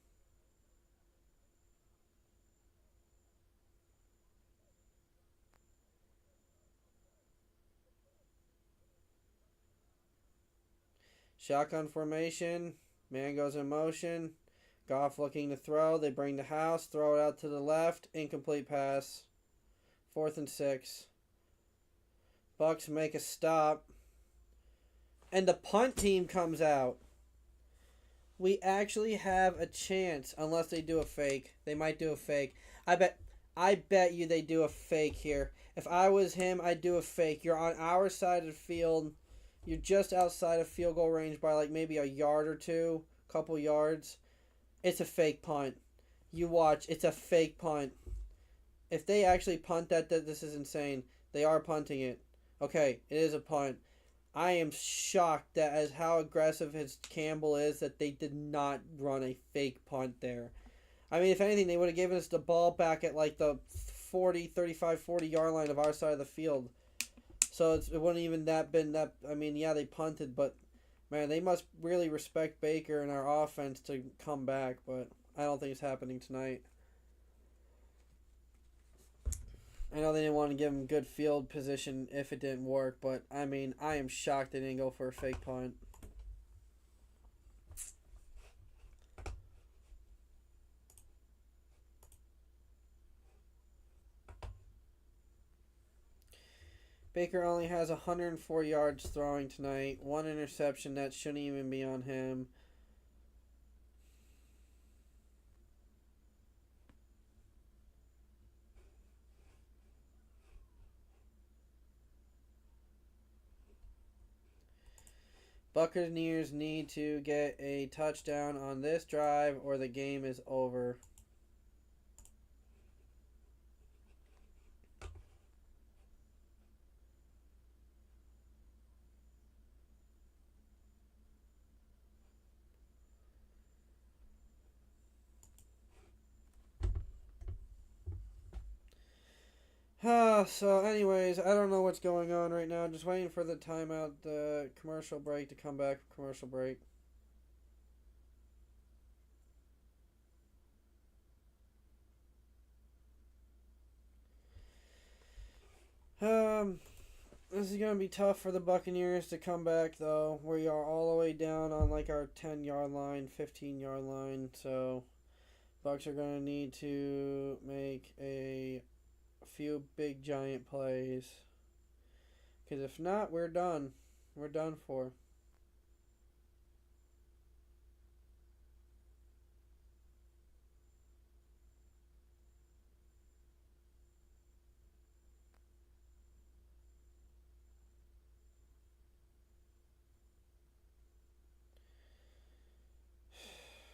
Shotgun formation. Man goes in motion. Goff looking to throw. They bring the house. Throw it out to the left. Incomplete pass. 4th and 6. Bucks make a stop. And the punt team comes out. We actually have a chance, unless they do a fake. They might do a fake. I bet you they do a fake here. If I was him, I'd do a fake. You're on our side of the field. You're just outside of field goal range by like maybe a yard or two, couple yards. It's a fake punt. You watch. It's a fake punt. If they actually punt that, this is insane. They are punting it. Okay, it is a punt. I am shocked that as how aggressive his Campbell is that they did not run a fake punt there. I mean, if anything, they would have given us the ball back at like the 40 yard line of our side of the field. So it wouldn't even been that. I mean, yeah, they punted, but man, they must really respect Baker and our offense to come back. But I don't think it's happening tonight. I know they didn't want to give him good field position if it didn't work, but I mean, I am shocked they didn't go for a fake punt. Baker only has 104 yards throwing tonight. 1 interception that shouldn't even be on him. Buccaneers need to get a touchdown on this drive or the game is over. So anyways, I don't know what's going on right now. Just waiting for the timeout, the commercial break to come back. Commercial break. This is going to be tough for the Buccaneers to come back, though. We are all the way down on like our 10-yard line, 15-yard line. So Bucs are going to need to make a few big giant plays. Because if not, we're done. We're done for.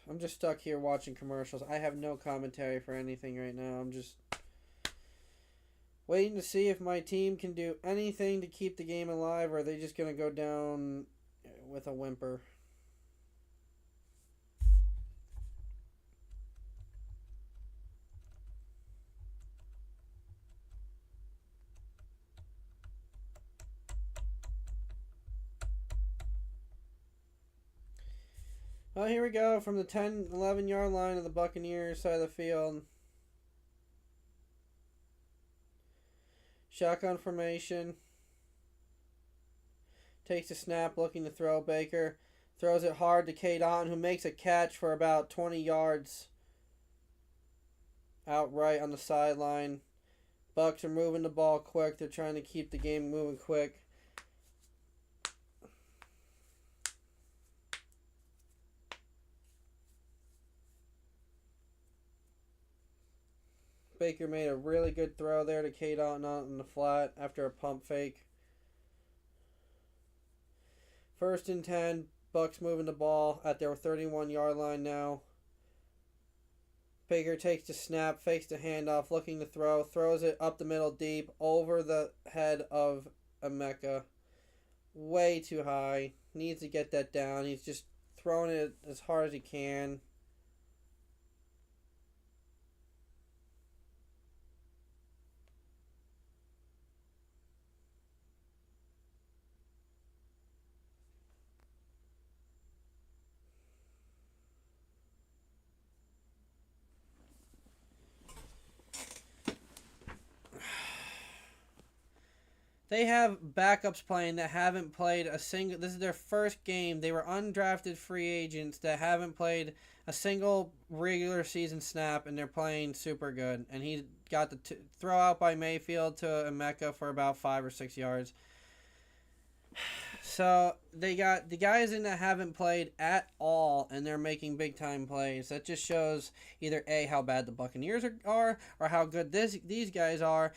I'm just stuck here watching commercials. I have no commentary for anything right now. I'm just waiting to see if my team can do anything to keep the game alive, or are they just going to go down with a whimper? Well, here we go from the 10, 11-yard line of the Buccaneers side of the field. Shotgun formation. Takes a snap, looking to throw. Baker throws it hard to Cade Otton, who makes a catch for about 20 yards outright on the sideline. Bucs are moving the ball quick. They're trying to keep the game moving quick. Baker made a really good throw there to Cade Otton on the flat after a pump fake. 1st and 10. Bucs moving the ball at their 31-yard line now. Baker takes the snap, fakes the handoff, looking to throw, throws it up the middle deep over the head of Emeka. Way too high. Needs to get that down. He's just throwing it as hard as he can. They have backups playing that haven't played a single. This is their first game. They were undrafted free agents that haven't played a single regular season snap, and they're playing super good. And he got the throw out by Mayfield to Emeka for about 5 or 6 yards. So they got the guys in that haven't played at all, and they're making big time plays. That just shows either A, how bad the Buccaneers are or how good these guys are,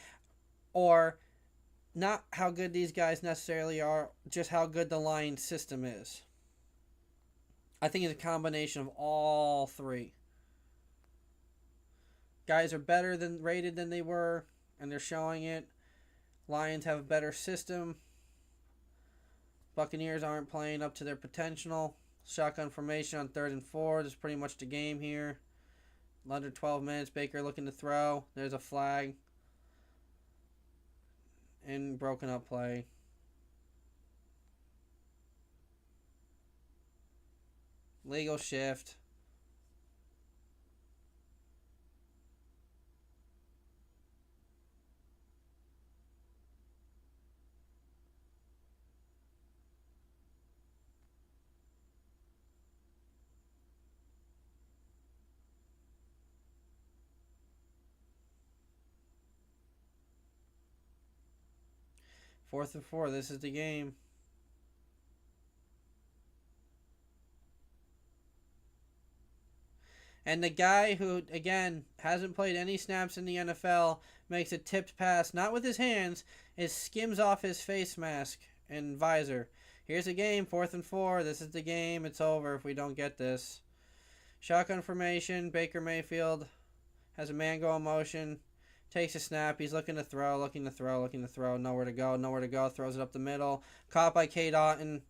or not how good these guys necessarily are, just how good the Lions system is. I think it's a combination of all three. Guys are better than rated than they were, and they're showing it. Lions have a better system. Buccaneers aren't playing up to their potential. Shotgun formation on 3rd and 4. That's pretty much the game here. Under 12 minutes. Baker looking to throw. There's a flag. And broken up play. Legal shift. Fourth and 4. This is the game. And the guy who, again, hasn't played any snaps in the NFL makes a tipped pass, not with his hands, it skims off his face mask and visor. Here's a game, 4th and 4. This is the game. It's over if we don't get this. Shotgun formation. Baker Mayfield has a man go in motion. Takes a snap. He's looking to throw. Nowhere to go. Throws it up the middle. Caught by K. Dotton.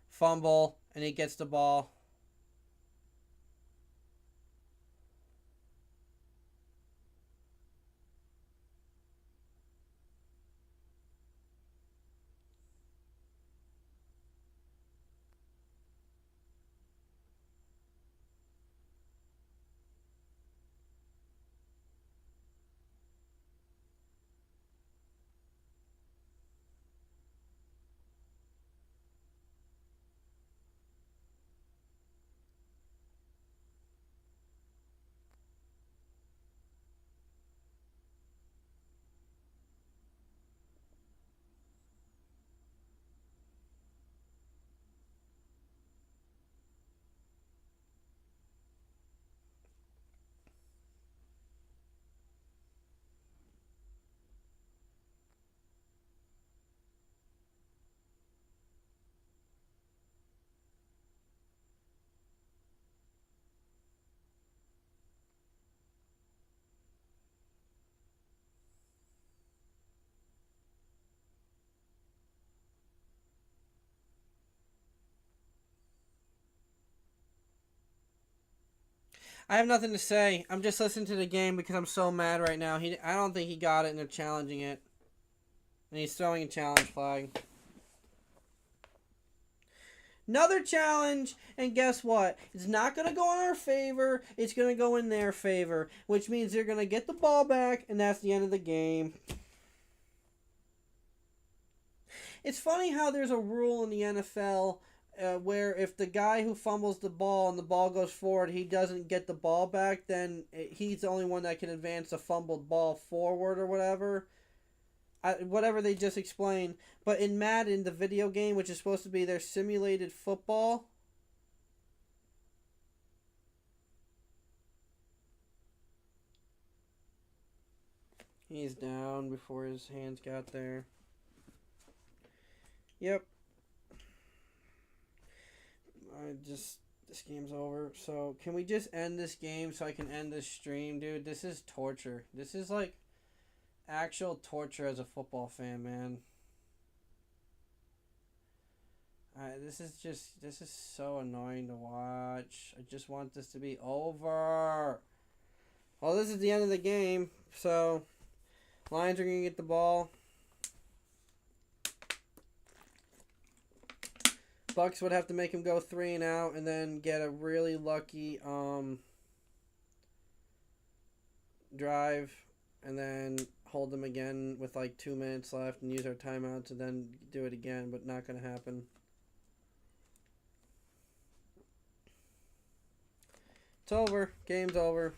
Fumble. And he gets the ball. I have nothing to say. I'm just listening to the game because I'm so mad right now. I don't think he got it, and they're challenging it. And he's throwing a challenge flag. Another challenge, and guess what? It's not going to go in our favor. It's going to go in their favor, which means they're going to get the ball back, and that's the end of the game. It's funny how there's a rule in the NFL where if the guy who fumbles the ball and the ball goes forward, he doesn't get the ball back, then he's the only one that can advance a fumbled ball forward or whatever. Whatever they just explained. But in Madden, the video game, which is supposed to be their simulated football, he's down before his hands got there. Yep. This game's over. So, can we just end this game so I can end this stream, dude? This is torture. This is like actual torture as a football fan, man. This is so annoying to watch. I just want this to be over. Well, this is the end of the game, so Lions are going to get the ball. Bucks would have to make him go 3 and out and then get a really lucky drive and then hold them again with like 2 minutes left and use our timeouts and then do it again, but not going to happen. It's over. Game's over.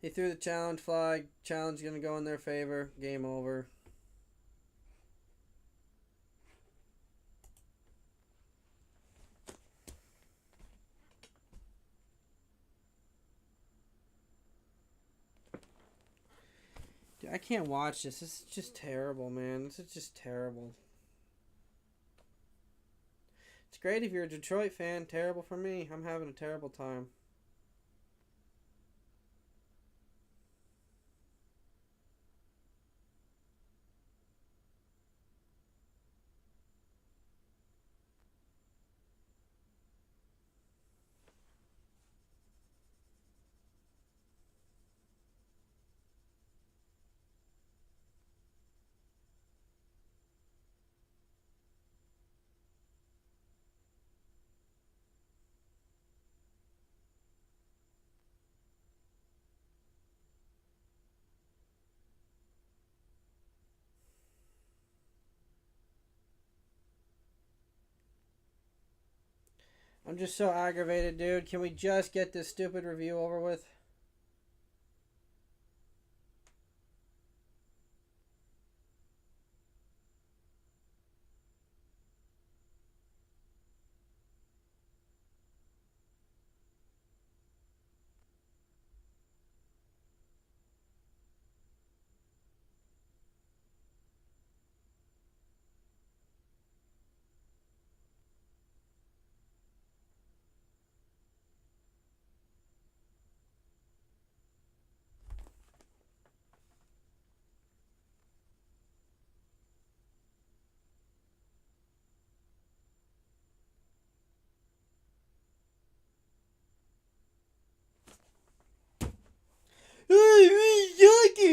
He threw the challenge flag. Challenge going to go in their favor. Game over. Dude, I can't watch this. This is just terrible, man. This is just terrible. It's great if you're a Detroit fan. Terrible for me. I'm having a terrible time. I'm just so aggravated, dude. Can we just get this stupid review over with?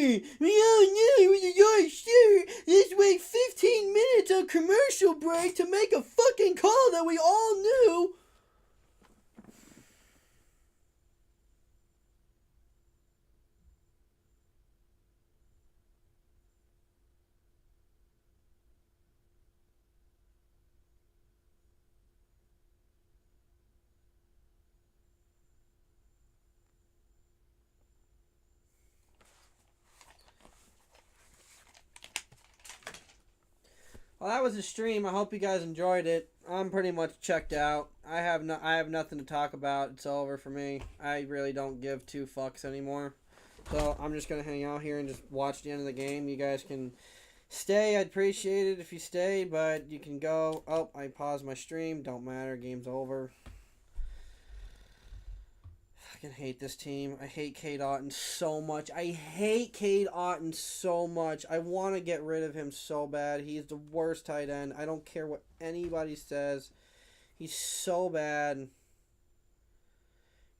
Oh no, it was a yard shirt. Let's wait 15 minutes on commercial break to make a fucking call that we all knew. Well, that was the stream. I hope you guys enjoyed it. I'm pretty much checked out. I have nothing to talk about. It's over for me. I really don't give two fucks anymore. So I'm just gonna hang out here and just watch the end of the game. You guys can stay. I'd appreciate it if you stay, but you can go. Oh, I paused my stream. Don't matter. Game's over. I fucking hate this team. I hate Cade Otton so much. I hate Cade Otton so much. I want to get rid of him so bad. He's the worst tight end. I don't care what anybody says. He's so bad.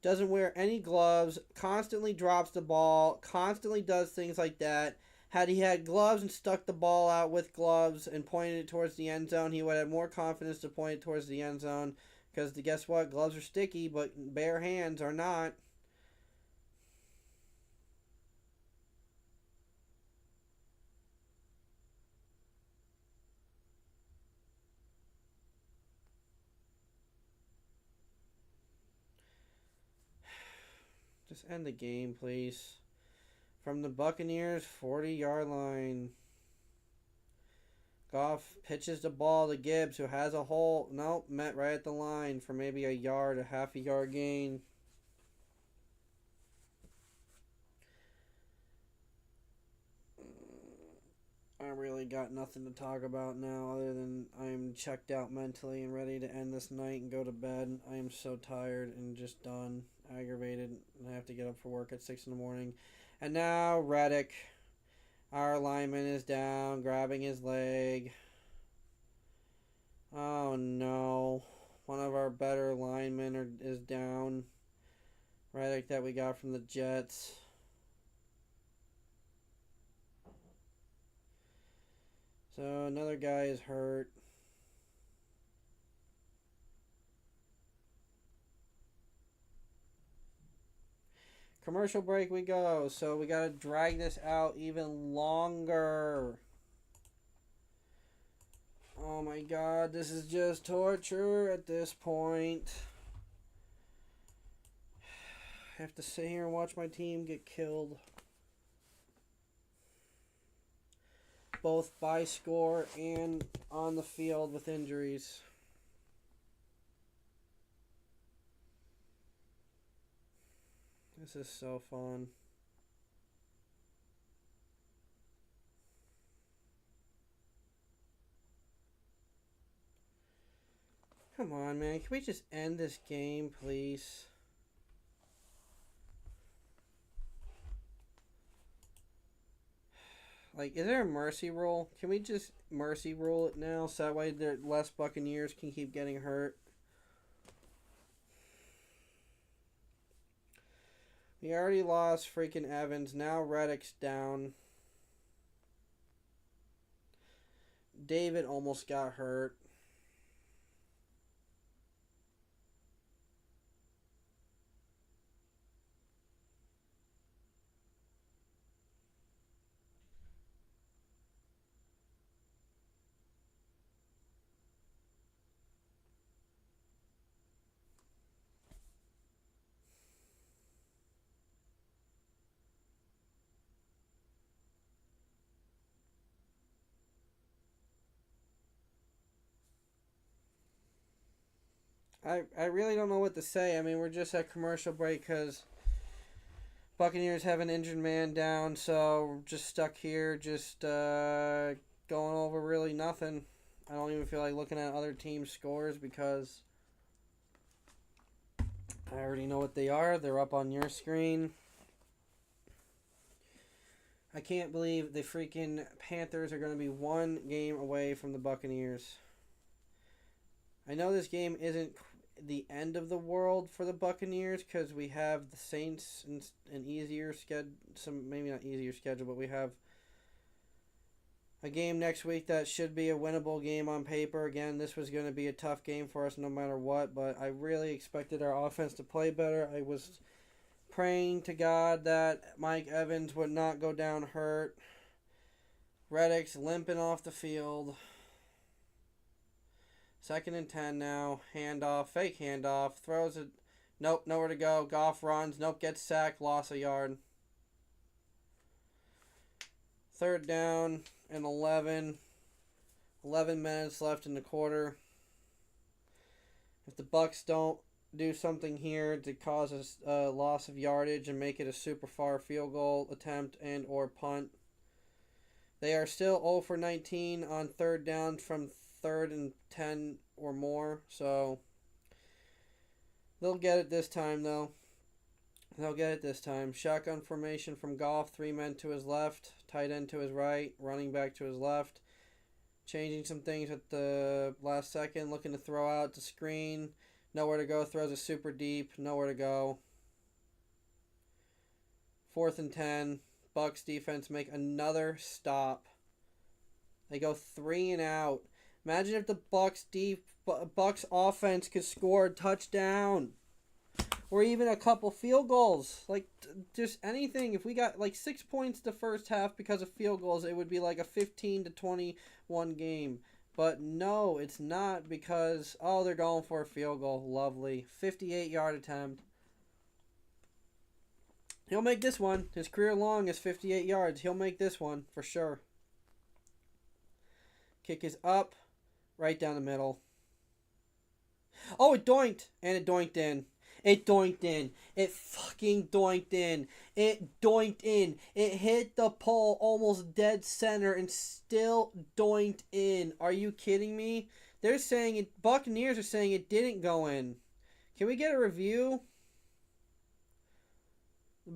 Doesn't wear any gloves. Constantly drops the ball. Constantly does things like that. Had he had gloves and stuck the ball out with gloves and pointed it towards the end zone, he would have more confidence to point it towards the end zone. Because guess what? Gloves are sticky, but bare hands are not. Just end the game, please. From the Buccaneers, 40-yard line. Goff pitches the ball to Gibbs, who has a hole. Nope, met right at the line for maybe a yard, a half a yard gain. I really got nothing to talk about now other than I'm checked out mentally and ready to end this night and go to bed. I am so tired and just done, aggravated, and I have to get up for work at 6 in the morning. And now Reddick, our lineman, is down, grabbing his leg. Oh no. One of our better linemen is down. Reddick that we got from the Jets. So another guy is hurt. Commercial break we go. So we got to drag this out even longer. Oh my god, this is just torture at this point. I have to sit here and watch my team get killed. Both by score and on the field with injuries. This is so fun. Come on, man. Can we just end this game, please? Like, is there a mercy rule? Can we just mercy rule it now so that way there less Buccaneers can keep getting hurt? We already lost freaking Evans. Now Reddick's down. David almost got hurt. I really don't know what to say. I mean, we're just at commercial break because Buccaneers have an injured man down, so we're just stuck here, just going over really nothing. I don't even feel like looking at other teams' scores because I already know what they are. They're up on your screen. I can't believe the freaking Panthers are going to be one game away from the Buccaneers. I know this game isn't the end of the world for the Buccaneers because we have the Saints and an easier schedule. Some maybe not easier schedule, but we have a game next week that should be a winnable game on paper. Again, this was going to be a tough game for us no matter what, but I really expected our offense to play better. I was praying to God that Mike Evans would not go down hurt. Reddick's limping off the field. 2nd and 10 now. Handoff. Fake handoff. Throws it. Nope. Nowhere to go. Goff runs. Nope. Gets sacked. Loss a yard. 3rd down and 11. 11 minutes left in the quarter. If the Bucs don't do something here to cause a loss of yardage and make it a super far field goal attempt and or punt, they are still 0 for 19 on 3rd down from 3rd and 10 or more. So they'll get it this time, though. They'll get it this time. Shotgun formation from Goff. 3 men to his left. Tight end to his right. Running back to his left. Changing some things at the last second. Looking to throw out to screen. Nowhere to go. Throws it super deep. Nowhere to go. 4th and 10. Bucs defense make another stop. They go 3 and out. Imagine if the Bucs offense could score a touchdown. Or even a couple field goals. Like, just anything. If we got, like, 6 points the first half because of field goals, it would be like a 15-21 game. But no, it's not because, oh, they're going for a field goal. Lovely. 58-yard attempt. He'll make this one. His career long is 58 yards. He'll make this one for sure. Kick is up. Right down the middle. Oh, it doinked. And it doinked in. It doinked in. It fucking doinked in. It doinked in. It hit the pole almost dead center and still doinked in. Are you kidding me? They're saying it. Buccaneers are saying it didn't go in. Can we get a review?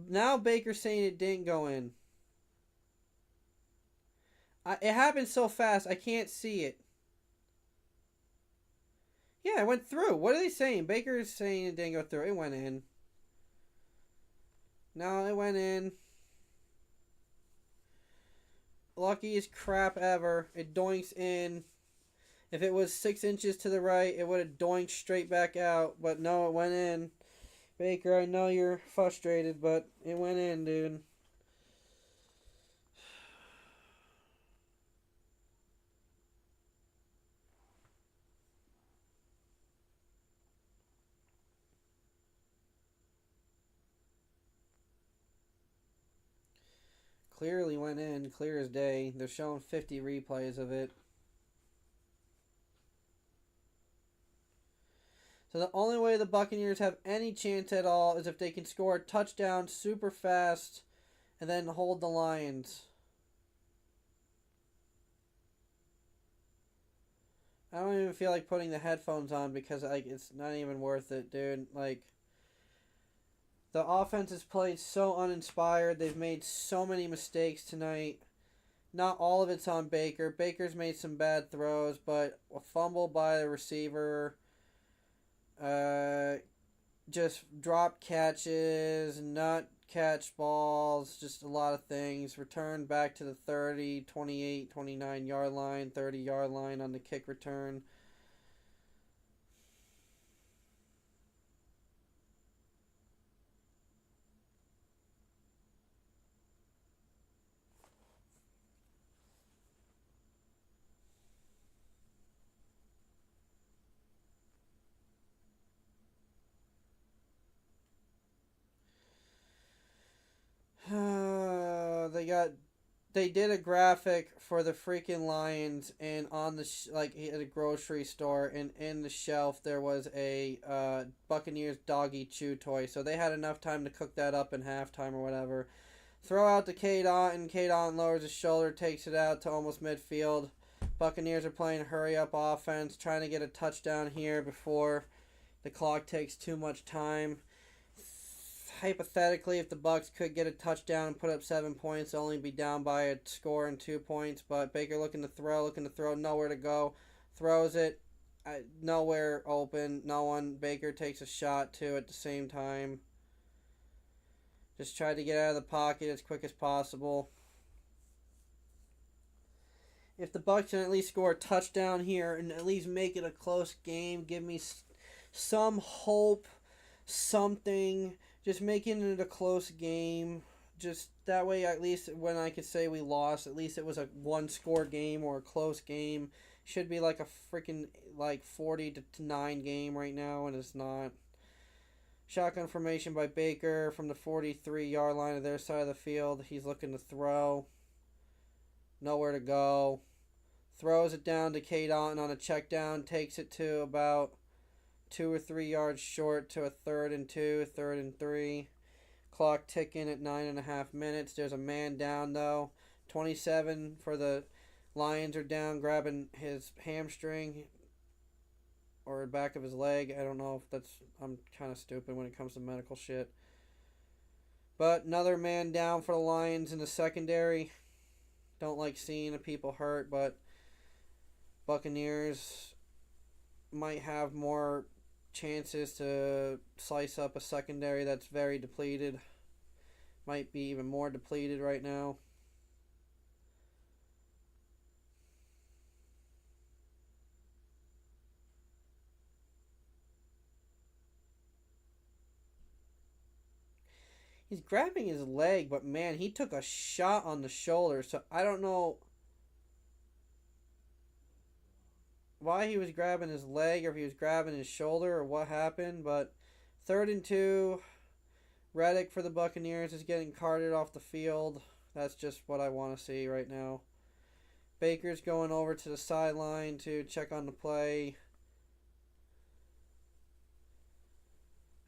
Now Baker's saying it didn't go in. It happened so fast, I can't see it. Yeah, it went through. What are they saying? Baker is saying it didn't go through. It went in. No, it went in. Luckiest crap ever. It doinks in. If it was 6 inches to the right, it would have doinked straight back out. But no, it went in. Baker, I know you're frustrated, but it went in, dude. Clearly went in, clear as day. They're showing 50 replays of it. So the only way the Buccaneers have any chance at all is if they can score a touchdown super fast and then hold the Lions. I don't even feel like putting the headphones on because like it's not even worth it, dude. Like, the offense has played so uninspired. They've made so many mistakes tonight. Not all of it's on Baker. Baker's made some bad throws, but a fumble by the receiver. Just drop catches, not catch balls, just a lot of things. Return back to the 30, 28, 29 yard line, 30 yard line on the kick return. They did a graphic for the freaking Lions, and on the at a grocery store, and in the shelf there was a Buccaneers doggy chew toy. So they had enough time to cook that up in halftime or whatever. Throw out to K-Dot, K-Dot lowers his shoulder, takes it out to almost midfield. Buccaneers are playing hurry-up offense, trying to get a touchdown here before the clock takes too much time. Hypothetically, if the Bucs could get a touchdown and put up 7 points, they'll only be down by a score and 2 points. But Baker looking to throw, nowhere to go. Throws it nowhere open. No one. Baker takes a shot too at the same time. Just tried to get out of the pocket as quick as possible. If the Bucs can at least score a touchdown here and at least make it a close game, give me some hope, something. Just making it a close game. Just that way, at least when I could say we lost, at least it was a one-score game or a close game. Should be like a freaking 40-9 game right now, and it's not. Shotgun formation by Baker from the 43-yard line of their side of the field. He's looking to throw. Nowhere to go. Throws it down to Kate Otten on a check down. Takes it to about 2 or 3 yards short to a 3rd and 2, 3rd and 3. Clock ticking at 9.5 minutes. There's a man down though. 27 for the Lions are down, grabbing his hamstring or the back of his leg. I don't know if that's... I'm kind of stupid when it comes to medical shit. But another man down for the Lions in the secondary. Don't like seeing the people hurt, but Buccaneers might have more chances to slice up a secondary that's very depleted. Might be even more depleted right now. He's grabbing his leg, but man, he took a shot on the shoulder, so I don't know why he was grabbing his leg or if he was grabbing his shoulder or what happened, but 3rd and 2. Reddick for the Buccaneers is getting carted off the field. That's just what I want to see right now. Baker's going over to the sideline to check on the play.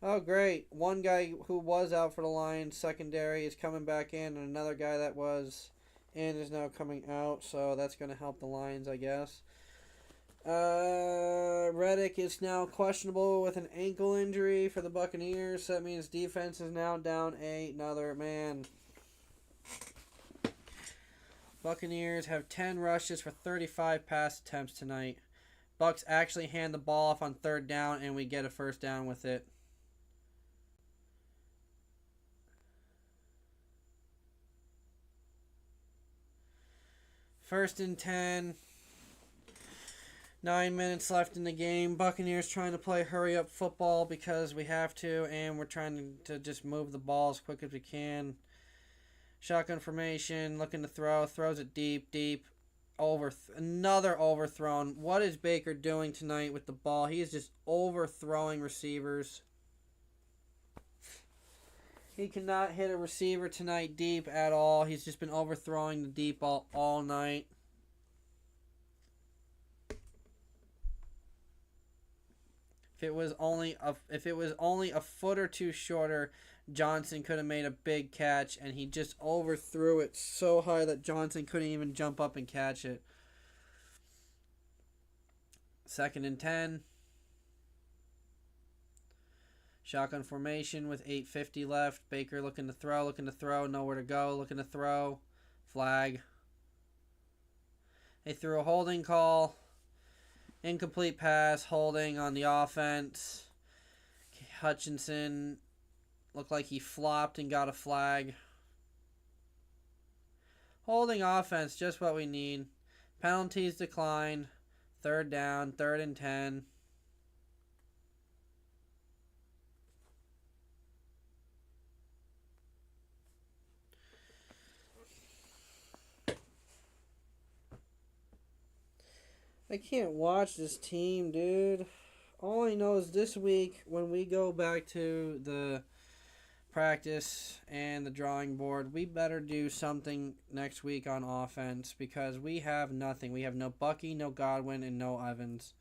Oh, great. One guy who was out for the Lions secondary is coming back in, and another guy that was in is now coming out, so that's going to help the Lions, I guess. Reddick is now questionable with an ankle injury for the Buccaneers. That means defense is now down another man. Buccaneers have 10 rushes for 35 pass attempts tonight. Bucs actually hand the ball off on 3rd down, and we get a 1st down with it. First and 10. 9 minutes left in the game. Buccaneers trying to play hurry-up football because we have to, and we're trying to just move the ball as quick as we can. Shotgun formation, looking to throw. Throws it deep. Another overthrown. What is Baker doing tonight with the ball? He is just overthrowing receivers. He cannot hit a receiver tonight deep at all. He's just been overthrowing the deep ball all night. If it was only a foot or two shorter, Johnson could have made a big catch, and he just overthrew it so high that Johnson couldn't even jump up and catch it. 2nd and 10. Shotgun formation with 8:50 left. Baker looking to throw, nowhere to go, looking to throw. Flag. They threw a holding call. Incomplete pass, holding on the offense. Hutchinson looked like he flopped and got a flag. Holding offense, just what we need. Penalties decline. 3rd down, 3rd and 10. I can't watch this team, dude. All I know is this week, when we go back to the practice and the drawing board, we better do something next week on offense because we have nothing. We have no Bucky, no Godwin, and no Evans.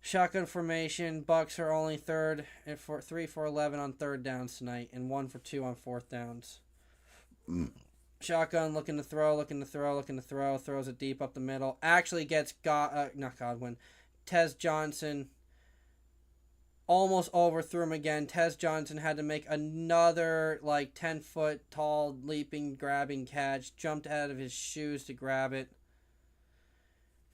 Shotgun formation. Bucs are only 3 for 11 on 3rd downs tonight and 1 for 2 on 4th downs. Shotgun, looking to throw. Throws it deep up the middle. Actually gets not Godwin. Tez Johnson almost overthrew him again. Tez Johnson had to make another 10-foot tall leaping, grabbing catch. Jumped out of his shoes to grab it.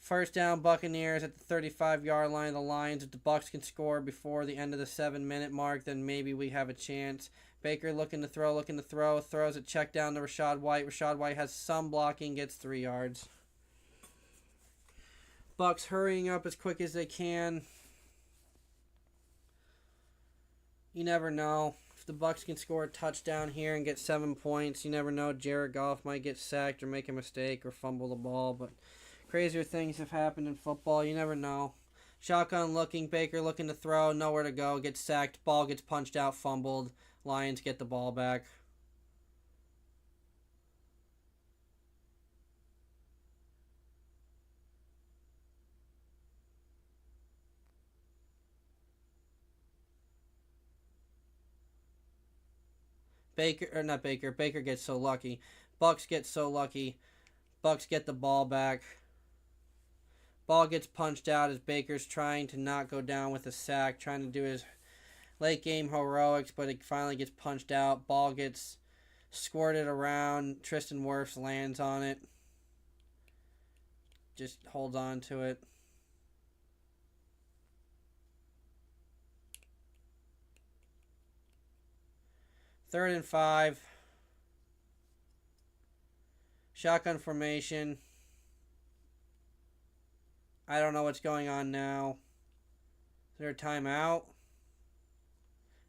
First down, Buccaneers at the 35-yard line of the Lions. If the Bucs can score before the end of the 7-minute mark, then maybe we have a chance. Baker looking to throw, throws a check down to Rachaad White. Rachaad White has some blocking, gets 3 yards. Bucs hurrying up as quick as they can. You never know. If the Bucs can score a touchdown here and get 7 points, you never know. Jared Goff might get sacked or make a mistake or fumble the ball, but crazier things have happened in football. You never know. Shotgun looking, Baker looking to throw, nowhere to go, gets sacked, ball gets punched out, fumbled. Lions get the ball back. Baker gets so lucky. Bucs get so lucky. Bucs get the ball back. Ball gets punched out as Baker's trying to not go down with a sack, trying to do his late game heroics, but it finally gets punched out. Ball gets squirted around. Tristan Wirfs lands on it. Just holds on to it. Third and 5. Shotgun formation. I don't know what's going on now. Is there a timeout?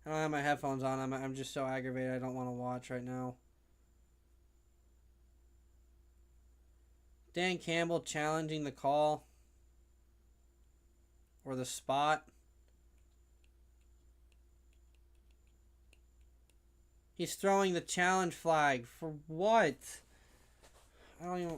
I don't have my headphones on. I'm just so aggravated I don't want to watch right now. Dan Campbell challenging the call. Or the spot. He's throwing the challenge flag. For what? I don't even...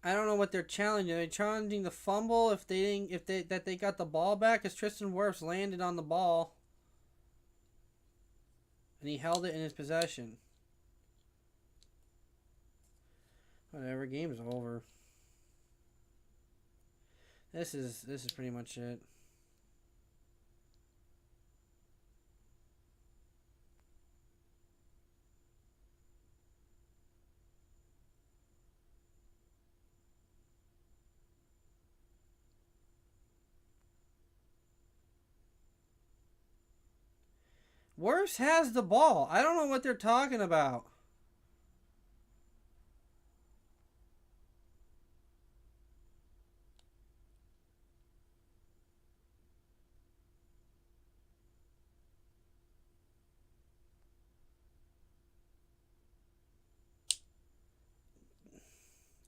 I don't know what they're challenging. Are they challenging the fumble if they got the ball back? Because Tristan Wirfs landed on the ball. And he held it in his possession. Whatever, game's over. This is pretty much it. Wirfs has the ball. I don't know what they're talking about.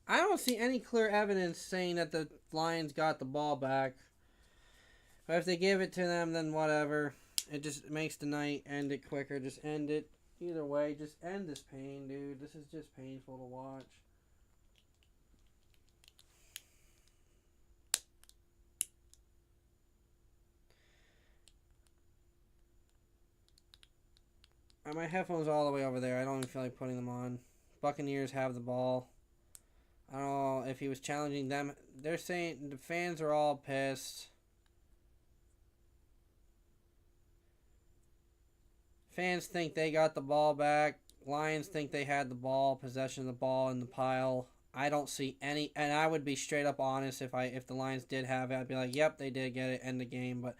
I don't see any clear evidence saying that the Lions got the ball back. But if they give it to them, then whatever. It just makes the night end it quicker. Just end it. Either way, just end this pain, dude. This is just painful to watch. My headphones are all the way over there. I don't even feel like putting them on. Buccaneers have the ball. I don't know if he was challenging them. They're saying the fans are all pissed. Fans think they got the ball back. Lions think they had the ball, possession of the ball in the pile. I don't see any, and I would be straight up honest if the Lions did have it. I'd be like, yep, they did get it, end the game. But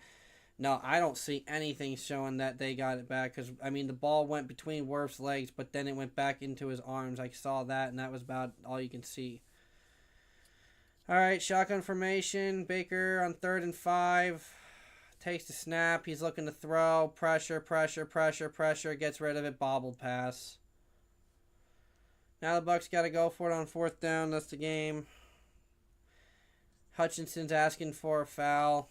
no, I don't see anything showing that they got it back. Because, I mean, the ball went between Wirfs' legs, but then it went back into his arms. I saw that, and that was about all you can see. All right, shotgun formation. Baker on 3rd and 5. Takes the snap. He's looking to throw. Pressure. Gets rid of it. Bobbled pass. Now the Bucs got to go for it on 4th down. That's the game. Hutchinson's asking for a foul.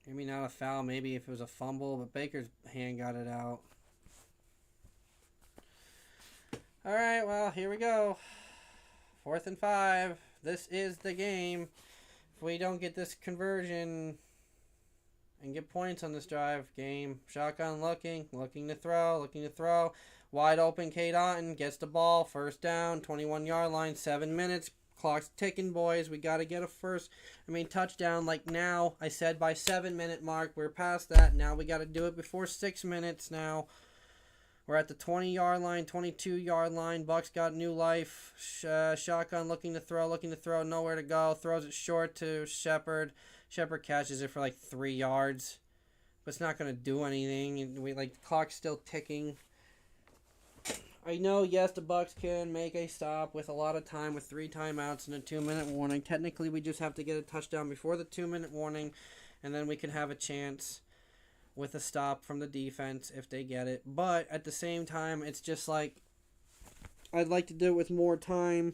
Maybe not a foul. Maybe if it was a fumble, but Baker's hand got it out. All right, well, here we go. 4th and 5. This is the game. we don't get this conversion and get points on this drive, game. Shotgun looking to throw. Wide open, Kate Otten gets the ball. First down, 21-yard line, 7 minutes. Clock's ticking, boys. We got to get a touchdown. Like now, I said by 7-minute mark. We're past that. Now we got to do it before 6 minutes now. We're at the 20-yard line, 22-yard line. Bucks got new life. Shotgun looking to throw, nowhere to go. Throws it short to Shepard. Shepard catches it for like 3 yards. But it's not going to do anything. The clock's still ticking. I know, yes, the Bucks can make a stop with a lot of time, with 3 timeouts and a 2-minute warning. Technically, we just have to get a touchdown before the 2-minute warning, and then we can have a chance with a stop from the defense if they get it. But at the same time, it's just like, I'd like to do it with more time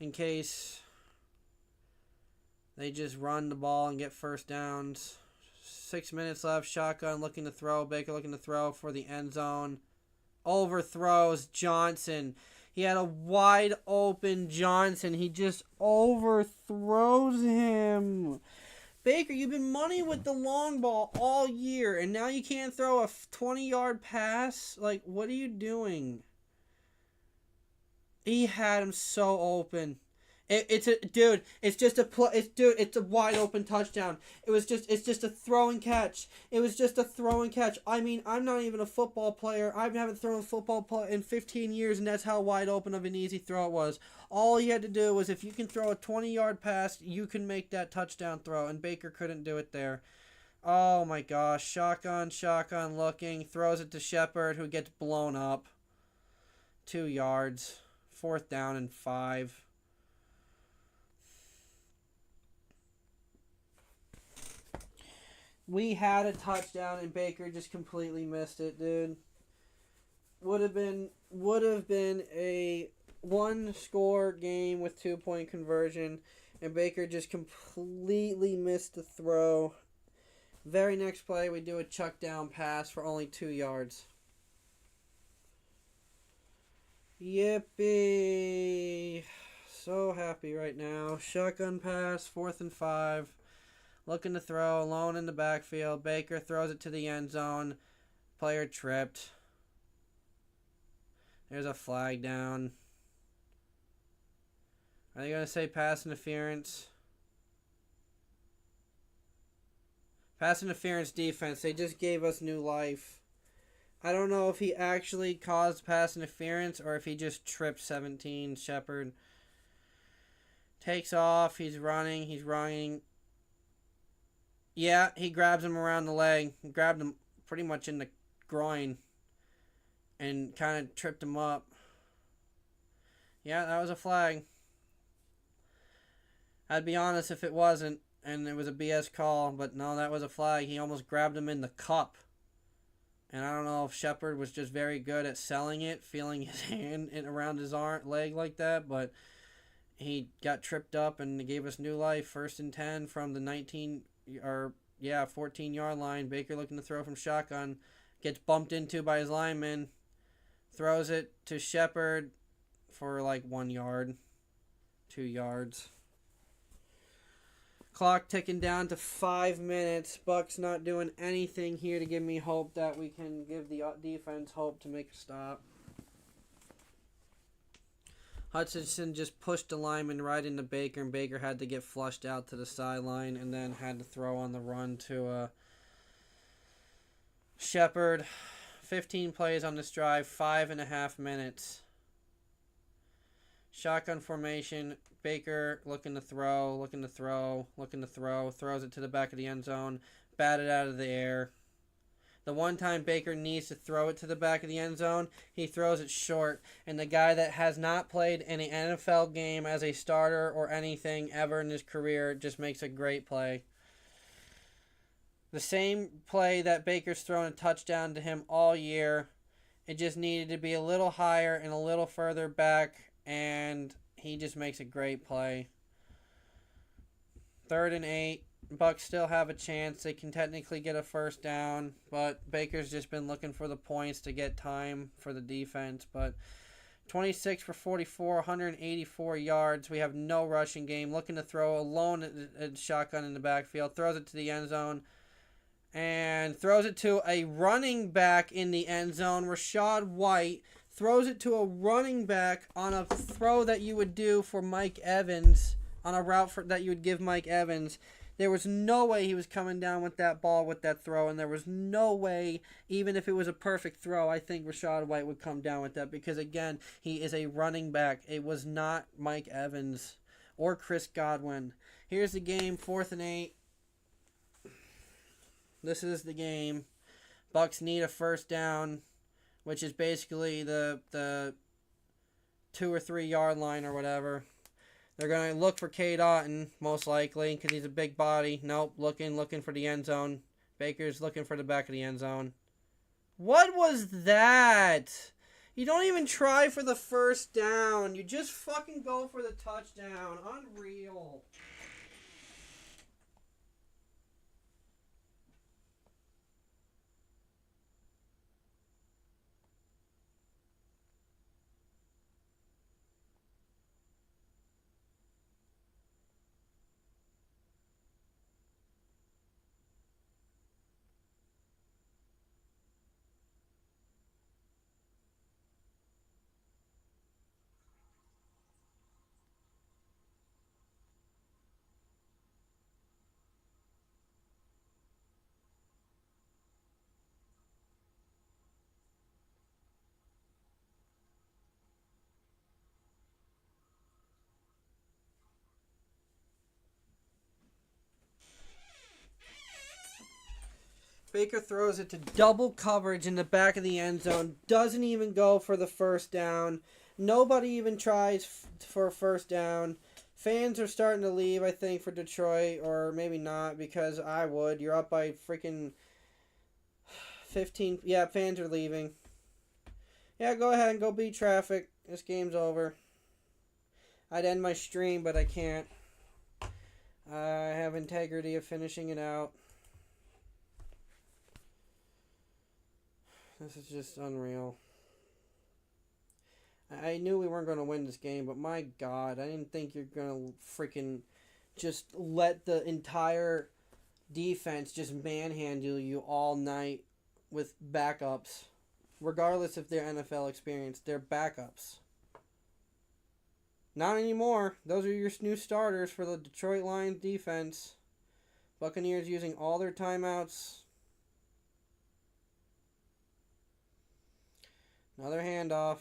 in case they just run the ball and get first downs. 6 minutes left. Shotgun looking to throw. Baker looking to throw for the end zone. Overthrows Johnson. He had a wide open Johnson. He just overthrows him. Baker, you've been money with the long ball all year, and now you can't throw a 20-yard pass? Like, what are you doing? He had him so open. It's just a wide open touchdown. It's just a throw and catch. It was just a throw and catch. I mean, I'm not even a football player. I haven't thrown a football in 15 years, and that's how wide open of an easy throw it was. All he had to do was, if you can throw a 20-yard pass, you can make that touchdown throw, and Baker couldn't do it there. Oh my gosh, shotgun looking, throws it to Shepard, who gets blown up. 2 yards, 4th down and 5. We had a touchdown and Baker just completely missed it, dude. Would have been a 1-score game with 2-point conversion, and Baker just completely missed the throw. Very next play, we do a chuck down pass for only 2 yards. Yippee! So happy right now. Shotgun pass, 4th and 5. Looking to throw, alone in the backfield. Baker throws it to the end zone. Player tripped. There's a flag down. Are they going to say pass interference? Pass interference defense. They just gave us new life. I don't know if he actually caused pass interference or if he just tripped 17. Shepard takes off. He's running. Yeah, he grabs him around the leg. He grabbed him pretty much in the groin and kind of tripped him up. Yeah, that was a flag. I'd be honest if it wasn't and it was a BS call, but no, that was a flag. He almost grabbed him in the cup. And I don't know if Shepard was just very good at selling it, feeling his hand around his leg like that, but he got tripped up and it gave us new life. 1st and 10 from the 14-yard line. Baker looking to throw from shotgun. Gets bumped into by his lineman. Throws it to Shepard for like 1 yard. 2 yards. Clock ticking down to 5 minutes. Bucks not doing anything here to give me hope that we can give the defense hope to make a stop. Hutchinson just pushed the lineman right into Baker, and Baker had to get flushed out to the sideline and then had to throw on the run to Shepard. 15 plays on this drive, 5.5 minutes. Shotgun formation. Baker looking to throw. Throws it to the back of the end zone. Batted out of the air. The one time Baker needs to throw it to the back of the end zone, he throws it short. And the guy that has not played in an NFL game as a starter or anything ever in his career just makes a great play. The same play that Baker's thrown a touchdown to him all year. It just needed to be a little higher and a little further back, and he just makes a great play. 3rd and 8. Bucks still have a chance. They can technically get a first down, but Baker's just been looking for the points to get time for the defense. But 26 for 44, 184 yards. We have no rushing game. Looking to throw alone at shotgun in the backfield. Throws it to the end zone. And throws it to a running back in the end zone. Rachaad White throws it to a running back on a throw that you would do for Mike Evans. On a route that you would give Mike Evans. There was no way he was coming down with that ball with that throw, and there was no way, even if it was a perfect throw, I think Rachaad White would come down with that because, again, he is a running back. It was not Mike Evans or Chris Godwin. Here's the game, 4th and 8. This is the game. Bucs need a first down, which is basically the 2 or 3 yard line or whatever. They're going to look for Cade Otton, most likely, because he's a big body. Nope, looking for the end zone. Baker's looking for the back of the end zone. What was that? You don't even try for the first down. You just fucking go for the touchdown. Unreal. Baker throws it to double coverage in the back of the end zone. Doesn't even go for the first down. Nobody even tries for a first down. Fans are starting to leave, I think, for Detroit. Or maybe not, because I would. You're up by freaking 15. Yeah, fans are leaving. Yeah, go ahead and go beat traffic. This game's over. I'd end my stream, but I can't. I have integrity of finishing it out. This is just unreal. I knew we weren't going to win this game, but my God, I didn't think you're going to freaking just let the entire defense just manhandle you all night with backups. Regardless of their NFL experience, they're backups. Not anymore. Those are your new starters for the Detroit Lions defense. Buccaneers using all their timeouts. Another handoff.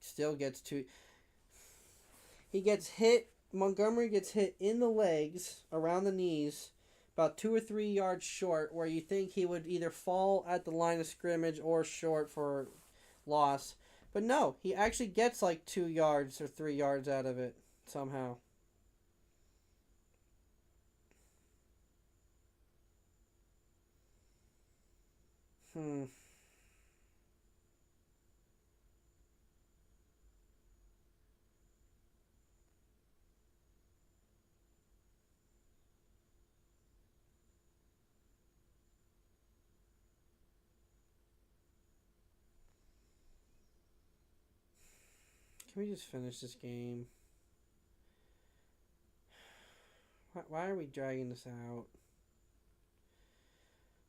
Still gets to... He gets hit. Montgomery gets hit in the legs, around the knees, about 2 or 3 yards short, where you think he would either fall at the line of scrimmage or short for loss. But no, he actually gets like 2 yards or 3 yards out of it somehow. Can we just finish this game? Why are we dragging this out?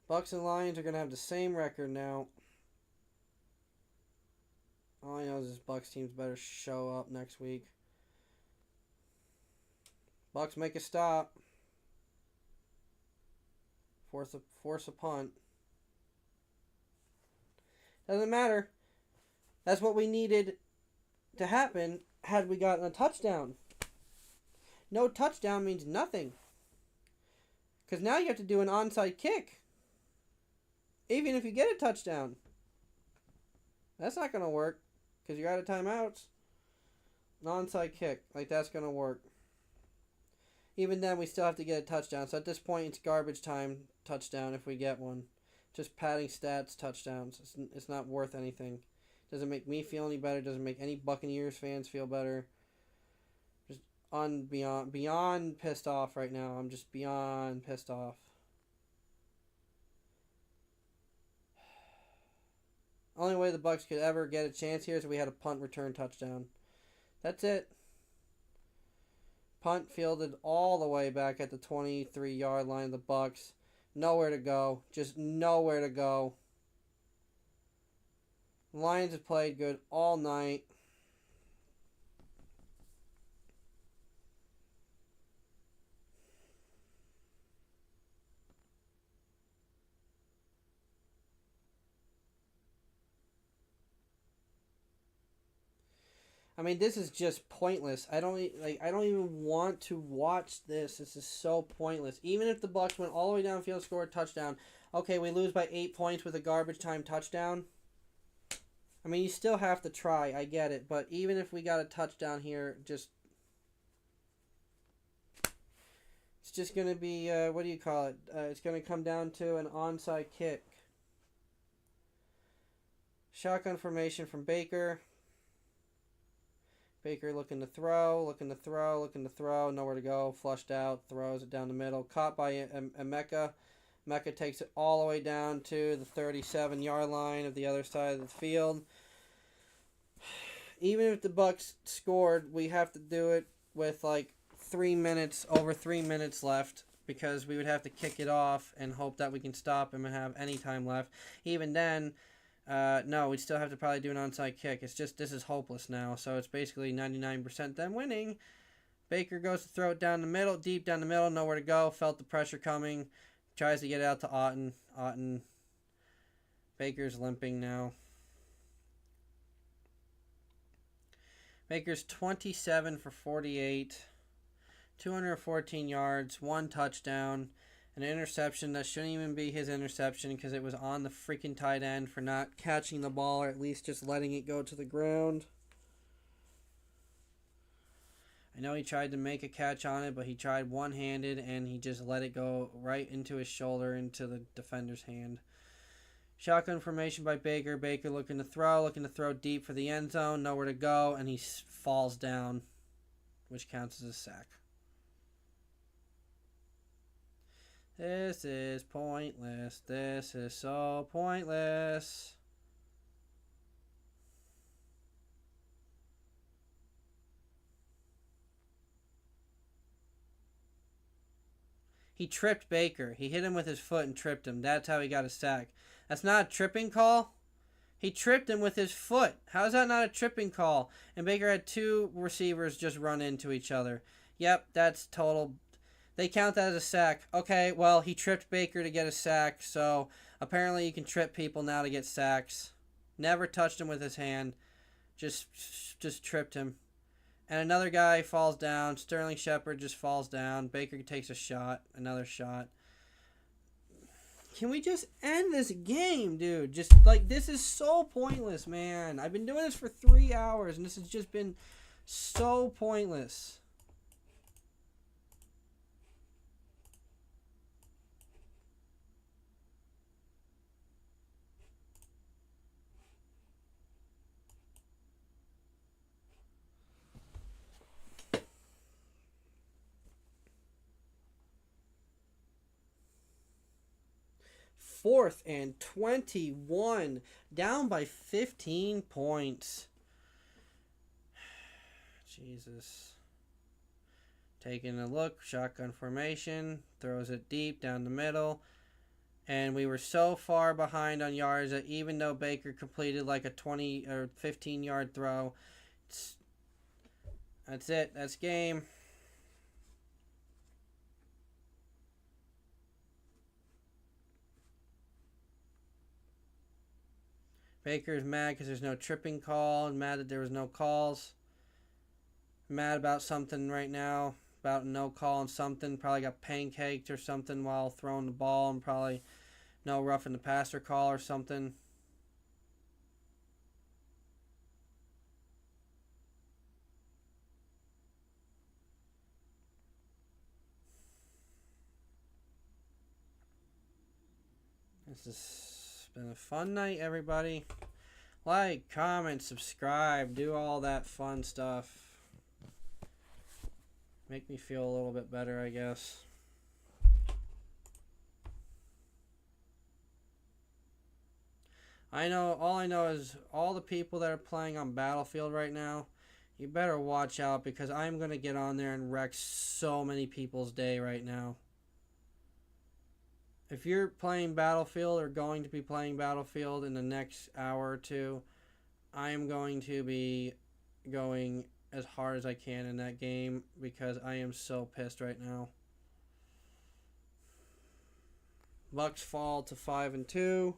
Bucs and Lions are going to have the same record now. All I know is this Bucs team's better show up next week. Bucs make a stop. Force a punt. Doesn't matter. That's what we needed to happen had we gotten a touchdown. No touchdown means nothing. Because now you have to do an onside kick. Even if you get a touchdown. That's not going to work. Because you're out of timeouts. An onside kick. Like, that's going to work. Even then, we still have to get a touchdown. So at this point, it's garbage time touchdown if we get one. Just padding stats touchdowns. It's not worth anything. Doesn't make me feel any better. Doesn't make any Buccaneers fans feel better. Just beyond pissed off right now. I'm just beyond pissed off. Only way the Bucs could ever get a chance here is if we had a punt return touchdown. That's it. Punt fielded all the way back at the 23-yard line of the Bucs. Nowhere to go. Just nowhere to go. Lions have played good all night. I mean, this is just pointless. I don't even want to watch this. This is so pointless. Even if the Bucs went all the way downfield, scored a touchdown. Okay, we lose by 8 points with a garbage time touchdown. I mean, you still have to try. I get it, but even if we got a touchdown here, it's just gonna be what do you call it? It's gonna come down to an onside kick. Shotgun formation from Baker. Baker looking to throw, nowhere to go, flushed out, throws it down the middle, caught by Emeka. Emeka takes it all the way down to the 37-yard line of the other side of the field. Even if the Bucs scored, we have to do it with like over 3 minutes left, because we would have to kick it off and hope that we can stop him and have any time left. Even then, no, we'd still have to probably do an onside kick. It's just, this is hopeless now. So it's basically 99% them winning. Baker goes to throw it down the middle, deep down the middle, nowhere to go. Felt the pressure coming. Tries to get it out to Otten. Baker's limping now. Baker's 27 for 48. 214 yards, 1 touchdown. An interception that shouldn't even be his interception because it was on the freaking tight end for not catching the ball, or at least just letting it go to the ground. I know he tried to make a catch on it, but he tried one-handed and he just let it go right into his shoulder, into the defender's hand. Shotgun formation by Baker. Baker looking to throw deep for the end zone, nowhere to go, and he falls down, which counts as a sack. This is pointless. This is so pointless. He tripped Baker. He hit him with his foot and tripped him. That's how he got a sack. That's not a tripping call? He tripped him with his foot. How is that not a tripping call? And Baker had 2 receivers just run into each other. Yep, that's total. They count that as a sack. Okay, well, he tripped Baker to get a sack, so apparently you can trip people now to get sacks. Never touched him with his hand. Just tripped him. And another guy falls down. Sterling Shepard just falls down. Baker takes a shot. Another shot. Can we just end this game, dude? Just, like, this is so pointless, man. I've been doing this for 3 hours, and this has just been so pointless. Fourth and 21, down by 15 points. Jesus. Taking a look, shotgun formation, throws it deep down the middle. And we were so far behind on yards that even though Baker completed like a 20 or 15-yard throw, that's it. That's game. Baker's mad because there's no tripping call. Mad that there was no calls. Mad about something right now. About no call on something. Probably got pancaked or something while throwing the ball. And probably no roughing the passer call or something. This has been a fun night, everybody. Like, comment, subscribe, do all that fun stuff. Make me feel a little bit better, I guess. All I know is all the people that are playing on Battlefield right now, you better watch out because I'm going to get on there and wreck so many people's day right now. If you're playing Battlefield or going to be playing Battlefield in the next hour or two, I am going to be going as hard as I can in that game because I am so pissed right now. Bucks fall to 5-2.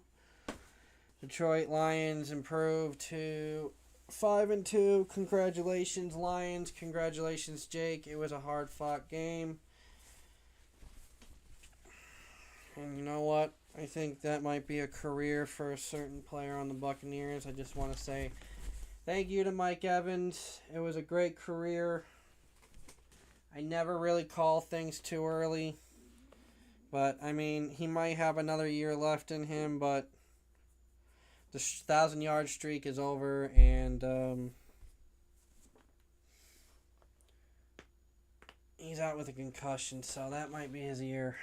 Detroit Lions improved to 5-2. Congratulations, Lions. Congratulations, Jake. It was a hard-fought game. And you know what? I think that might be a career for a certain player on the Buccaneers. I just want to say thank you to Mike Evans. It was a great career. I never really call things too early. But, I mean, he might have another year left in him, but the 1,000-yard streak is over, and he's out with a concussion, so that might be his year.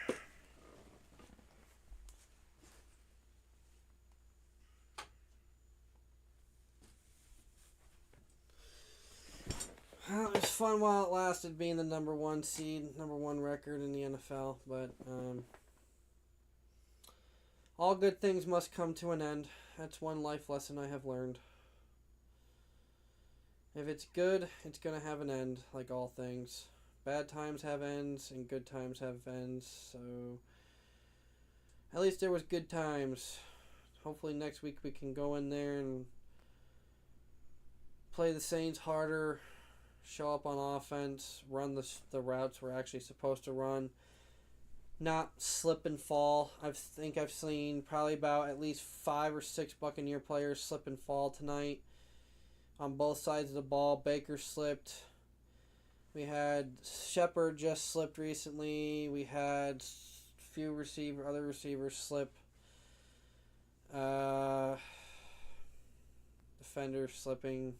Well, it was fun while it lasted, being the number one seed, number one record in the NFL, but all good things must come to an end. That's one life lesson I have learned. If it's good, it's going to have an end, like all things. Bad times have ends, and good times have ends, so at least there was good times. Hopefully next week we can go in there and play the Saints harder, show up on offense, run the routes we're actually supposed to run, not slip and fall. I think I've seen probably about at least 5 or 6 Buccaneer players slip and fall tonight on both sides of the ball. Baker slipped. We had Shepard just slipped recently. We had other receivers slip. Defender slipping.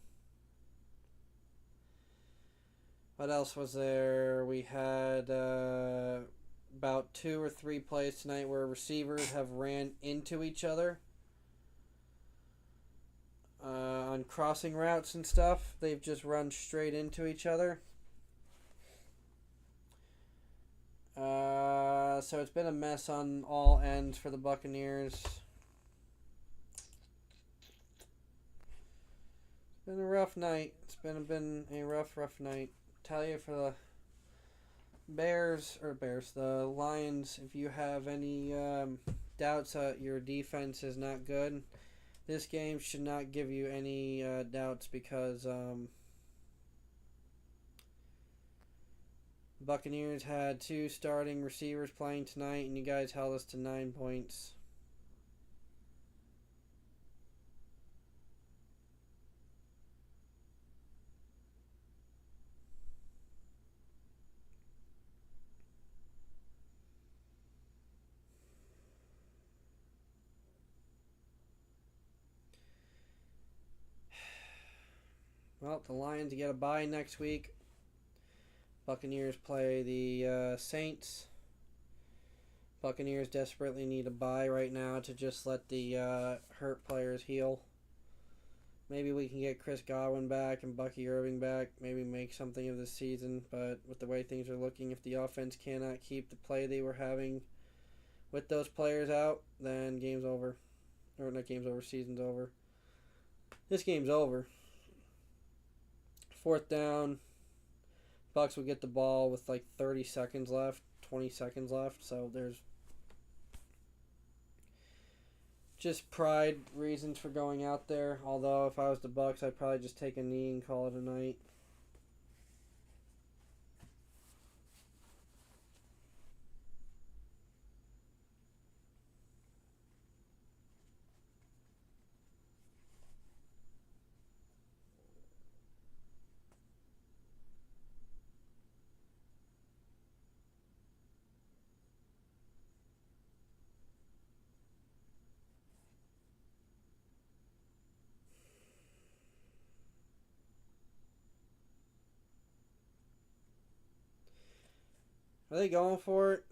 What else was there? We had about 2 or 3 plays tonight where receivers have ran into each other on crossing routes and stuff. They've just run straight into each other. So it's been a mess on all ends for the Buccaneers. It's been a rough night. It's been a rough night. Tell you for the the Lions, if you have any doubts that your defense is not good, this game should not give you any doubts because Buccaneers had 2 starting receivers playing tonight, and you guys held us to 9 points. Well, the Lions get a bye next week. Buccaneers play the Saints. Buccaneers desperately need a bye right now to just let the hurt players heal. Maybe we can get Chris Godwin back and Bucky Irving back. Maybe make something of this season. But with the way things are looking, if the offense cannot keep the play they were having with those players out, then game's over. Or not game's over, season's over. This game's over. 4th down. Bucks will get the ball with like 30 seconds left, 20 seconds left. So there's just pride reasons for going out there. Although if I was the Bucks, I'd probably just take a knee and call it a night. Are they going for it?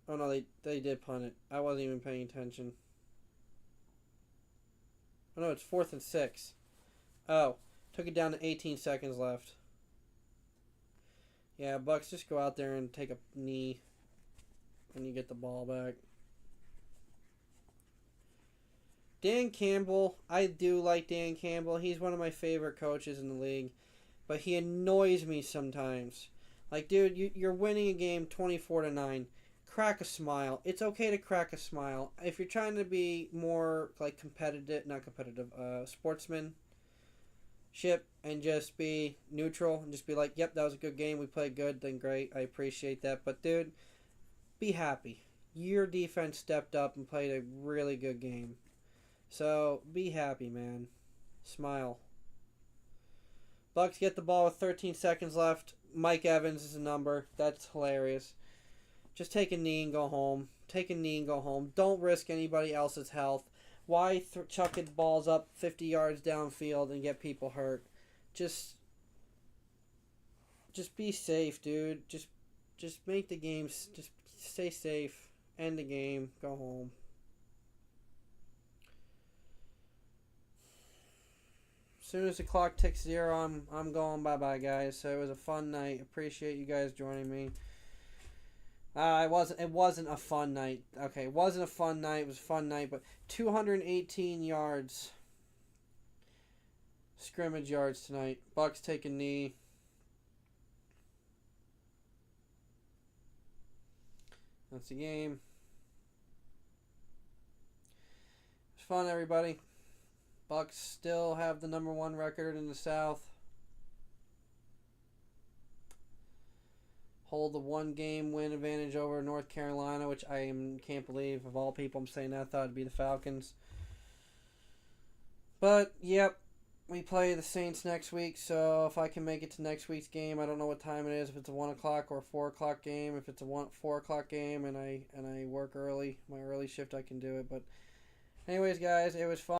Oh no, they did punt it. I wasn't even paying attention. Oh, no, it's 4th and 6. Oh, took it down to 18 seconds left. Yeah, Bucks, just go out there and take a knee when you get the ball back. Dan Campbell, I do like Dan Campbell. He's one of my favorite coaches in the league. But he annoys me sometimes. Like, dude, you're winning a game 24-9. Crack a smile. It's okay to crack a smile. If you're trying to be more, like, competitive, not competitive, sportsmanship, and just be neutral, and just be like, yep, that was a good game. We played good, then great. I appreciate that. But, dude, be happy. Your defense stepped up and played a really good game. So, be happy, man. Smile. Bucks get the ball with 13 seconds left. Mike Evans is a number. That's hilarious. Just take a knee and go home. Take a knee and go home. Don't risk anybody else's health. Why chuck it balls up 50 yards downfield and get people hurt? Just be safe, dude. Just make the game. Just stay safe. End the game. Go home. As soon as the clock ticks 0, I'm going bye-bye, guys. So it was a fun night. Appreciate you guys joining me. It wasn't a fun night. Okay, it wasn't a fun night. It was a fun night, but 218 yards. Scrimmage yards tonight. Bucks take a knee. That's the game. It was fun, everybody. Bucks still have the #1 record in the South. Hold the 1-game win advantage over North Carolina, which I can't believe. Of all people, I'm saying that. I thought it'd be the Falcons. But, yep, we play the Saints next week, so if I can make it to next week's game, I don't know what time it is, if it's a 1 o'clock or a 4 o'clock game. If it's a 4 o'clock game and I work early, my early shift, I can do it. But anyways, guys, it was fun.